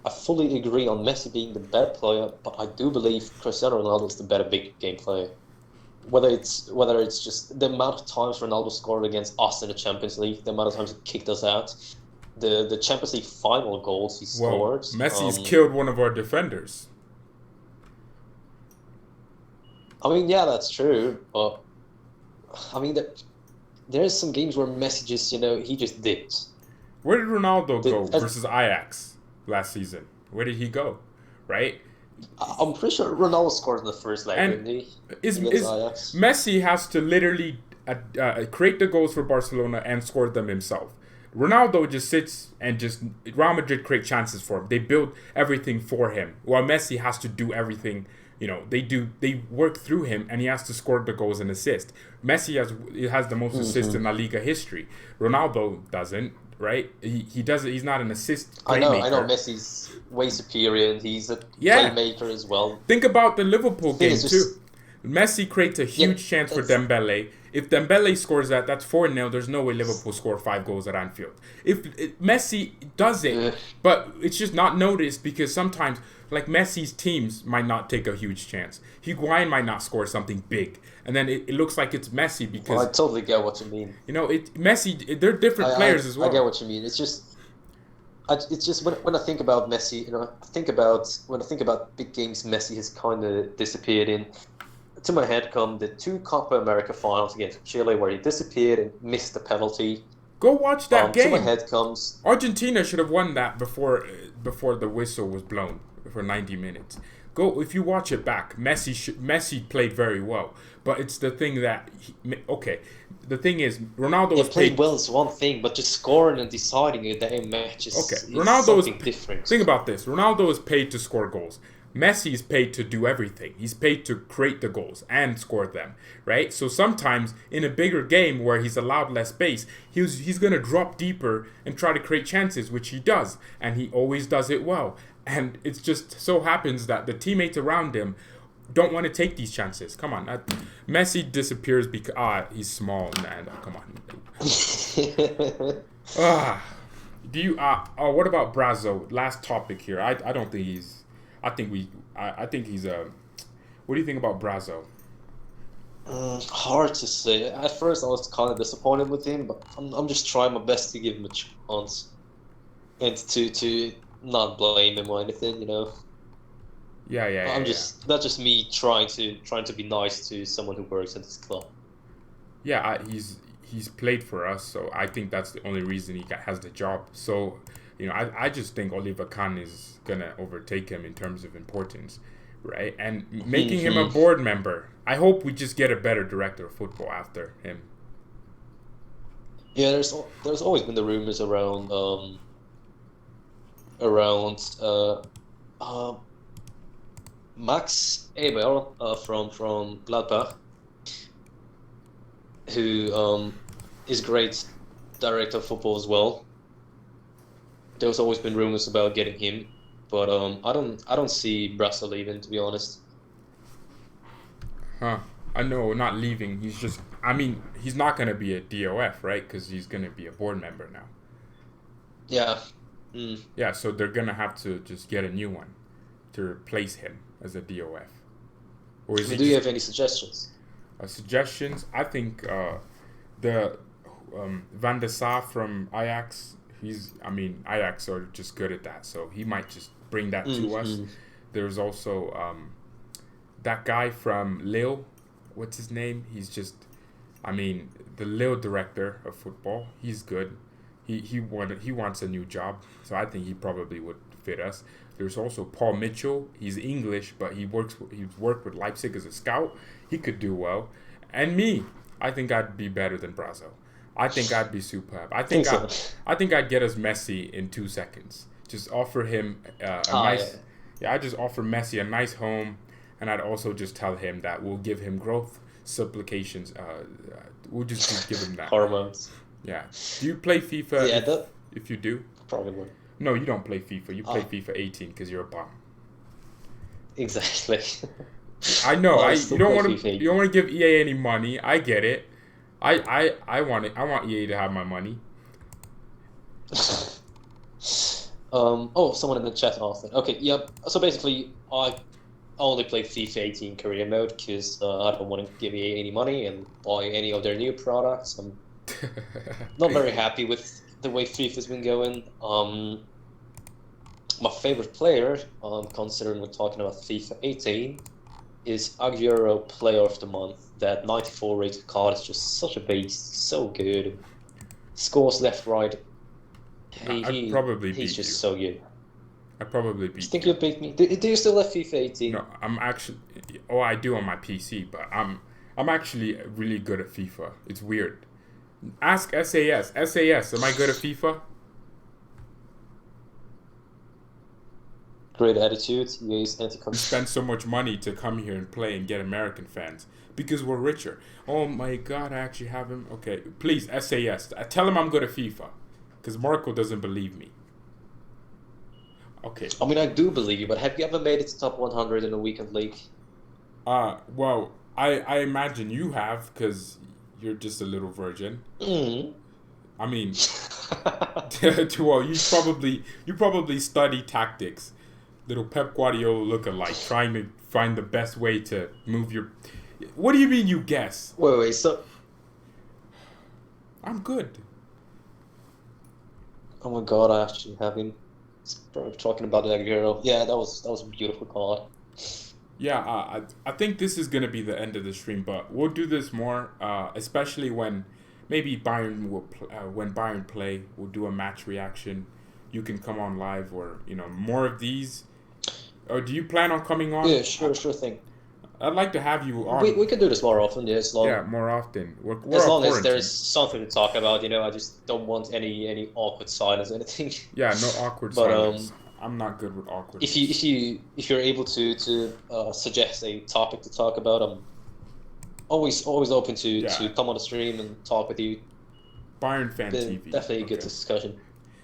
I fully agree on Messi being the better player, but I do believe Cristiano Ronaldo is the better big game player. whether it's just the amount of times Ronaldo scored against us in the Champions League, the amount of times he kicked us out, the Champions League final goals he scored. Messi's killed one of our defenders. I mean, yeah, that's true, but I mean there's some games where Messi just, he just dipped. Where did Ronaldo go versus Ajax last season? Where did he go? Right? I'm pretty sure Ronaldo scored in the first leg, didn't he? Messi has to literally create the goals for Barcelona and score them himself. Ronaldo just sits and Real Madrid create chances for him. They build everything for him. While Messi has to do everything. They work through him, and he has to score the goals and assist. Messi has the most assists in La Liga history. Ronaldo doesn't, right? He doesn't. He's not an assist playmaker. I know. Messi's way superior, and he's a playmaker as well. Think about the Liverpool game too. Messi creates a huge chance for Dembele. If Dembele scores that's 4-0. There's no way Liverpool score 5 goals at Anfield. If Messi does it, but it's just not noticed because sometimes, like Messi's teams might not take a huge chance. Higuain might not score something big, and then it looks like it's Messi because. Well, I totally get what you mean. Messi. They're different players as well. I get what you mean. It's just when I think about Messi, when I think about big games Messi has kind of disappeared in. To my head come the 2 Copa America finals against Chile where he disappeared and missed the penalty. Go watch that game. To my head comes Argentina should have won that before the whistle was blown for 90 minutes. Go if you watch it back. Messi played very well, but it's the thing that the thing is Ronaldo was played well is one thing, but just scoring and deciding a damn match is Ronaldo something different. Think about this. Ronaldo is paid to score goals. Messi is paid to do everything. He's paid to create the goals and score them, right? So sometimes in a bigger game where he's allowed less space, he's going to drop deeper and try to create chances, which he does, and he always does it well. And it just so happens that the teammates around him don't want to take these chances. Come on. Messi disappears because he's small, man. Come on. What about Brazzo? Last topic here. I don't think he's I think he's what do you think about Brazzo? Hard to say. At first I was kind of disappointed with him, but I'm just trying my best to give him a chance. And to not blame him or anything, Yeah. That's just me trying to be nice to someone who works at this club. Yeah, he's played for us, so I think that's the only reason he has the job. So, I just think Oliver Kahn is gonna overtake him in terms of importance, right? And making him a board member. I hope we just get a better director of football after him. Yeah, there's always been the rumors around Max Eber from Gladbach, who is great director of football as well. There's always been rumors about getting him, but I don't see Brazzo leaving, to be honest. I know, not leaving. He's not gonna be a DOF, right? Because he's gonna be a board member now. Yeah. Yeah, so they're gonna have to just get a new one to replace him as a DOF. Or do you have any suggestions? Suggestions? I think the Van der Sar from Ajax. Ajax are just good at that, so he might just bring that to us. There's also that guy from Lille. What's his name? He's just, the Lille director of football. He's good. He wants a new job, so I think he probably would fit us. There's also Paul Mitchell. He's English, but he's worked with Leipzig as a scout. He could do well. And me, I think I'd be better than Brazzo. I think I'd be superb. I think I'd get us Messi in 2 seconds. Just offer him I'd just offer Messi a nice home, and I'd also just tell him that we'll give him growth supplications. We'll just give him that. Hormones. Yeah. Do you play FIFA? Yeah, if you do? Probably. No, you don't play FIFA. You play FIFA 18 because you're a bum. Exactly. I know. You don't want to give EA any money. I get it. I want it. I want EA to have my money. Someone in the chat asked it. Okay, yeah. So basically, I only play FIFA 18 career mode because I don't want to give EA any money and buy any of their new products. I'm not very happy with the way FIFA's been going. My favorite player, considering we're talking about FIFA 18, is Aguero Player of the Month. That 94 rated card is just such a beast, so good. Scores left, right. I'd probably beat he's just you. so good. I'd probably beat You think you'll beat me? Do you still have FIFA 18? No, I'm actually. Oh, I do on my PC, but I'm actually really good at FIFA. It's weird. Ask SAS. SAS, am I good at FIFA? Great attitude. EA's We anti-corruption. spend so much money to come here and play and get American fans because we're richer. Oh my God, I actually have him. Okay, please, SAS. Tell him I'm good at FIFA because Marco doesn't believe me. Okay. I mean, I do believe you, but have you ever made it to top 100 in a weekend league? Well, I imagine you have because you're just a little virgin. I mean, well, you probably study tactics. Little Pep Guardiola lookalike, trying to find the best way to move your. What do you mean you guess? Wait, so. I'm good. Oh my God, I actually have him. Talking about the Aguero. Yeah, that was a beautiful card. Yeah, I think this is gonna be the end of the stream, but we'll do this more, especially when maybe Bayern will when Bayern play, we'll do a match reaction. You can come on live, or more of these. Or do you plan on coming on? Yeah, sure thing. I'd like to have you on. We could do this more often, yeah, as long more often. We're as on long as quarantine. there's something to talk about. I just don't want any awkward silence or anything. Yeah, no awkward But, silence. I'm not good with awkward. If you're able to suggest a topic to talk about, I'm always open to come on the stream and talk with you. Bayern fan TV. Definitely a good discussion.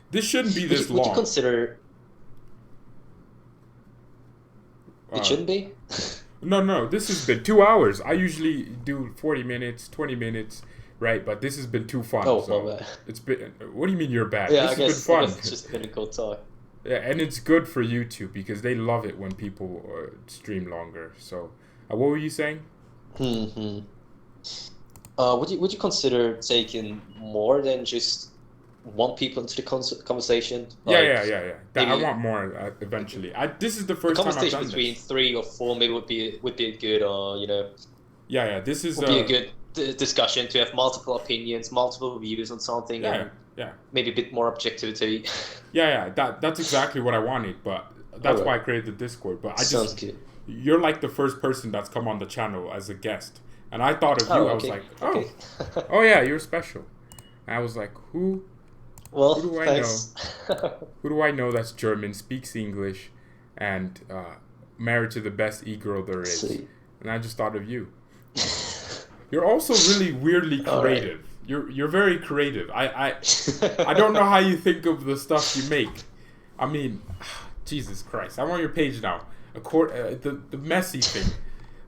This shouldn't be this long. Would you consider? It shouldn't be. No. This has been 2 hours. I usually do 40 minutes, 20 minutes, right? But this has been too fun. Oh, so my bad. It's been. What do you mean you're bad? Yeah, this I has guess been fun. it's just been a good talk. Yeah, and it's good for YouTube because they love it when people stream longer. So, what were you saying? Would you consider taking more than just one people into the conversation? Yeah. I want more eventually. This is the first time I've conversation done between this. 3 or 4 maybe would be a good Yeah. This is would be a good discussion to have multiple opinions, multiple views on something. Yeah. Maybe a bit more objectivity. Yeah. That's exactly what I wanted, but that's why I created the Discord. But Sounds good. You're like the first person that's come on the channel as a guest, and I thought of you. Okay. I was like, okay. oh yeah, you're special. And I was like, who? Well, who do I thanks. know? Who do I know that's German, speaks English, and married to the best e-girl there is? See. And I just thought of you. You're also really weirdly creative. Right. You're very creative. I don't know how you think of the stuff you make. I mean, Jesus Christ! I'm on your page now. The Messi thing.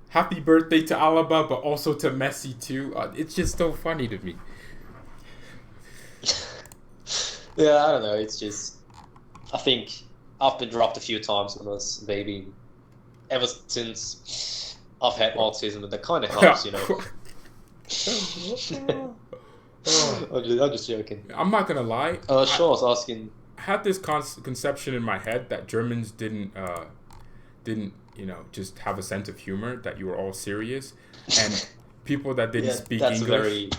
Happy birthday to Alaba, but also to Messi too. It's just so funny to me. Yeah, I don't know. It's just, I think I've been dropped a few times when I was a baby. Ever since I've had autism, and that kind of helps, I'm just joking. I'm not gonna lie. Sean was asking. I had this conception in my head that Germans didn't just have a sense of humor, that you were all serious, and people that didn't speak English.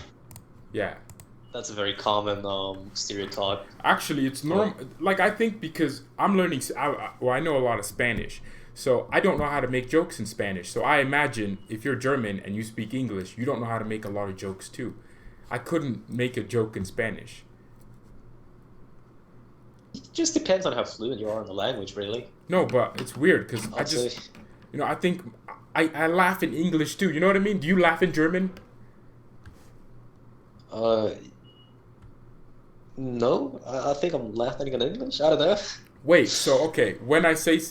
That's a very common stereotype. Actually, it's normal. Like, I think because I'm learning, I know a lot of Spanish, so I don't know how to make jokes in Spanish. So I imagine if you're German and you speak English, you don't know how to make a lot of jokes too. I couldn't make a joke in Spanish. It just depends on how fluent you are in the language, really. No, but it's weird because I think I laugh in English too. You know what I mean? Do you laugh in German? No, I think I'm laughing in English. I don't know. Wait, so okay, when I say,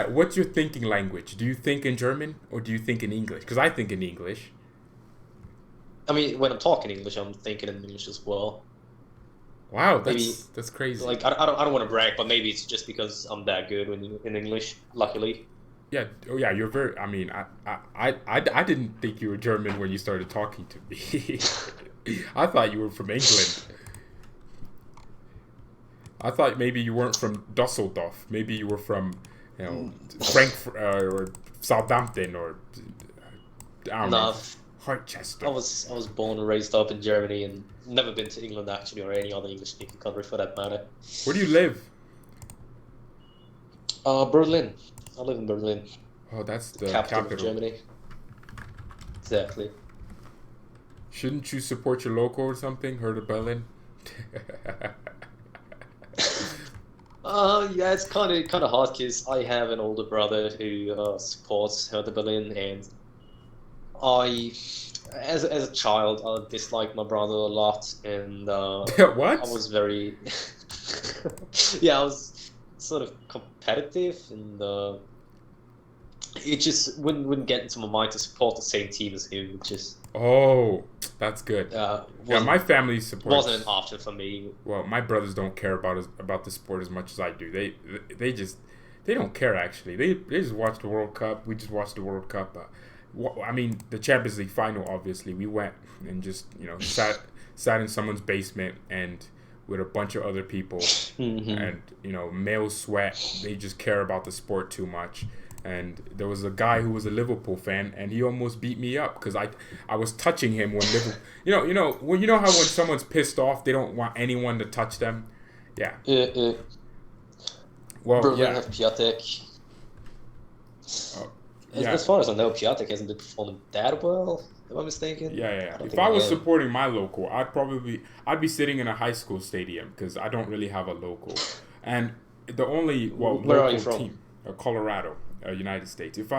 what's your thinking language? Do you think in German or do you think in English? Because I think in English. I mean, when I'm talking English, I'm thinking in English as well. Wow, that's crazy. Like I don't want to brag, but maybe it's just because I'm that good in English. Luckily. Yeah. Oh, yeah. You're very. I mean, I didn't think you were German when you started talking to me. I thought you were from England. I thought maybe you weren't from Dusseldorf. Maybe you were from, Frankfurt or Southampton or I don't know, Harchester. I was born and raised up in Germany and never been to England actually, or any other English-speaking country for that matter. Where do you live? Berlin. I live in Berlin. Oh, that's the capital of Germany. Exactly. Shouldn't you support your local or something? Heard of Berlin? Yeah, it's kind of hard because I have an older brother who supports Hertha Berlin, and I, as a child, I disliked my brother a lot, and what? I was very, yeah, I was sort of competitive, and it just wouldn't get into my mind to support the same team as him. It just that's good. Yeah, my family supports. Wasn't an option for me. Well, my brothers don't care about the sport as much as I do. They don't care actually. They just watch the World Cup. We just watched the World Cup. I mean, the Champions League final. Obviously, we went and just sat in someone's basement and with a bunch of other people and male sweat. They just care about the sport too much. And there was a guy who was a Liverpool fan, and he almost beat me up because I was touching him when Liverpool. You know how when someone's pissed off, they don't want anyone to touch them. Yeah. Yeah. Well, Berlin have Piatek. As far as I know, Piatek hasn't been performing that well. Am I mistaken? Yeah. If I was supporting my local, I'd be sitting in a high school stadium because I don't really have a local, and the only where are you from? Team, Colorado. United States. If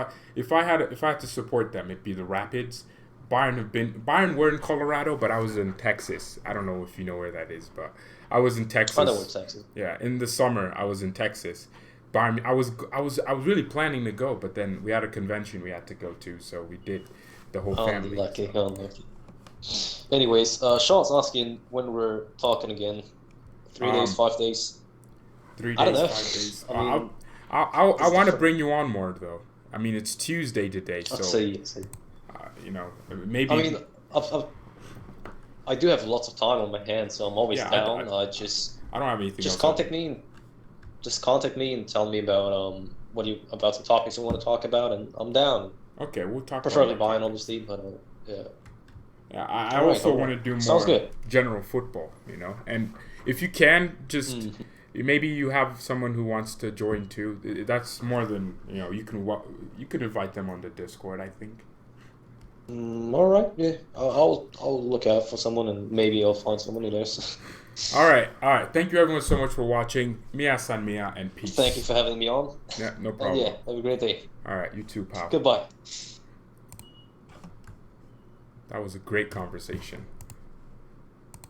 I had to support them, it'd be the Rapids. Bayern were in Colorado, but I was in Texas. I don't know if you know where that is, but I was in Texas. I know where Texas. Yeah, in the summer I was in Texas. Bayern. I was really planning to go, but then we had a convention we had to go to, so we did the whole family. Unlucky. Anyways, Sean's asking when we're talking again. 3 days, 5 days. 3 days, I don't know. 5 days. I want to bring you on more though. I mean, it's Tuesday today, so see. Maybe. I mean, I do have lots of time on my hands, so I'm always down. I don't have anything. Just contact me and tell me about about some topics you want to talk about, and I'm down. Okay, we'll talk. Preferably Bayern, obviously, but yeah. Yeah, I also want to do more general football, and if you can, just. Maybe you have someone who wants to join too. That's more than you can invite them on the Discord, I think. All right, yeah. I'll look out for someone and maybe I'll find someone who knows. All right. Thank you everyone so much for watching. Mia san mia and peace. Thank you for having me on. Yeah, no problem. Yeah, have a great day. All right, you too, pal. Goodbye. That was a great conversation.